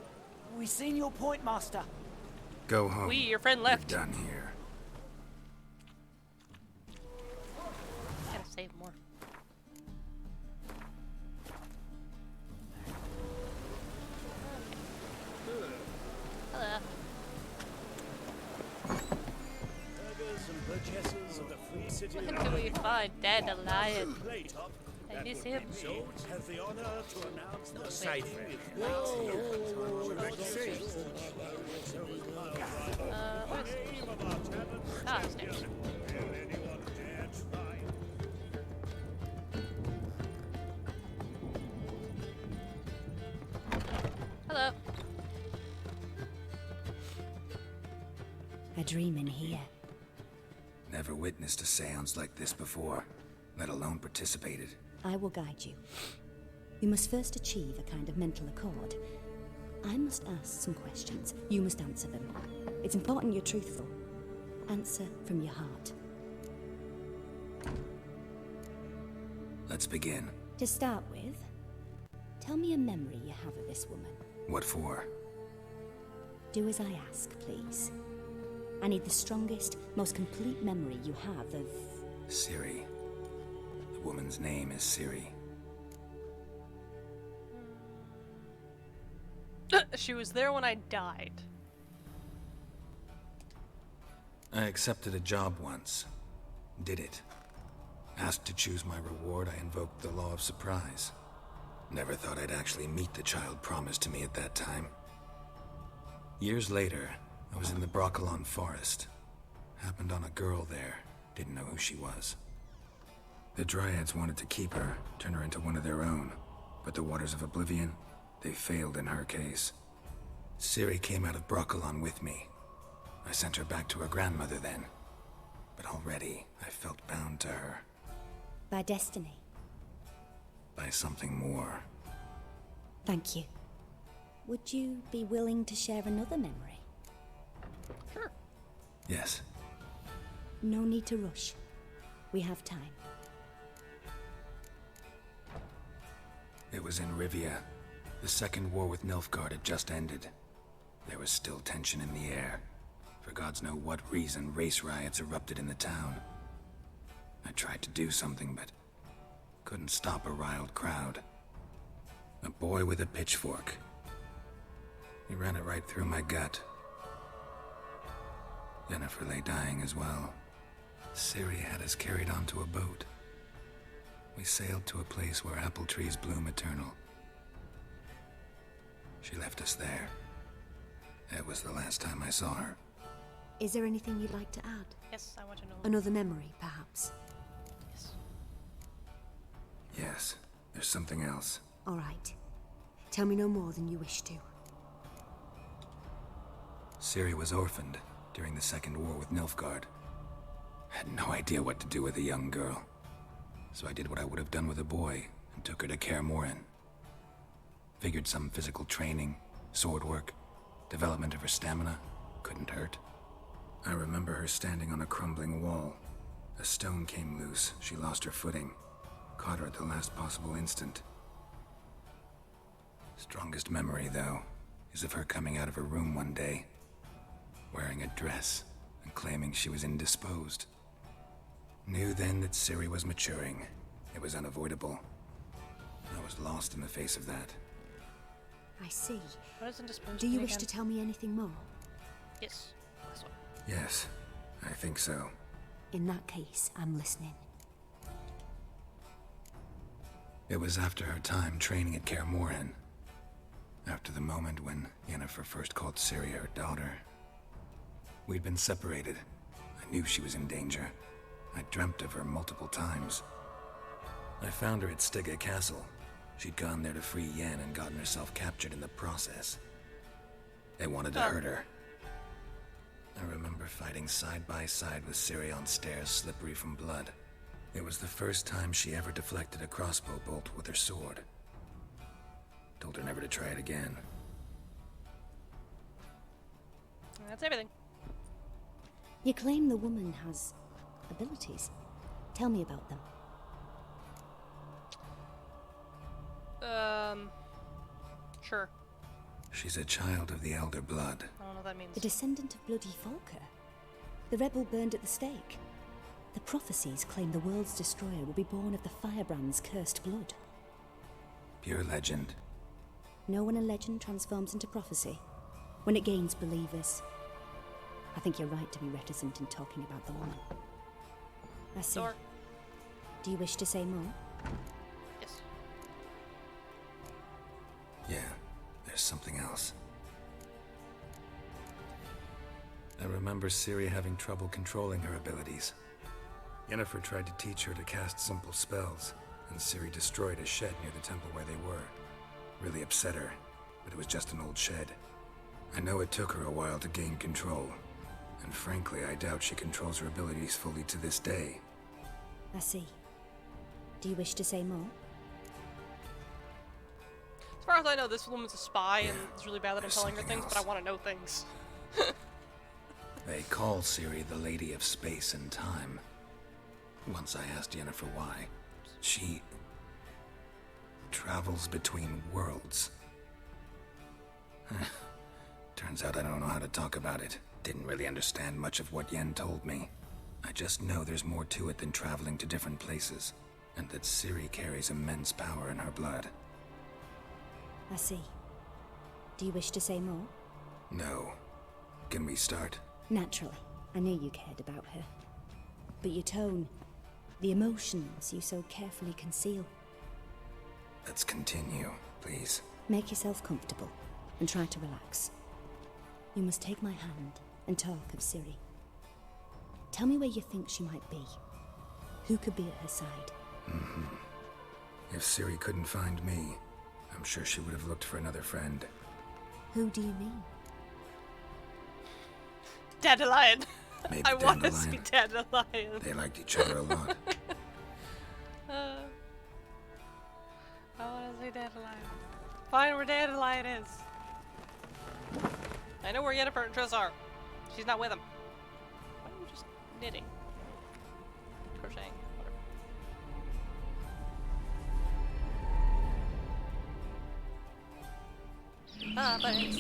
We've seen your point, Master. Go home. We, your friend, left. We're done here. Gotta save more. Hello. Burghers and burgesses of the free city. When do we find Dead Lion? I miss him. Have the honor to announce the Safe. Stairs. Hello. A dream in here. Never witnessed a seance like this before, let alone participated. I will guide you. You must first achieve a kind of mental accord. I must ask some questions. You must answer them. It's important you're truthful. Answer from your heart. Let's begin. To start with, tell me a memory you have of this woman. What for? Do as I ask, please. I need the strongest, most complete memory you have of... Ciri. The woman's name is Ciri. She was there when I died. I accepted a job once. Did it. Asked to choose my reward, I invoked the law of surprise. Never thought I'd actually meet the child promised to me at that time. Years later, I was in the Broccolon forest. Happened on a girl there. Didn't know who she was. The Dryads wanted to keep her, turn her into one of their own. But the Waters of Oblivion, they failed in her case. Ciri came out of Broccolon with me. I sent her back to her grandmother then. But already, I felt bound to her. By destiny. By something more. Thank you. Would you be willing to share another memory? Sure. Yes. No need to rush. We have time. It was in Rivia. The second war with Nilfgaard had just ended. There was still tension in the air. For gods know what reason, race riots erupted in the town. I tried to do something, but couldn't stop a riled crowd. A boy with a pitchfork. He ran it right through my gut. Yennefer lay dying as well. Ciri had us carried onto a boat. We sailed to a place where apple trees bloom eternal. She left us there. That was the last time I saw her. Is there anything you'd like to add? Yes, I want to know. Another memory, perhaps? Yes. Yes, there's something else. All right. Tell me no more than you wish to. Ciri was orphaned during the Second War with Nilfgaard. Had no idea what to do with a young girl. So I did what I would have done with a boy and took her to Kaer Morhen. Figured some physical training, sword work, development of her stamina couldn't hurt. I remember her standing on a crumbling wall. A stone came loose, she lost her footing. Caught her at the last possible instant. Strongest memory, though, is of her coming out of her room one day, wearing a dress and claiming she was indisposed. Knew then that Ciri was maturing. It was unavoidable. I was lost in the face of that. I see. What is indisposed? Do you wish to tell me anything more? Yes. This one. Yes, I think so. In that case, I'm listening. It was after her time training at Kaer Morhen. After the moment when Yennefer first called Ciri her daughter. We'd been separated. I knew she was in danger. I dreamt of her multiple times. I found her at Stygga Castle. She'd gone there to free Yen and gotten herself captured in the process. They wanted to hurt her. I remember fighting side by side with Ciri on stairs slippery from blood. It was the first time she ever deflected a crossbow bolt with her sword. Told her never to try it again. That's everything. You claim the woman has abilities. Tell me about them. Sure. She's a child of the Elder Blood. I don't know what that means. A descendant of bloody Volker. The rebel burned at the stake. The prophecies claim the world's destroyer will be born of the Firebrand's cursed blood. Pure legend. Know when a legend transforms into prophecy? When it gains believers. I think you're right to be reticent in talking about the woman. I see. Door. Do you wish to say more? Yes. Yeah, there's something else. I remember Ciri having trouble controlling her abilities. Yennefer tried to teach her to cast simple spells, and Ciri destroyed a shed near the temple where they were. Really upset her, but it was just an old shed. I know it took her a while to gain control, and frankly, I doubt she controls her abilities fully to this day. I see. Do you wish to say more? As far as I know, this woman's a spy, and it's really bad that I'm telling her things, but I want to know things. They call Ciri the Lady of Space and Time. Once I asked Yennefer why. She travels between worlds. Turns out I don't know how to talk about it. Didn't really understand much of what Yen told me. I just know there's more to it than traveling to different places, and that Ciri carries immense power in her blood. I see. Do you wish to say more? No. Can we start? Naturally. I knew you cared about her. But your tone, the emotions you so carefully conceal. Let's continue, please. Make yourself comfortable and try to relax. You must take my hand and talk of Ciri. Tell me where you think she might be. Who could be at her side? If Ciri couldn't find me, I'm sure she would have looked for another friend. Who do you mean? Dandelion. Maybe I want to Dandelion. see Dandelion. They liked each other a lot. I want to see Dandelion. Find where Dandelion is. I know where Yennefer and Triss are. She's not with them. Why are you just knitting? Crocheting. Whatever. Ah, thanks.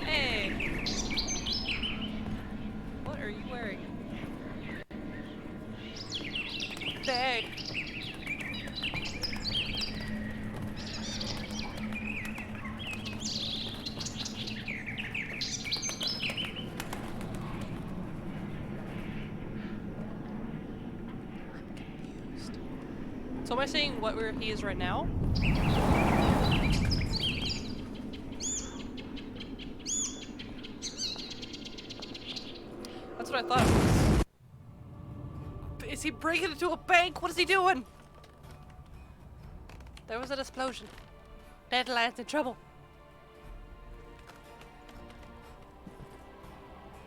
Hey! What are you wearing? Bag! So am I saying where he is right now? That's what I thought it was. Is he breaking into a bank? What is he doing? There was an explosion. Dandelion's in trouble.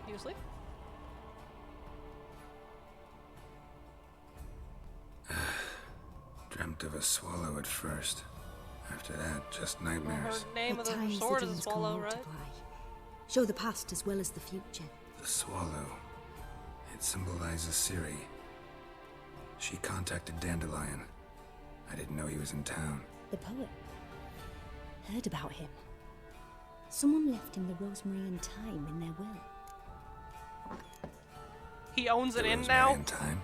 You asleep? Dreamt of a swallow at first. After that, just nightmares. Her name At of the times sword the is dreams come Swallow, right? multiply. Show the past as well as the future. The swallow. It symbolizes Ciri. She contacted Dandelion. I didn't know he was in town. The poet. Heard about him. Someone left him the Rosemary and Thyme in their will. He owns it The in Rosemary now? and Thyme?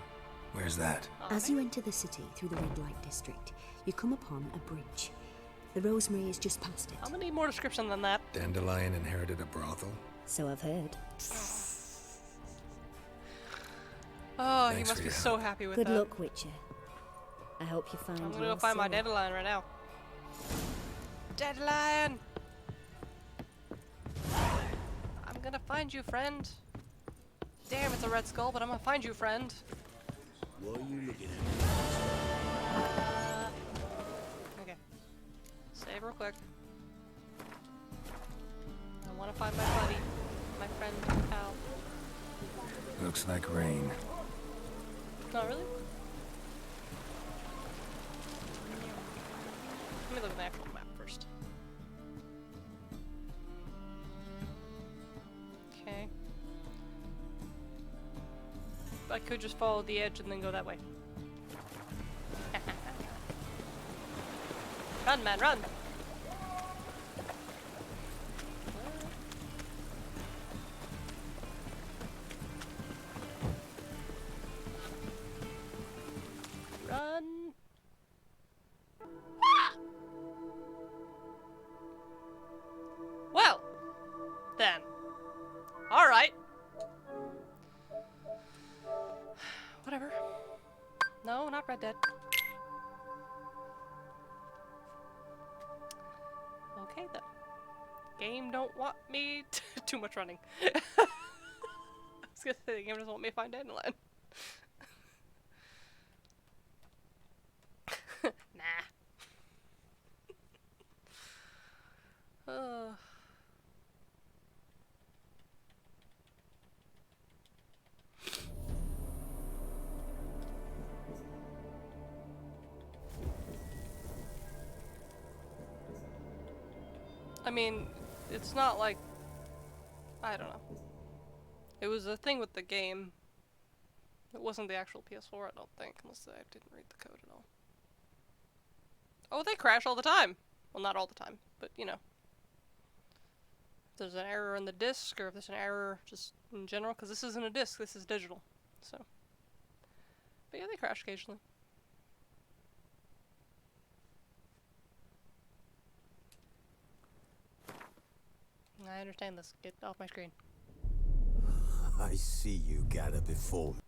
Where's that? As you enter the city through the red light district, you come upon a bridge. The Rosemary is just past it. I'm gonna need more description than that. Dandelion inherited a brothel? So I've heard. Oh, he Thanks must for be your so help. happy with Good that. luck, Witcher. I hope you find I'm gonna your go find my soul. Dandelion right now. Dandelion! I'm gonna find you, friend. Damn, it's a red skull, but I'm gonna find you, friend. What are you looking at? Okay. Save real quick. I wanna find my buddy. My friend, pal. Looks like rain. Not really? Let me look at the actual map first. Okay. I could just follow the edge and then go that way. Run, man, run! Then. Alright. Whatever. No, not Red Dead. Okay then. Game don't want me too much running. I was gonna say the game doesn't want me to find Dandelion. Nah. I mean, it's not like, I don't know. It was a thing with the game. It wasn't the actual PS4, I don't think, unless I didn't read the code at all. Oh, they crash all the time! Well, not all the time, but you know. If there's an error in the disc, or if there's an error just in general, because this isn't a disc, this is digital, so. But yeah, they crash occasionally. I understand this. Get off my screen. I see you gather before me.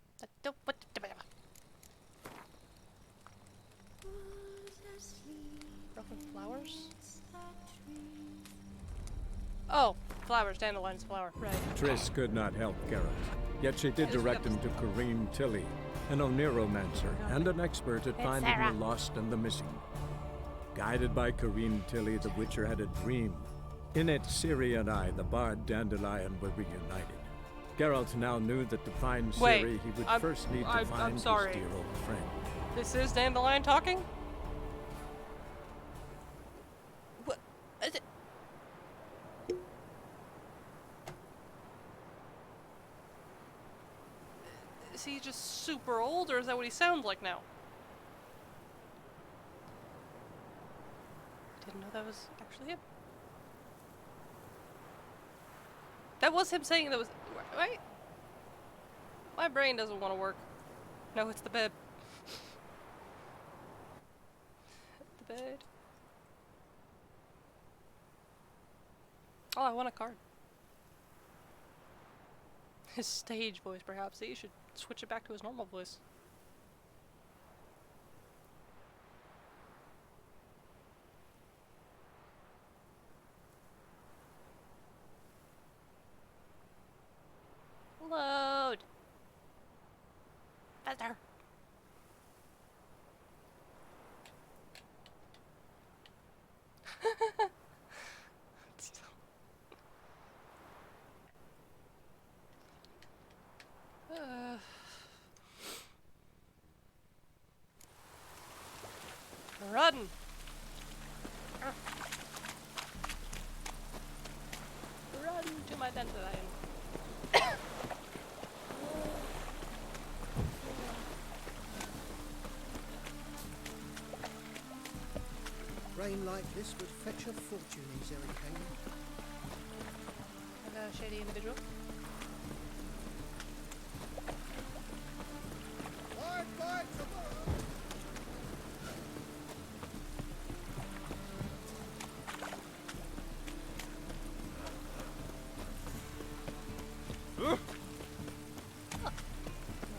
Broken flowers? Oh, flowers, dandelion's flower, right. Triss could not help Geralt, yet she did direct him to Corrine Tilly, an Oniromancer and an expert at finding the lost and the missing. Guided by Corrine Tilly, the Witcher had a dream. In it, Ciri and I, the bard Dandelion, were reunited. Geralt now knew that to find Ciri, he would first need to find his dear old friend. This is Dandelion talking? What? Is it? Is he just super old, or is that what he sounds like now? Didn't know that was actually him. That was him saying that was... Right? My brain doesn't want to work. No, it's the bed. The bed. Oh, I want a card. His stage voice, perhaps. He should switch it back to his normal voice. Load. Faster. Run. Run to my dandelion. Rain like this would fetch a fortune in Zerrikane. Hello, shady individual.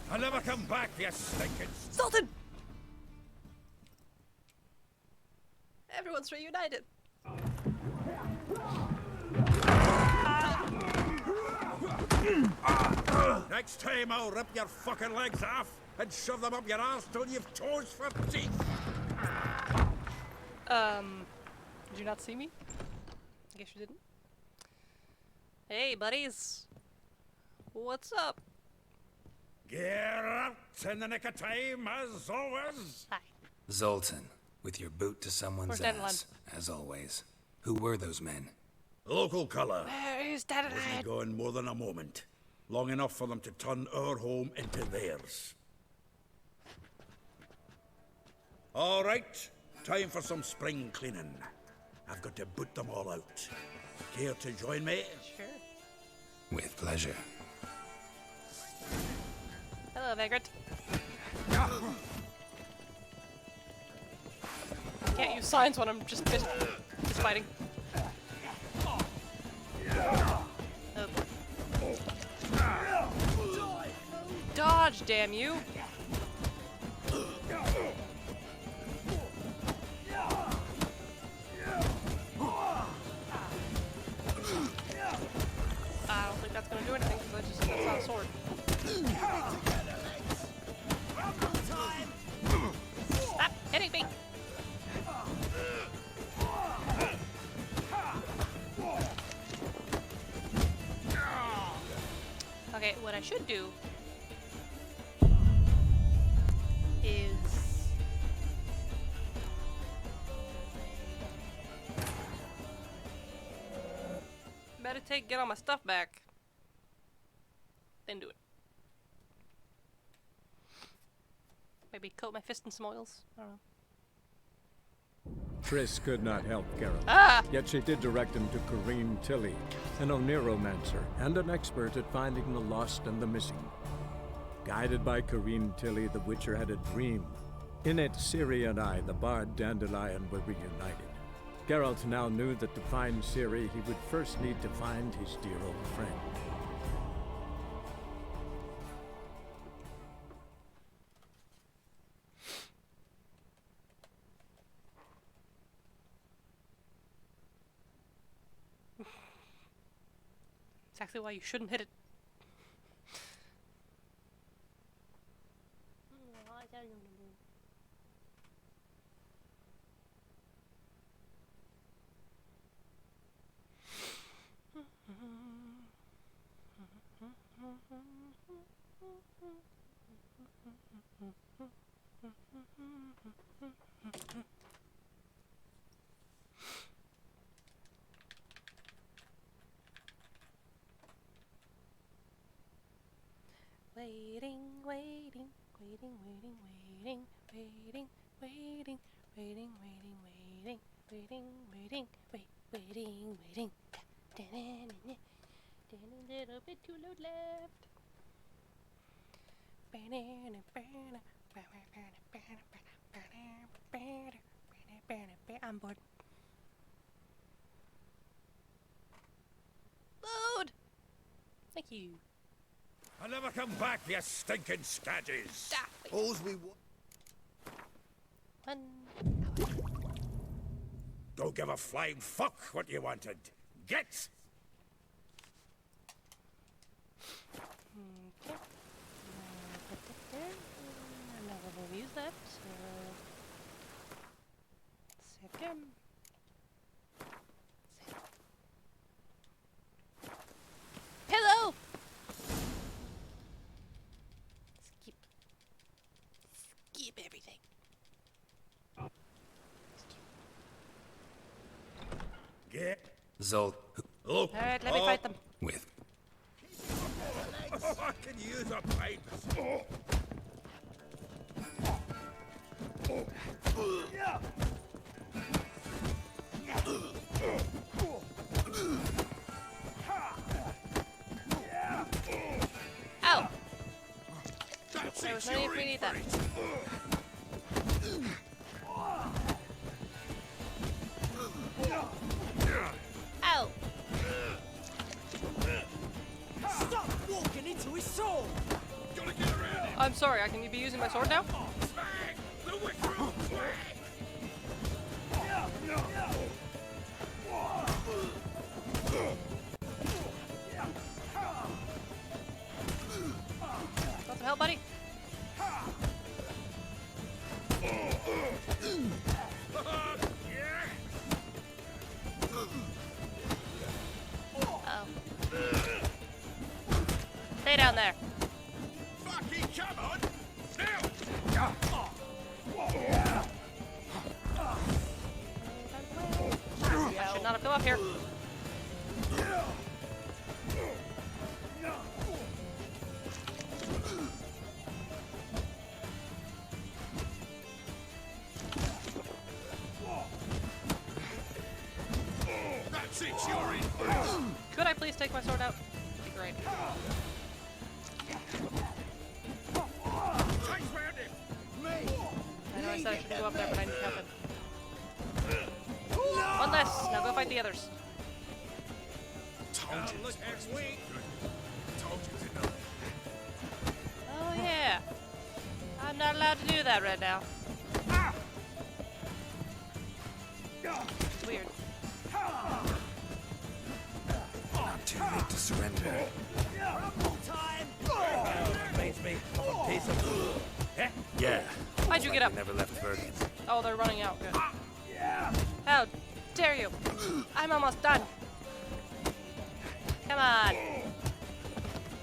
I'll never come back, you stinking... Sultan! Everyone's reunited. Next time I'll rip your fucking legs off and shove them up your arse till you've toes for teeth. Did you not see me? I guess you didn't. Hey, buddies. What's up? Geralt, in the nick of time, as always. Hi. Zoltan, with your boot to someone's ass, as always. Who were those men? Local colour. Where is Dandelion? Wasn't gone more than a moment. Long enough for them to turn our home into theirs. All right, time for some spring cleaning. I've got to boot them all out. Care to join me? Sure. With pleasure. Hello, Vagrant. Can't use signs when I'm just fighting. dodge, damn you! I don't think that's gonna do anything because that's not a sword. Stop hitting me! Okay, what I should do is meditate, get all my stuff back, then do it. Maybe coat my fist in some oils. I don't know. Triss could not help Geralt, Ah! yet she did direct him to Corrine Tilly, an Oniromancer and an expert at finding the lost and the missing. Guided by Corrine Tilly, the Witcher had a dream. In it, Ciri and I, the bard Dandelion, were reunited. Geralt now knew that to find Ciri, he would first need to find his dear old friend. Exactly why you shouldn't hit it. Waiting, waiting, waiting, waiting, waiting, waiting, waiting, waiting, waiting, waiting, waiting, waiting, waiting, waiting. A little bit too low left. I'm bored. Load! Thank you. I'll never come back, you stinking scadges! All's we want. Don't give a flying fuck what you wanted. Get! Okay. Put that there. I'm not going to use that, so... Second. Hello! Skip everything. Get. Zolt. Hello. Alright, let me fight them. With. Oh, I can use a pipe. Ow! That's There was it, no need you're for me to in eat that. for Ow! Stop walking into his sword! Gotta get around him. I'm sorry, I can be using my sword now? The Witcher! Want some help, buddy? Oh. Stay down there. Fucking come on! I should not have come up here. That's it, you're in for it. Could I please take my sword out? That'd be great. Chase round him. I know I said I shouldn't go up there, but I need help him. One less. Now go fight the others. Told you. Look next week. Told you to know. Oh yeah. I'm not allowed to do that right now. It's weird. Not too late to surrender. Yeah. Why'd you get up? Never left Vergen. Oh, they're running out. Good. How dare you? I'm almost done. Come on.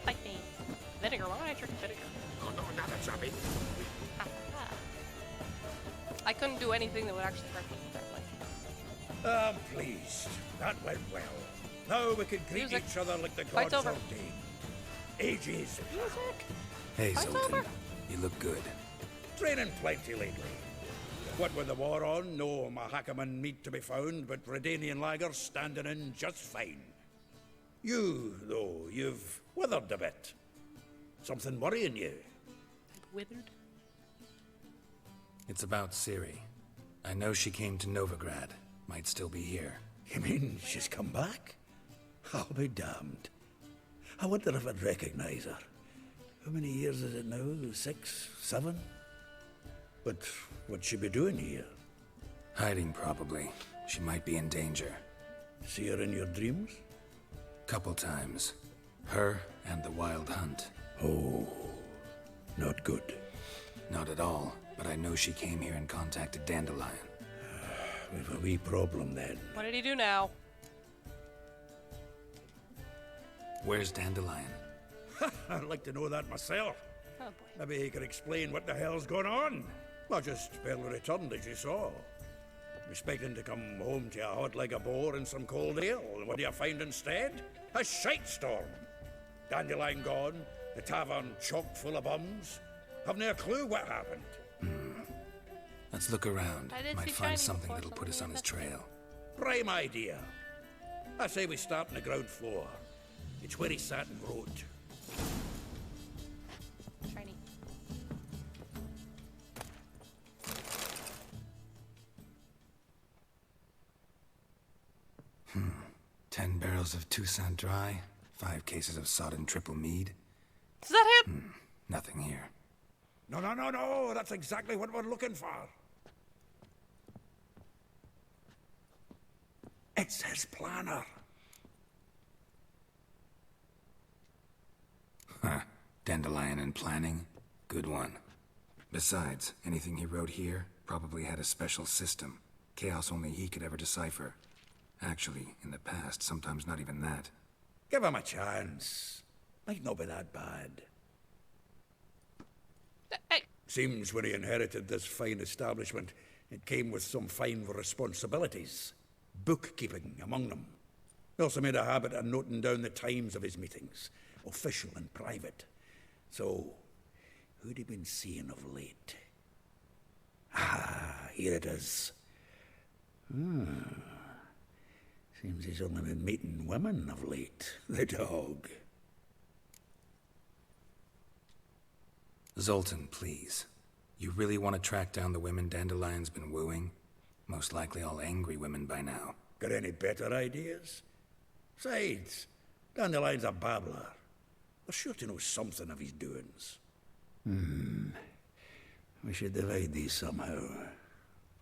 Fight me. Vinegar. Why would I drink vinegar? Oh no, not a zombie. I couldn't do anything that would actually hurt me. I'm pleased. That went well. Now we can greet Music. each other like the Fight's gods over. ordained. Ages. Music. Hey, Fight's Zoltan. over. You look good. Training plenty lately. What with the war on, no Mahakaman meat to be found, but Redanian lagers standing in just fine. You, though, you've withered a bit. Something worrying you? Withered? It's about Ciri. I know she came to Novigrad. Might still be here. You mean she's come back? I'll be damned. I wonder if I'd recognize her. How many years is it now? 6, 7? But what'd she be doing here? Hiding, probably. She might be in danger. See her in your dreams? Couple times. Her and the Wild Hunt. Oh, not good. Not at all, but I know she came here and contacted Dandelion. We've a wee problem then. What did he do now? Where's Dandelion? I'd like to know that myself. Oh boy. Maybe he could explain what the hell's going on. I just barely returned, as you saw. Expecting to come home to a hot leg of boar and some cold ale. And what do you find instead? A shite storm. Dandelion gone, the tavern chock full of bums. Haven't a clue what happened. Let's look around. I did Might see find Shining something before, that'll put us on his trail. Prime idea. I say we start on the ground floor. It's where he sat and wrote. Shiny. 10 barrels of Toussaint Dry, 5 cases of sodden triple mead. Is that him? Nothing here. No, that's exactly what we're looking for. It's his planner. Huh. Dandelion and planning? Good one. Besides, anything he wrote here probably had a special system. Chaos only he could ever decipher. Actually, in the past, sometimes not even that. Give him a chance. Might not be that bad. Seems when he inherited this fine establishment, it came with some fine responsibilities. Bookkeeping among them. He also made a habit of noting down the times of his meetings, official and private. So, who'd he been seeing of late? Ah, here it is. Seems he's only been meeting women of late. The dog. Zoltan, please. You really want to track down the women Dandelion's been wooing? Most likely all angry women by now. Got any better ideas? Besides, Dandelion's a babbler. We're sure to know something of his doings. We should divide these somehow.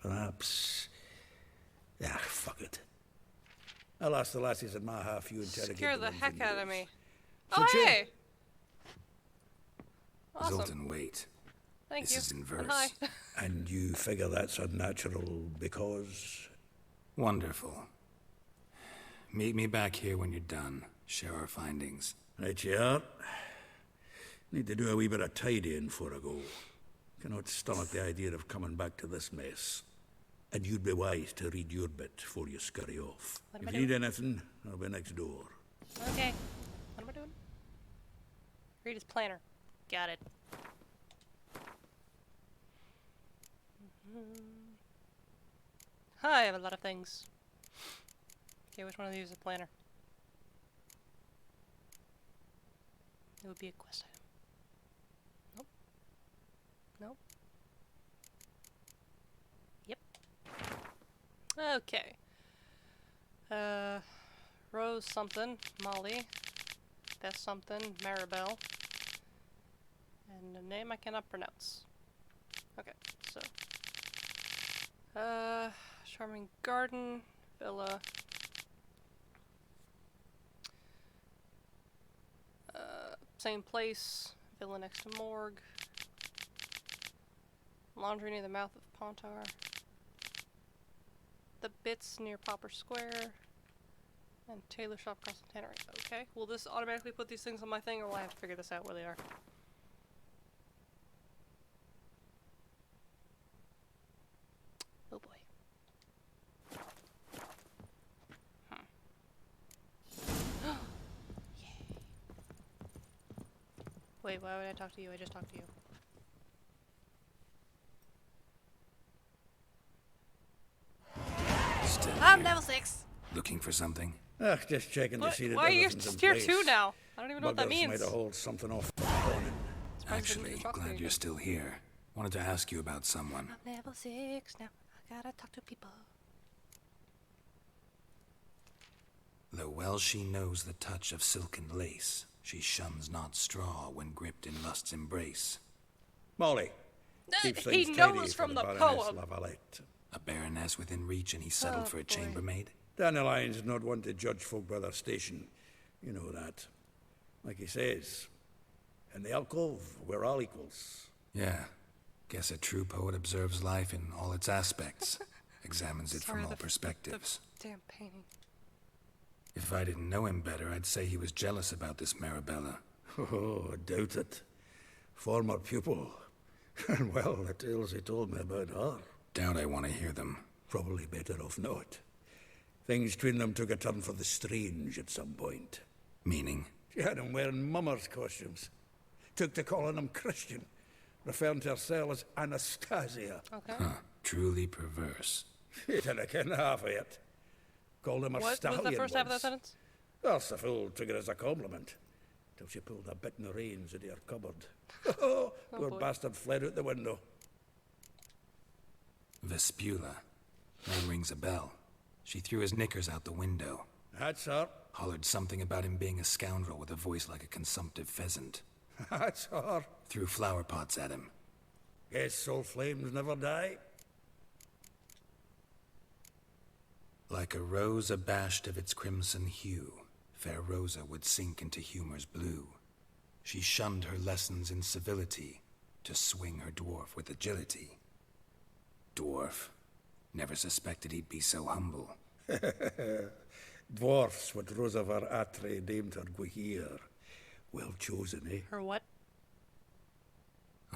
Perhaps... fuck it. I'll ask the lassies in my half, you interrogate Scare the ones heck in out of yours. me. So Oh, cheer- hey! Awesome. Zoltan, wait. Thank This you. is in And verse. hi. And you figure that's unnatural because... Wonderful. Meet me back here when you're done. Share our findings. Right you are. Need to do a wee bit of tidying before I go. Cannot stomach the idea of coming back to this mess. And you'd be wise to read your bit before you scurry off. What am If I you need doing? anything, I'll be next door. Okay. What am I doing? Read his planner. Got it. I have a lot of things. Okay, which one of these is a planner? It would be a quest item. Nope. Yep. Okay. Rose something, Molly. Beth something, Maribel. And a name I cannot pronounce. Okay, so charming garden, villa. Same place, villa next to morgue. Laundry near the mouth of Pontar. The Bits near Popper Square. And tailor shop across the tannery. Okay, will this automatically put these things on my thing, or will I have to figure this out where they are? Oh boy. Yay. Wait, why would I talk to you? I just talked to you. Still I'm here. level 6! Looking for something? Ah, just checking to see that Why are you everything's in tier place. 2 now? I don't even know what that Buggers means. might have hauled something off the morning. Actually, glad you're still here. Wanted to ask you about someone. I'm level 6 now. I gotta talk to people. Though well she knows the touch of silken lace, she shuns not straw when gripped in lust's embrace. Molly. Keeps He things knows tidy for from the Baroness poem. Lavalette. A baroness within reach, and he settled Oh, for a boy. chambermaid? Dandelion's not one to judge folk by their station. You know that. Like he says, in the alcove, we're all equals. Yeah. Guess a true poet observes life in all its aspects, examines it Sorry, from all the perspectives. Damn painting. If I didn't know him better, I'd say he was jealous about this Marabella. Oh, I doubt it. Former pupil. And well, the tales he told me about her. Doubt I want to hear them. Probably better off not. Things between them took a turn for the strange at some point. Meaning? She had him wearing mummers' costumes. Took to calling him Christian, referring to herself as Anastasia. Okay. Huh. Truly perverse. He didn't ken half of it. Called him a What stallion was the first half of that once. sentence? Well, the fool took it as a compliment. Till she pulled a bit in the reins into her cupboard. Oh, poor boy. bastard fled out the window. Vespula. Name rings a bell. She threw his knickers out the window. That's her. Hollered something about him being a scoundrel with a voice like a consumptive pheasant. That's her. Threw flower pots at him. Guess soul flames never die. Like a rose abashed of its crimson hue, fair Rosa would sink into humor's blue. She shunned her lessons in civility, to swing her dwarf with agility. Dwarf. Never suspected he'd be so humble. Dwarfs, what Rosa var Atre named her Guihir. Well chosen, eh? Her what?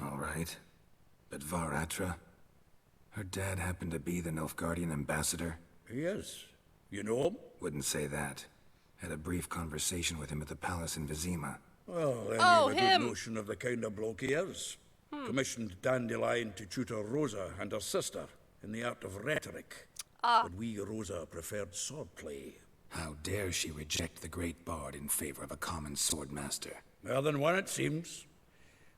All right. But Varatra? Her dad happened to be the Nilfgaardian ambassador? He is. You know him? Wouldn't say that. Had a brief conversation with him at the palace in Vizima. Well, then Oh, you've a him. good notion of the kind of bloke he is. Commissioned Dandelion to tutor Rosa and her sister in the art of rhetoric. But we, Rosa, preferred swordplay. How dare she reject the great bard in favor of a common swordmaster? More than one, it seems.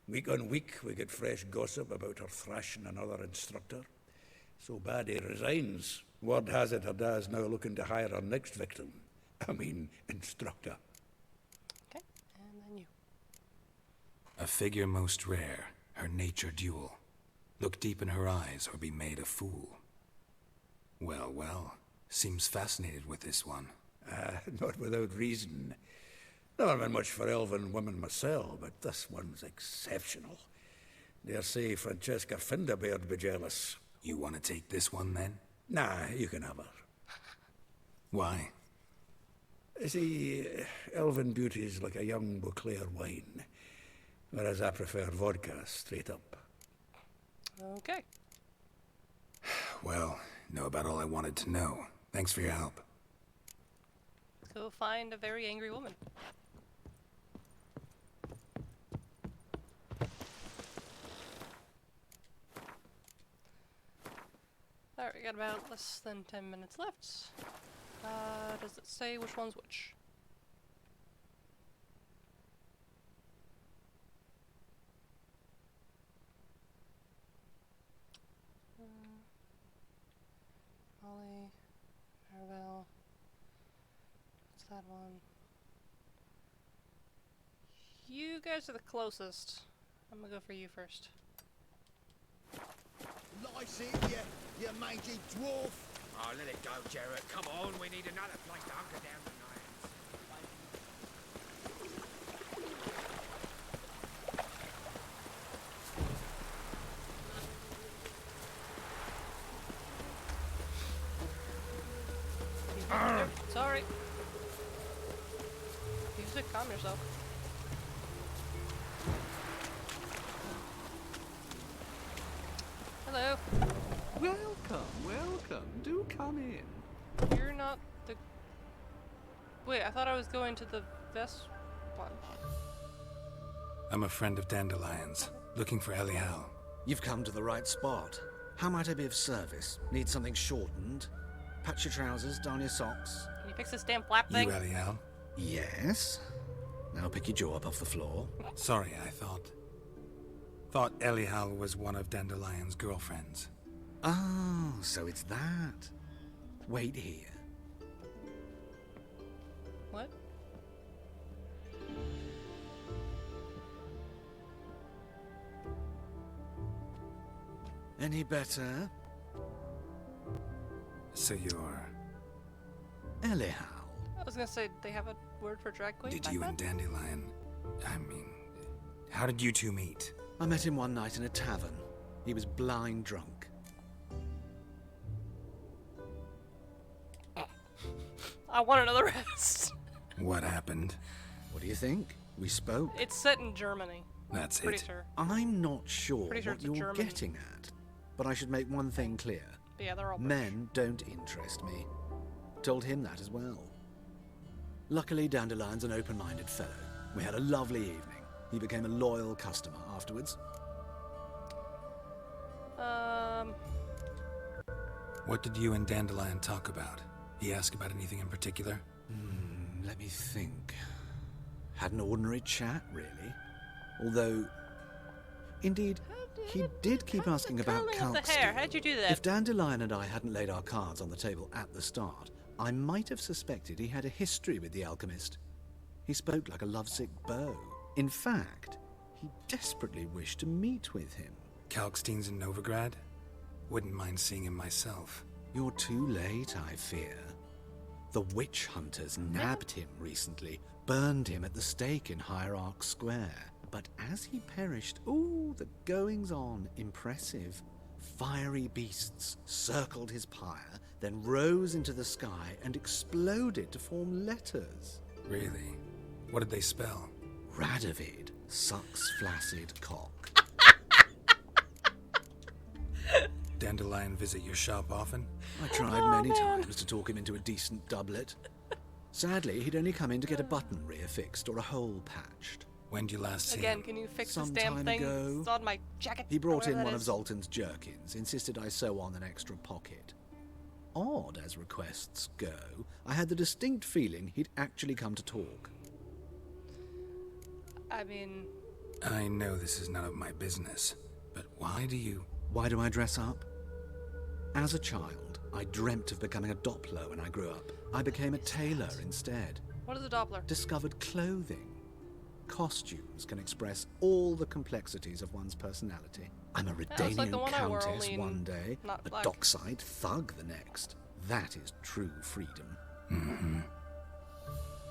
Week on week, we get fresh gossip about her thrashing another instructor. So bad he resigns. Word has it her dad's now looking to hire her next victim. I mean, instructor. Okay, and then you. A figure most rare, her nature dual. Look deep in her eyes or be made a fool. Well, well, seems fascinated with this one. Not without reason. Never been much for elven women myself, but this one's exceptional. Dare say Francesca Finderbeard be jealous. You want to take this one, then? Nah, you can have her. Why? See, elven beauty's like a young Beauclair wine, whereas I prefer vodka straight up. Okay. Well, know about all I wanted to know. Thanks for your help. Go find a very angry woman. Alright, we got about less than 10 minutes left. Does it say which one's which? Molly, Maribel. What's that one? You guys are the closest. I'm gonna go for you first. Lice it, you mangy dwarf. Oh, let it go, Jarrett. Come on, we need another place to hunker down tonight. Sorry. Music, calm yourself. Hello. Welcome. Do come in. You're not the... Wait, I thought I was going to the Vest one. I'm a friend of Dandelion's, looking for Elial. You've come to the right spot. How might I be of service? Need something shortened? Patch your trousers, darn your socks. Can you fix this damn flap thing? You Elial? Yes. Now pick your jaw up off the floor. Sorry, I thought Elial was one of Dandelion's girlfriends. Oh, so it's that. Wait here. What? Any better? So you're... Elial. I was gonna say, they have a word for drag queen? Did back you then? and Dandelion... I mean... How did you two meet? I met him one night in a tavern. He was blind drunk. I want another rest. What happened? What do you think? We spoke. It's set in Germany. That's Pretty it. sure. I'm not sure Pretty sure what it's a you're German- getting at, but I should make one thing clear. But yeah, they're all British. Men don't interest me. Told him that as well. Luckily, Dandelion's an open-minded fellow. We had a lovely evening. He became a loyal customer afterwards. What did you and Dandelion talk about? He asked about anything in particular? Let me think. Had an ordinary chat, really. Although, indeed, he did keep asking about curling of the Kalkstein. hair. How'd you do that? If Dandelion and I hadn't laid our cards on the table at the start, I might have suspected he had a history with the alchemist. He spoke like a lovesick beau. In fact, he desperately wished to meet with him. Kalkstein's in Novigrad? Wouldn't mind seeing him myself. You're too late, I fear. The witch hunters nabbed him recently, burned him at the stake in Hierarch Square. But as he perished, ooh, the goings-on, impressive. Fiery beasts circled his pyre, then rose into the sky and exploded to form letters. Really? What did they spell? Radovid sucks flaccid cock. Dandelion visit your shop often? I tried many times to talk him into a decent doublet. Sadly, he'd only come in to get a button reaffixed or a hole patched. When did you last see Again, him? can you fix Some this damn time thing? ago. It's on my jacket. He brought or in whatever one that of is. Zoltan's jerkins, insisted I sew on an extra pocket. Odd as requests go, I had the distinct feeling he'd actually come to talk. I mean... I know this is none of my business, but why do you... Why do I dress up? As a child, I dreamt of becoming a Doppler when I grew up. I became a tailor instead. What is a Doppler? Discovered clothing. Costumes can express all the complexities of one's personality. I'm a That looks like the Redanian one I wore, countess only in one day, not a black. dockside thug the next. That is true freedom. Mm-hmm.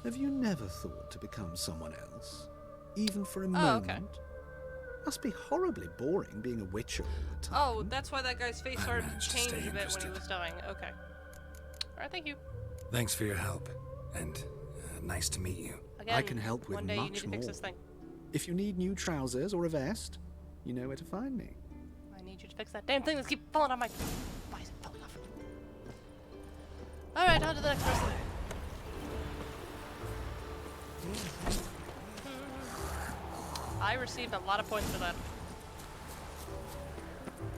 Have you never thought to become someone else? Even for a Oh, moment? okay. Must be horribly boring being a witcher all the time. Oh, that's why that guy's face started to managed to change stay a bit when he interested. was dying. Okay. Alright, thank you. Thanks for your help, and nice to meet you. Again, I can help with one day you need much to fix more. this thing. If you need new trousers or a vest, you know where to find me. I need you to fix that damn thing that's keep falling on my... Why is it falling off? Alright, on to the next person. I received a lot of points for that.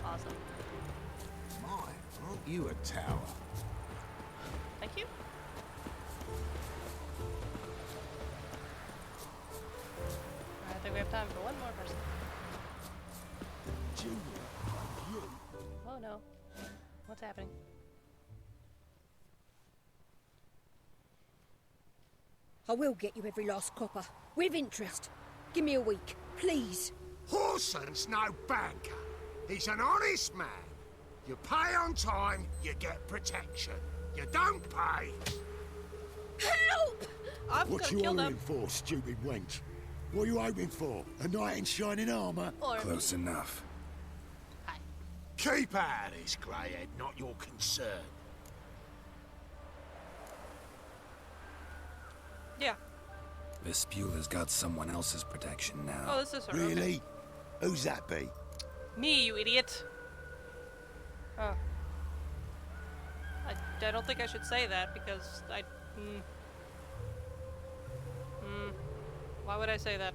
Awesome. My, aren't you a tower? Thank you. I think we have time for one more person. Oh no. What's happening? I will get you every last copper, with interest. Give me a week, please. Horson's no banker. He's an honest man. You pay on time, you get protection. You don't pay. Help! I'm What gonna you kill hollering them. for, stupid wench? What are you hoping for? A knight in shining armour? Close enough. Keep out of this, Greyhead, not your concern. Yeah. Vespula's got someone else's protection now. Oh, this is her. Really? Okay. Who's that be? Me, you idiot. Oh. I don't think I should say that because I. Why would I say that?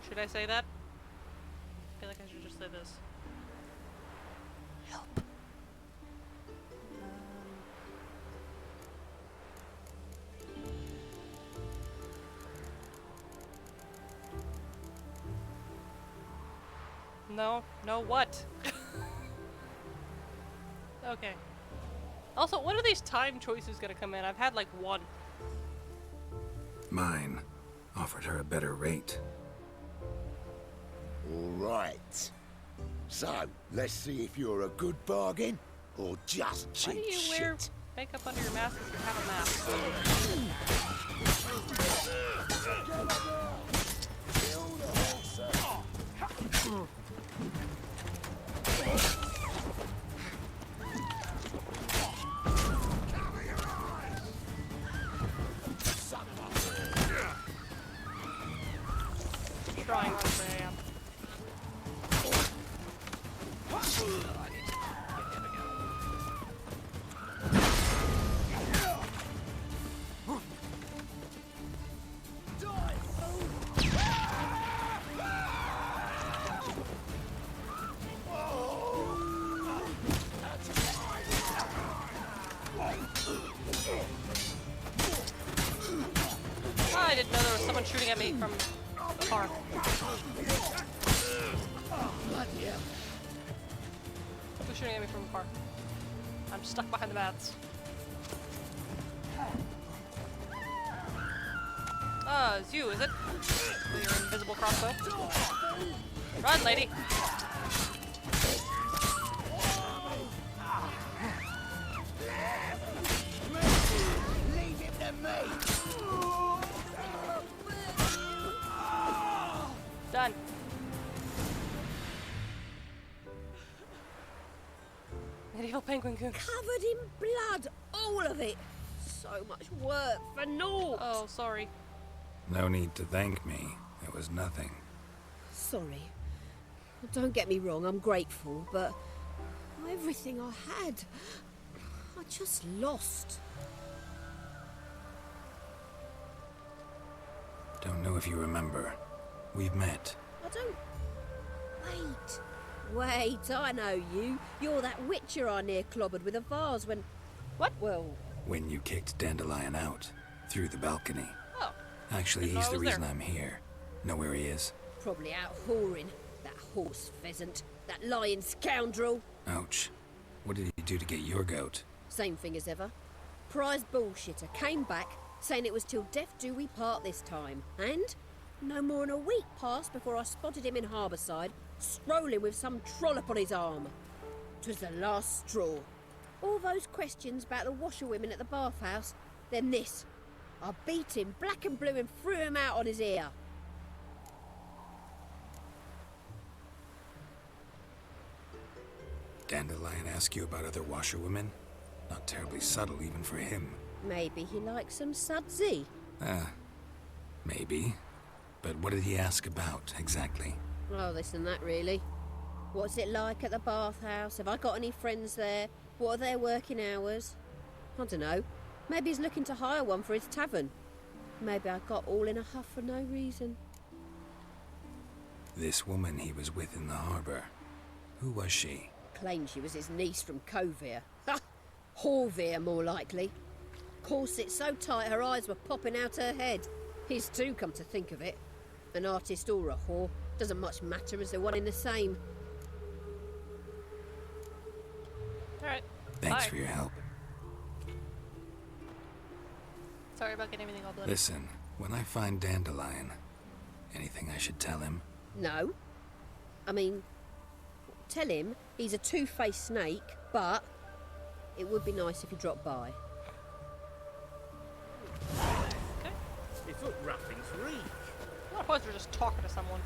Should I say that? I feel like I should just say this. Help. No, what? Okay. Also, when are these time choices gonna come in? I've had like one. Mine offered her a better rate. All right. So, let's see if you're a good bargain or just cheap Why do you shit. wear makeup under your mask if you have a mask? Trying to say I didn't know there was someone shooting at me from the park. Who's shooting at me from the park? I'm stuck behind the mats. It's you, is it? With your invisible crossbow? Run, lady! Leave him to me. Done. Medieval penguin goon. Covered in blood, all of it. So much work for naught. Oh, sorry. No need to thank me. It was nothing. Sorry. Don't get me wrong, I'm grateful, but everything I had, I just lost. Don't know if you remember. We've met. I don't... Wait, I know you. You're that witcher I near clobbered with a vase when... What? Well... When you kicked Dandelion out. Through the balcony. Oh. Actually, Didn't know he's I the was reason there. I'm here. Know where he is? Probably out whoring. That horse pheasant. That lying scoundrel. Ouch. What did he do to get your goat? Same thing as ever. Prize bullshitter came back, saying it was till death do we part this time. And no more than a week passed before I spotted him in Harbourside, strolling with some trollop on his arm. 'Twas the last straw. All those questions about the washerwomen at the bathhouse, then this. I beat him black and blue and threw him out on his ear. Dandelion ask you about other washerwomen? Not terribly subtle even for him. Maybe he likes some sudsy. Maybe. But what did he ask about, exactly? Oh, this and that, really. What's it like at the bathhouse? Have I got any friends there? What are their working hours? I don't know. Maybe he's looking to hire one for his tavern. Maybe I got all in a huff for no reason. This woman he was with in the harbor. Who was she? Claimed she was his niece from Kovir. Ha! Horvir, more likely. Corset so tight her eyes were popping out her head. His too, come to think of it. An artist or a whore. Doesn't much matter as they're one in the same. Alright. Thanks Bye. for your help. Sorry about getting everything all bloody. Listen, when I find Dandelion, anything I should tell him? No. I mean, Tell him he's a two-faced snake, but it would be nice if he dropped by. Okay. They thought roughings reek. I suppose we're just talking to someone.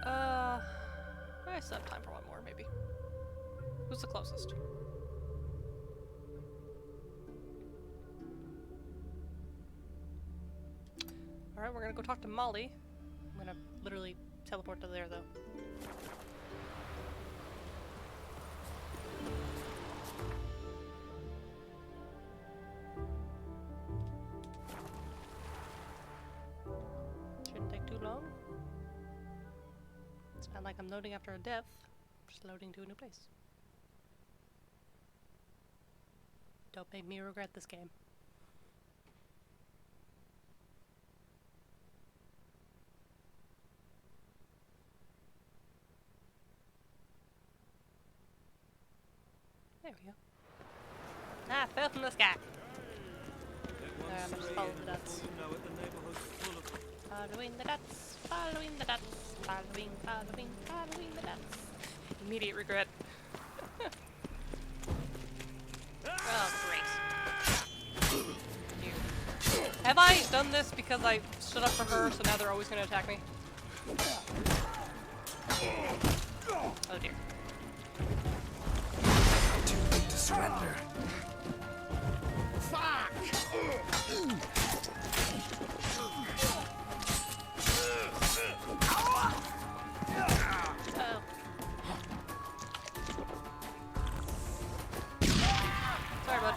I still have time for one more, maybe. Who's the closest? Alright, we're gonna go talk to Molly. I'm gonna literally teleport to there, though. Shouldn't take too long. It's not like I'm loading after a death. Just loading to a new place. Don't make me regret this game. There we go. Ah, fell from the sky. I'm just following the dots. Following the dots, following the dots, following the dots. Immediate regret. Oh, great. You. Have I done this because I stood up for her, so now they're always going to attack me? Oh dear. Too late to surrender. Fuck! Sorry, bud.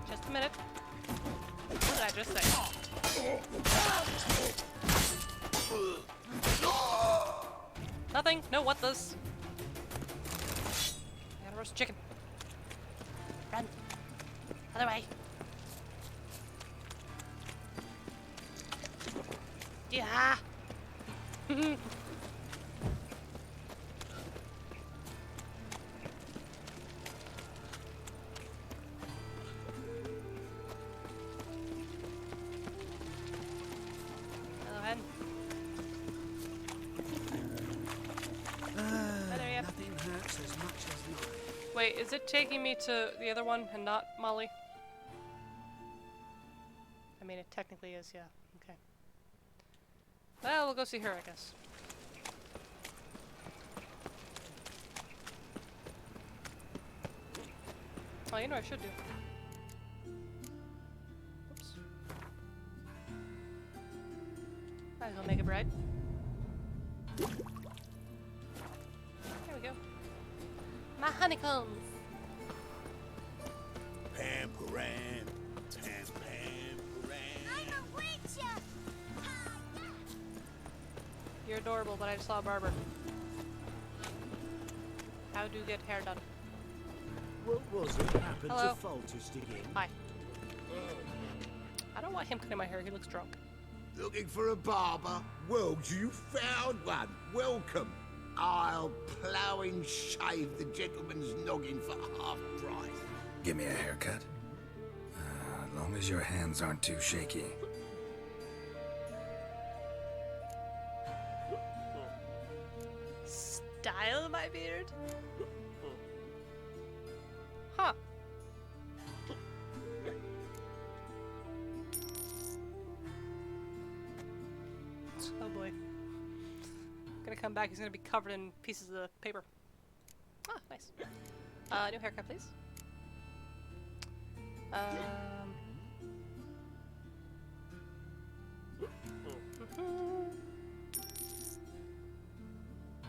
Just a minute. What did I just say? Nothing. No, what this? I gotta roast chicken. Run. Other way. Yeah. Nothing hurts as much as life. Wait, is it taking me to the other one and not Molly? I mean, it technically is, yeah. Okay. Well, we'll go see her, I guess. Oh, you know what I should do? Oops. Might as well make it bright. There we go. My honeycombs! Pam-param, tam-pam-param. I'm a witch! You're adorable, but I just saw a barber. How do you get hair done? What was it happened Hello. to Foltest again? Hi. I don't want him cutting my hair, he looks drunk. Looking for a barber? Well, you found one. Welcome. I'll plough and shave the gentleman's noggin for half price. Give me a haircut. As long as your hands aren't too shaky. Style my beard? Huh. Oh boy. Gonna come back, he's gonna be covered in pieces of paper. Ah, nice. New haircut, please.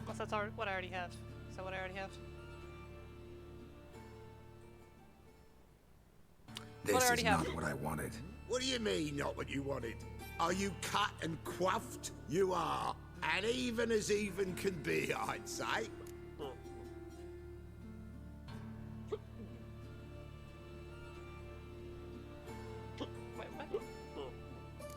Unless that's what I already have. Is that what I already have? This is not what I wanted. What do you mean, not what you wanted? Are you cut and coiffed? You are. And even as even can be, I'd say.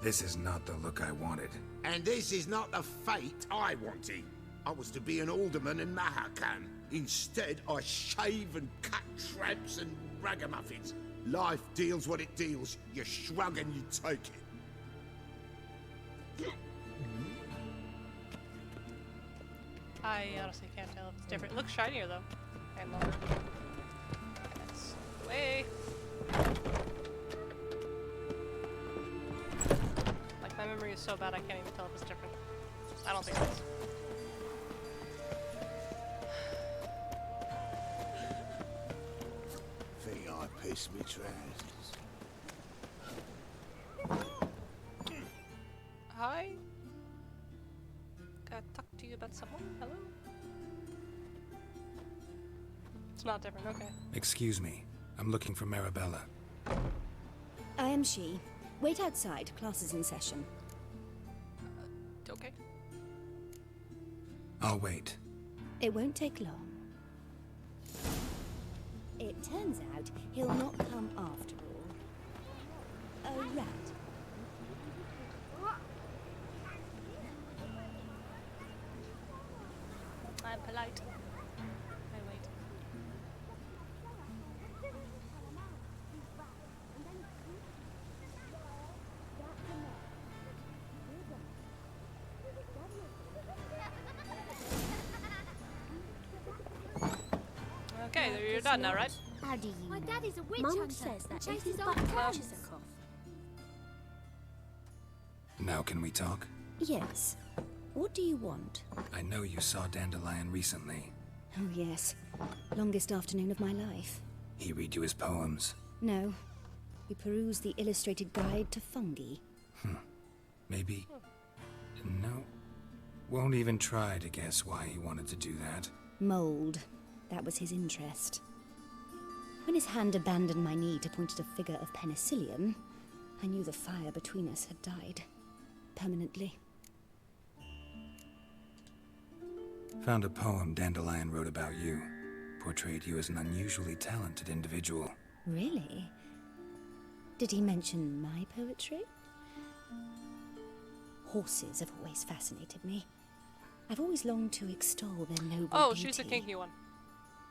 This is not the look I wanted. And this is not the fate I wanted. I was to be an alderman in Mahakan. Instead, I shave and cut tramps and ragamuffins. Life deals what it deals. You shrug and you take it. I honestly can't tell if it's different. It looks shinier though. And longer. That's the way. Like my memory is so bad I can't even tell if it's different. I don't think it is. Think I pissed me trousers. Hi. Gotta talk to you about someone. Hello? It's not different, okay. Excuse me. I'm looking for Marabella. I am she. Wait outside. Class is in session. Okay. I'll wait. It won't take long. It turns out he'll not come after all. A rat. I'm polite. I wait. Okay, you're done now, right? How do you My know? daddy's a witch Mum hunter. says that Chases if you old butt crows. Chesakoff. Now can we talk? Yes. What do you want? I know you saw Dandelion recently. Oh, yes. Longest afternoon of my life. He read you his poems. No. We perused the illustrated guide to fungi. Maybe... No. Won't even try to guess why he wanted to do that. Mold. That was his interest. When his hand abandoned my knee to point at a figure of penicillium, I knew the fire between us had died. Permanently. Found a poem Dandelion wrote about you. Portrayed you as an unusually talented individual. Really? Did he mention my poetry? Horses have always fascinated me. I've always longed to extol their noble Oh, beauty. she's the kinky one.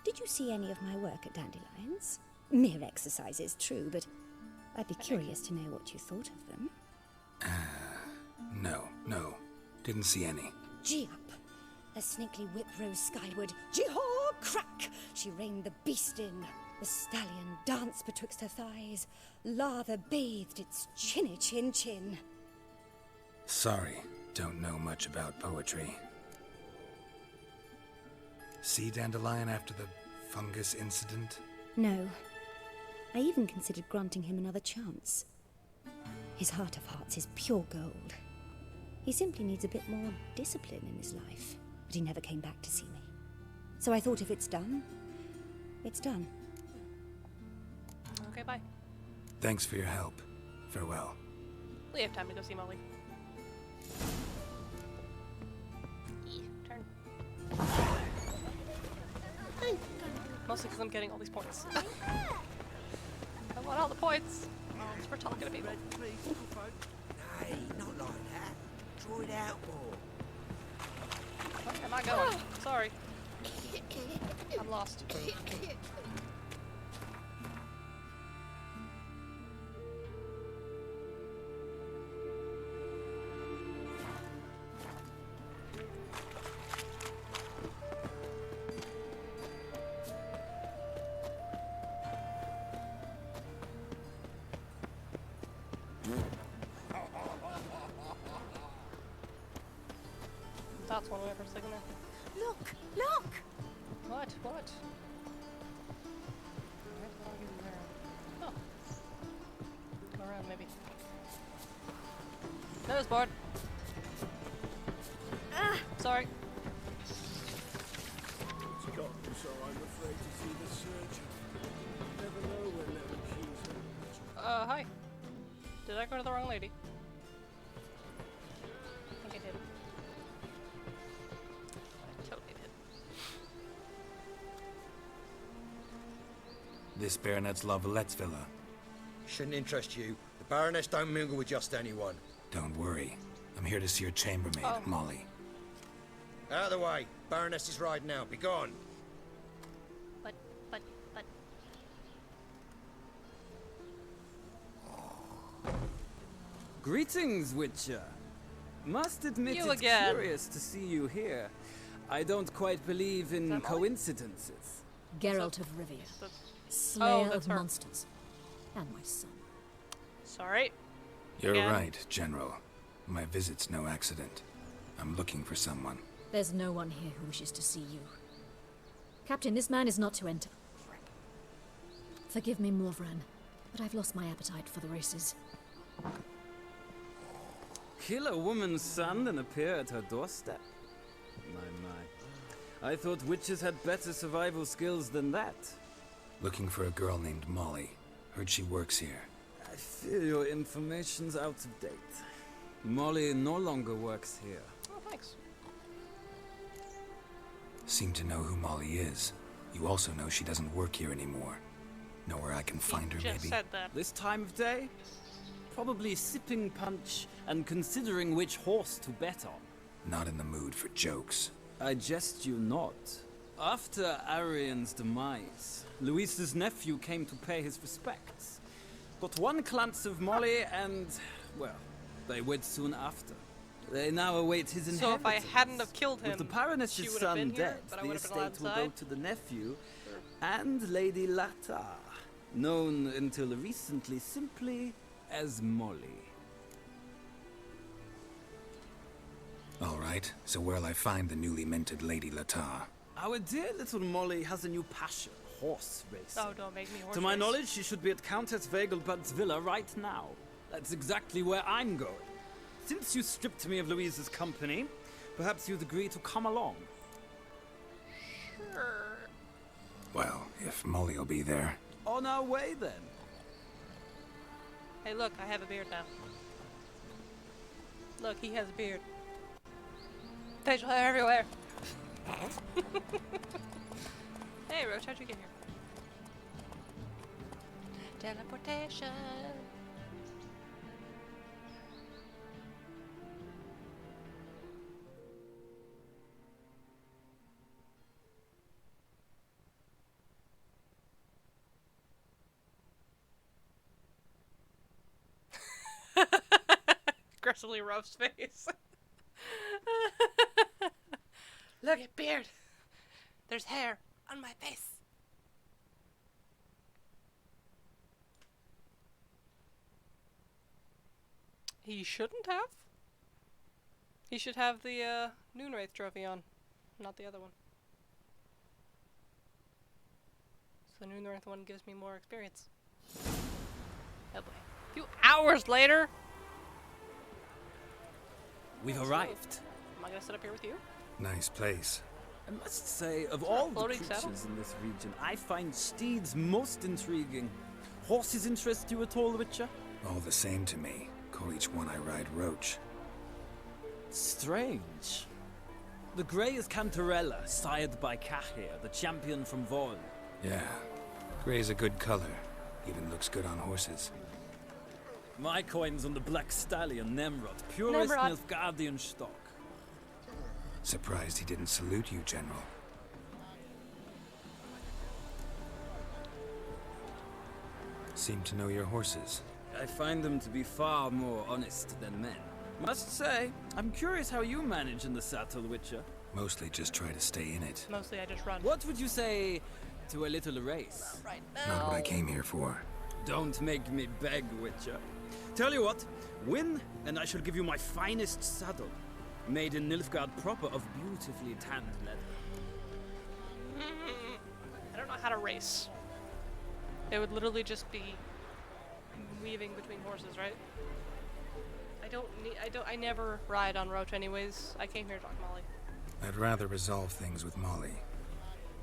Did you see any of my work at Dandelions? Mere exercises, true, but I'd be curious to know what you thought of them. No. Didn't see any. Gee up! A snakely whip rose skyward. Jee-haw! Crack! She reined the beast in. The stallion danced betwixt her thighs. Lather bathed its chinny chin. Sorry, don't know much about poetry. See Dandelion after the fungus incident? No. I even considered granting him another chance. His heart of hearts is pure gold. He simply needs a bit more discipline in his life, but he never came back to see me. So I thought if it's done, it's done. Okay, bye. Thanks for your help. Farewell. We have time to go see Molly. Turn. Mostly because I'm getting all these points. I want all the points. Thanks for talking to people. Hey, not like that. Draw it out more. Where am I going? Sorry. I'm lost. That's one way for a second there. Look! Look! What? Oh. Come around, maybe. Nose board. Sorry. It's gotten so I'm afraid to see the surgeon. Never know when they'll accuse him. Hi. Did I go to the wrong lady? I think I did. I totally did. This Baronet's La Vallette's villa. Shouldn't interest you. The Baroness don't mingle with just anyone. Don't worry. I'm here to see your chambermaid, Molly. Out of the way. Baroness is riding out. Be gone. But. Greetings, Witcher. Must admit You it's again. curious to see you here. I don't quite believe in coincidences. Geralt of Rivia, Oh, slayer that's of her. monsters, and my son. Sorry. You're Again. right, General. My visit's no accident. I'm looking for someone. There's no one here who wishes to see you. Captain, this man is not to enter. Forgive me, Morvran, but I've lost my appetite for the races. Kill a woman's son and appear at her doorstep? My. I thought witches had better survival skills than that. Looking for a girl named Molly. Heard she works here. I fear your information's out of date. Molly no longer works here. Oh, thanks. Seem to know who Molly is. You also know she doesn't work here anymore. Know where I can find her, Just maybe? said that. This time of day? Probably sipping punch and considering which horse to bet on. Not in the mood for jokes. I jest you not. After Arian's demise, Luis's nephew came to pay his respects. Got one glance of Molly and, well, they wed soon after. They now await his So if I inheritance. hadn't have killed him, With the Baroness's she would have son been here, dead, but I the would have been allowed estate will go inside? to the nephew and Lady Latta, known until recently simply as Molly. All right, so where'll I find the newly minted Lady Latar? Our dear little Molly has a new passion, horse racing. Oh, don't make me horse To my race. knowledge, she should be at Countess Vegelbud's villa right now. That's exactly where I'm going. Since you stripped me of Louise's company, perhaps you'd agree to come along. Sure. Well, if Molly'll be there. On our way, then. Hey, look, I have a beard now. Look, he has a beard. Facial hair everywhere. Hey, Roach, how'd you get here? Teleportation. Aggressively roast face. Look at beard. There's hair on my face. He shouldn't have. He should have the Noonwraith trophy on, not the other one. So the Noonwraith one gives me more experience. Oh boy. A few hours later. We've arrived. Am I gonna sit up here with you? Nice place. I must say, of all the floating creatures saddles? in this region, I find steeds most intriguing. Horses interest you at all, Witcher? All the same to me. Call each one I ride Roach. Strange. The grey is Cantarella, sired by Cahir, the champion from Vorn. Yeah. Gray's a good color. Even looks good on horses. My coin's on the Black Stallion, Nemrod, purest Nemrod. Nilfgaardian stock. Surprised he didn't salute you, General. Seem to know your horses. I find them to be far more honest than men. Must say, I'm curious how you manage in the saddle, Witcher. Mostly just try to stay in it. Mostly I just run. What would you say to a little race? Right Not what I came here for. Don't make me beg, Witcher. Tell you what, win, and I shall give you my finest saddle. Made in Nilfgaard proper of beautifully tanned leather. I don't know how to race. It would literally just be weaving between horses, right? I never ride on Roach anyways. I came here to talk to Molly. I'd rather resolve things with Molly.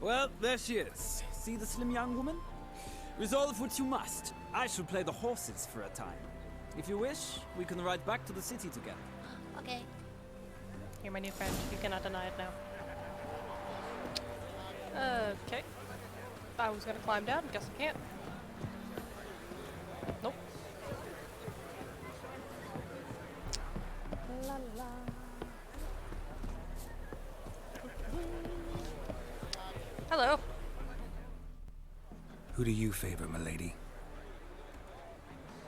Well, there she is. See the slim young woman? Resolve what you must. I shall play the horses for a time. If you wish, we can ride back to the city together. Okay. You're my new friend. You cannot deny it now. Okay. I was gonna climb down. Guess I can't. Nope. La la. Hello. Who do you favor, milady?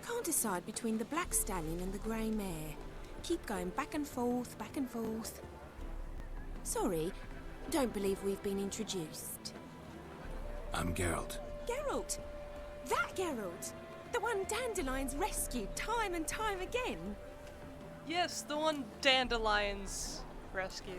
Can't decide between the black stallion and the grey mare. Keep going back and forth, back and forth. Sorry, don't believe we've been introduced. I'm Geralt. Geralt! That Geralt! The one Dandelion's rescued time and time again. Yes, the one Dandelion's rescued.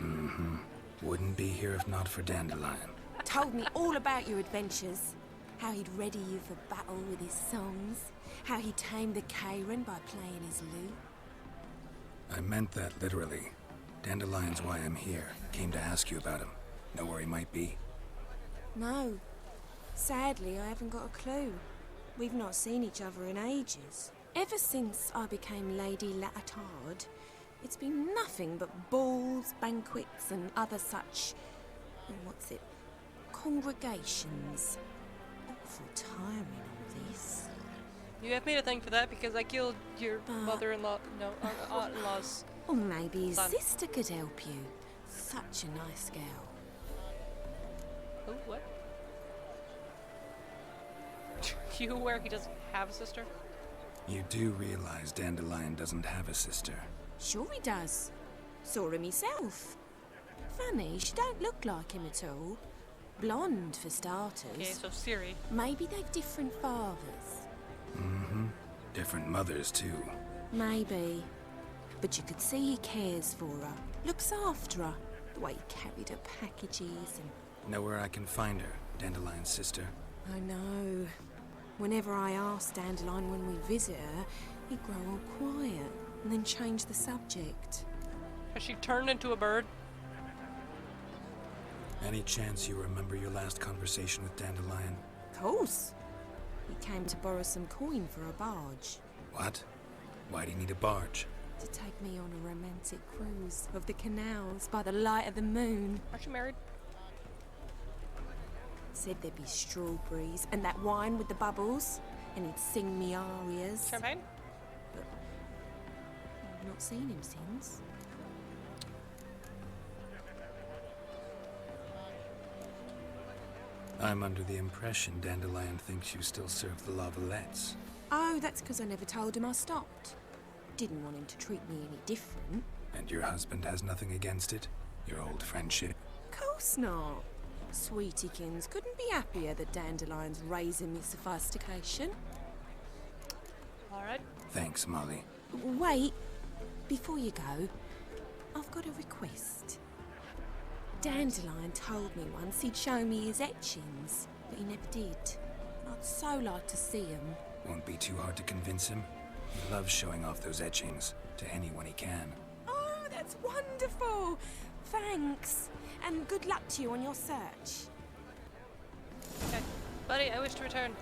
Mm-hmm. Wouldn't be here if not for Dandelion. Told me all about your adventures. How he'd ready you for battle with his songs. How he tamed the Kayran by playing his lute. I meant that literally. Dandelion's why I'm here. Came to ask you about him. Know where he might be? No. Sadly, I haven't got a clue. We've not seen each other in ages. Ever since I became Lady Latard, it's been nothing but balls, banquets, and other such... congregations. Awful tiring, all this. You have me to thank for that because I killed your mother-in-law, no, aunt-in-law's Or maybe his son. sister could help you. Such a nice girl. Oh, what? You aware he doesn't have a sister? You do realize Dandelion doesn't have a sister. Sure he does. Saw him myself. Funny, she don't look like him at all. Blonde, for starters. Okay, so Ciri. Maybe they've different fathers. Mm-hmm. Different mothers, too. Maybe. But you could see he cares for her. Looks after her. The way he carried her packages and... Know where I can find her, Dandelion's sister? I know. Whenever I ask Dandelion when we visit her, he'd grow all quiet and then change the subject. Has she turned into a bird? Any chance you remember your last conversation with Dandelion? Of course. He came to borrow some coin for a barge. What? Why do you need a barge? To take me on a romantic cruise of the canals by the light of the moon. Aren't you married? Said there'd be strawberries and that wine with the bubbles, and he'd sing me arias. Champagne? But I've not seen him since. I'm under the impression Dandelion thinks you still serve the Lavalettes. Oh, that's because I never told him I stopped. Didn't want him to treat me any different. And your husband has nothing against it? Your old friendship? Of course not. Sweetykins couldn't be happier that Dandelion's raising me sophistication. Alright. Thanks, Molly. Wait, before you go, I've got a request. Dandelion told me once he'd show me his etchings, but he never did. I'd so like to see them. Won't be too hard to convince him. He loves showing off those etchings to anyone he can. Oh, that's wonderful! Thanks, and good luck to you on your search. Okay. Buddy, I wish to return.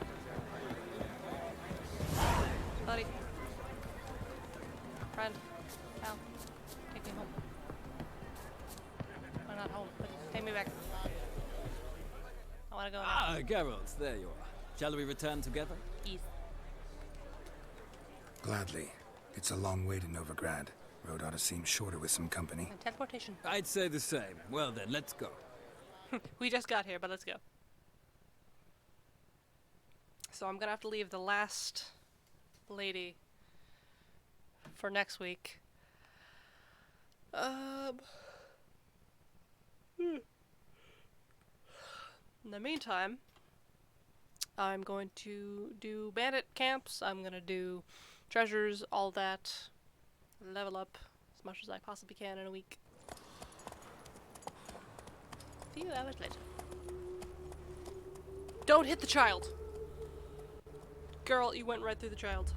Buddy. Friend. Pal. Take me home. Well, not home, but take me back. I want to go now. Ah, Geralt, there you are. Shall we return together? Yes. Gladly. It's a long way to Novigrad. Road ought to seem shorter with some company. And teleportation. I'd say the same. Well then, let's go. We just got here, but let's go. So I'm gonna have to leave the last lady for next week. In the meantime, I'm going to do bandit camps. I'm gonna do treasures, all that. Level up as much as I possibly can in a week. A few hours later. Don't hit the child! Girl, you went right through the child.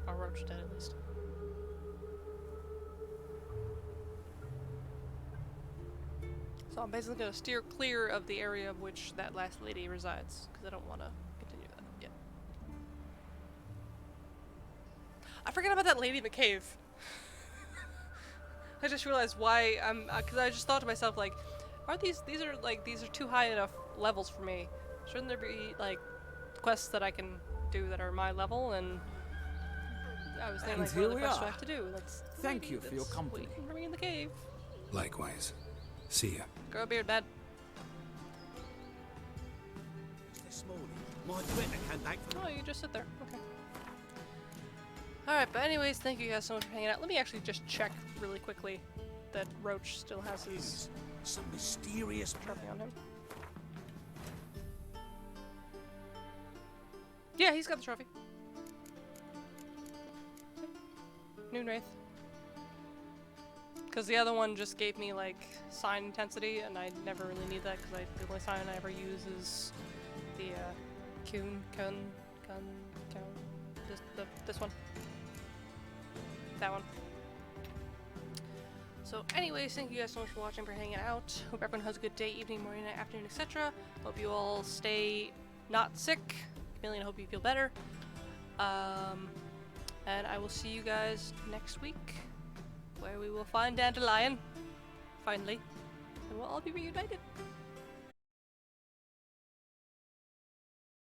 Or Roach did, at least. So I'm basically going to steer clear of the area of which that last lady resides, because I don't want to continue that yet. I forgot about that lady in the cave. I just realized why because I just thought to myself, like, aren't these are too high enough levels for me. Shouldn't there be, like, quests that I can do that are my level? And I was thinking, like, what are the quests do I have to do? Thank you for your company. Waiting for me in the cave. Likewise. See ya. Grow a beard, bad. My threatener came back from... Oh, you just sit there. Okay. Alright, but anyways, thank you guys so much for hanging out. Let me actually just check really quickly that Roach still has his some mysterious trophy on him. Yeah, he's got the trophy. Noon Wraith. Because the other one just gave me, like, sign intensity, and I never really need that, because the only sign I ever use is the, this one. That one. So anyways, thank you guys so much for watching, for hanging out. Hope everyone has a good day, evening, morning, night, afternoon, etc. Hope you all stay not sick. Chameleon, I hope you feel better. And I will see you guys next week, where we will find Dandelion, finally, and we'll all be reunited.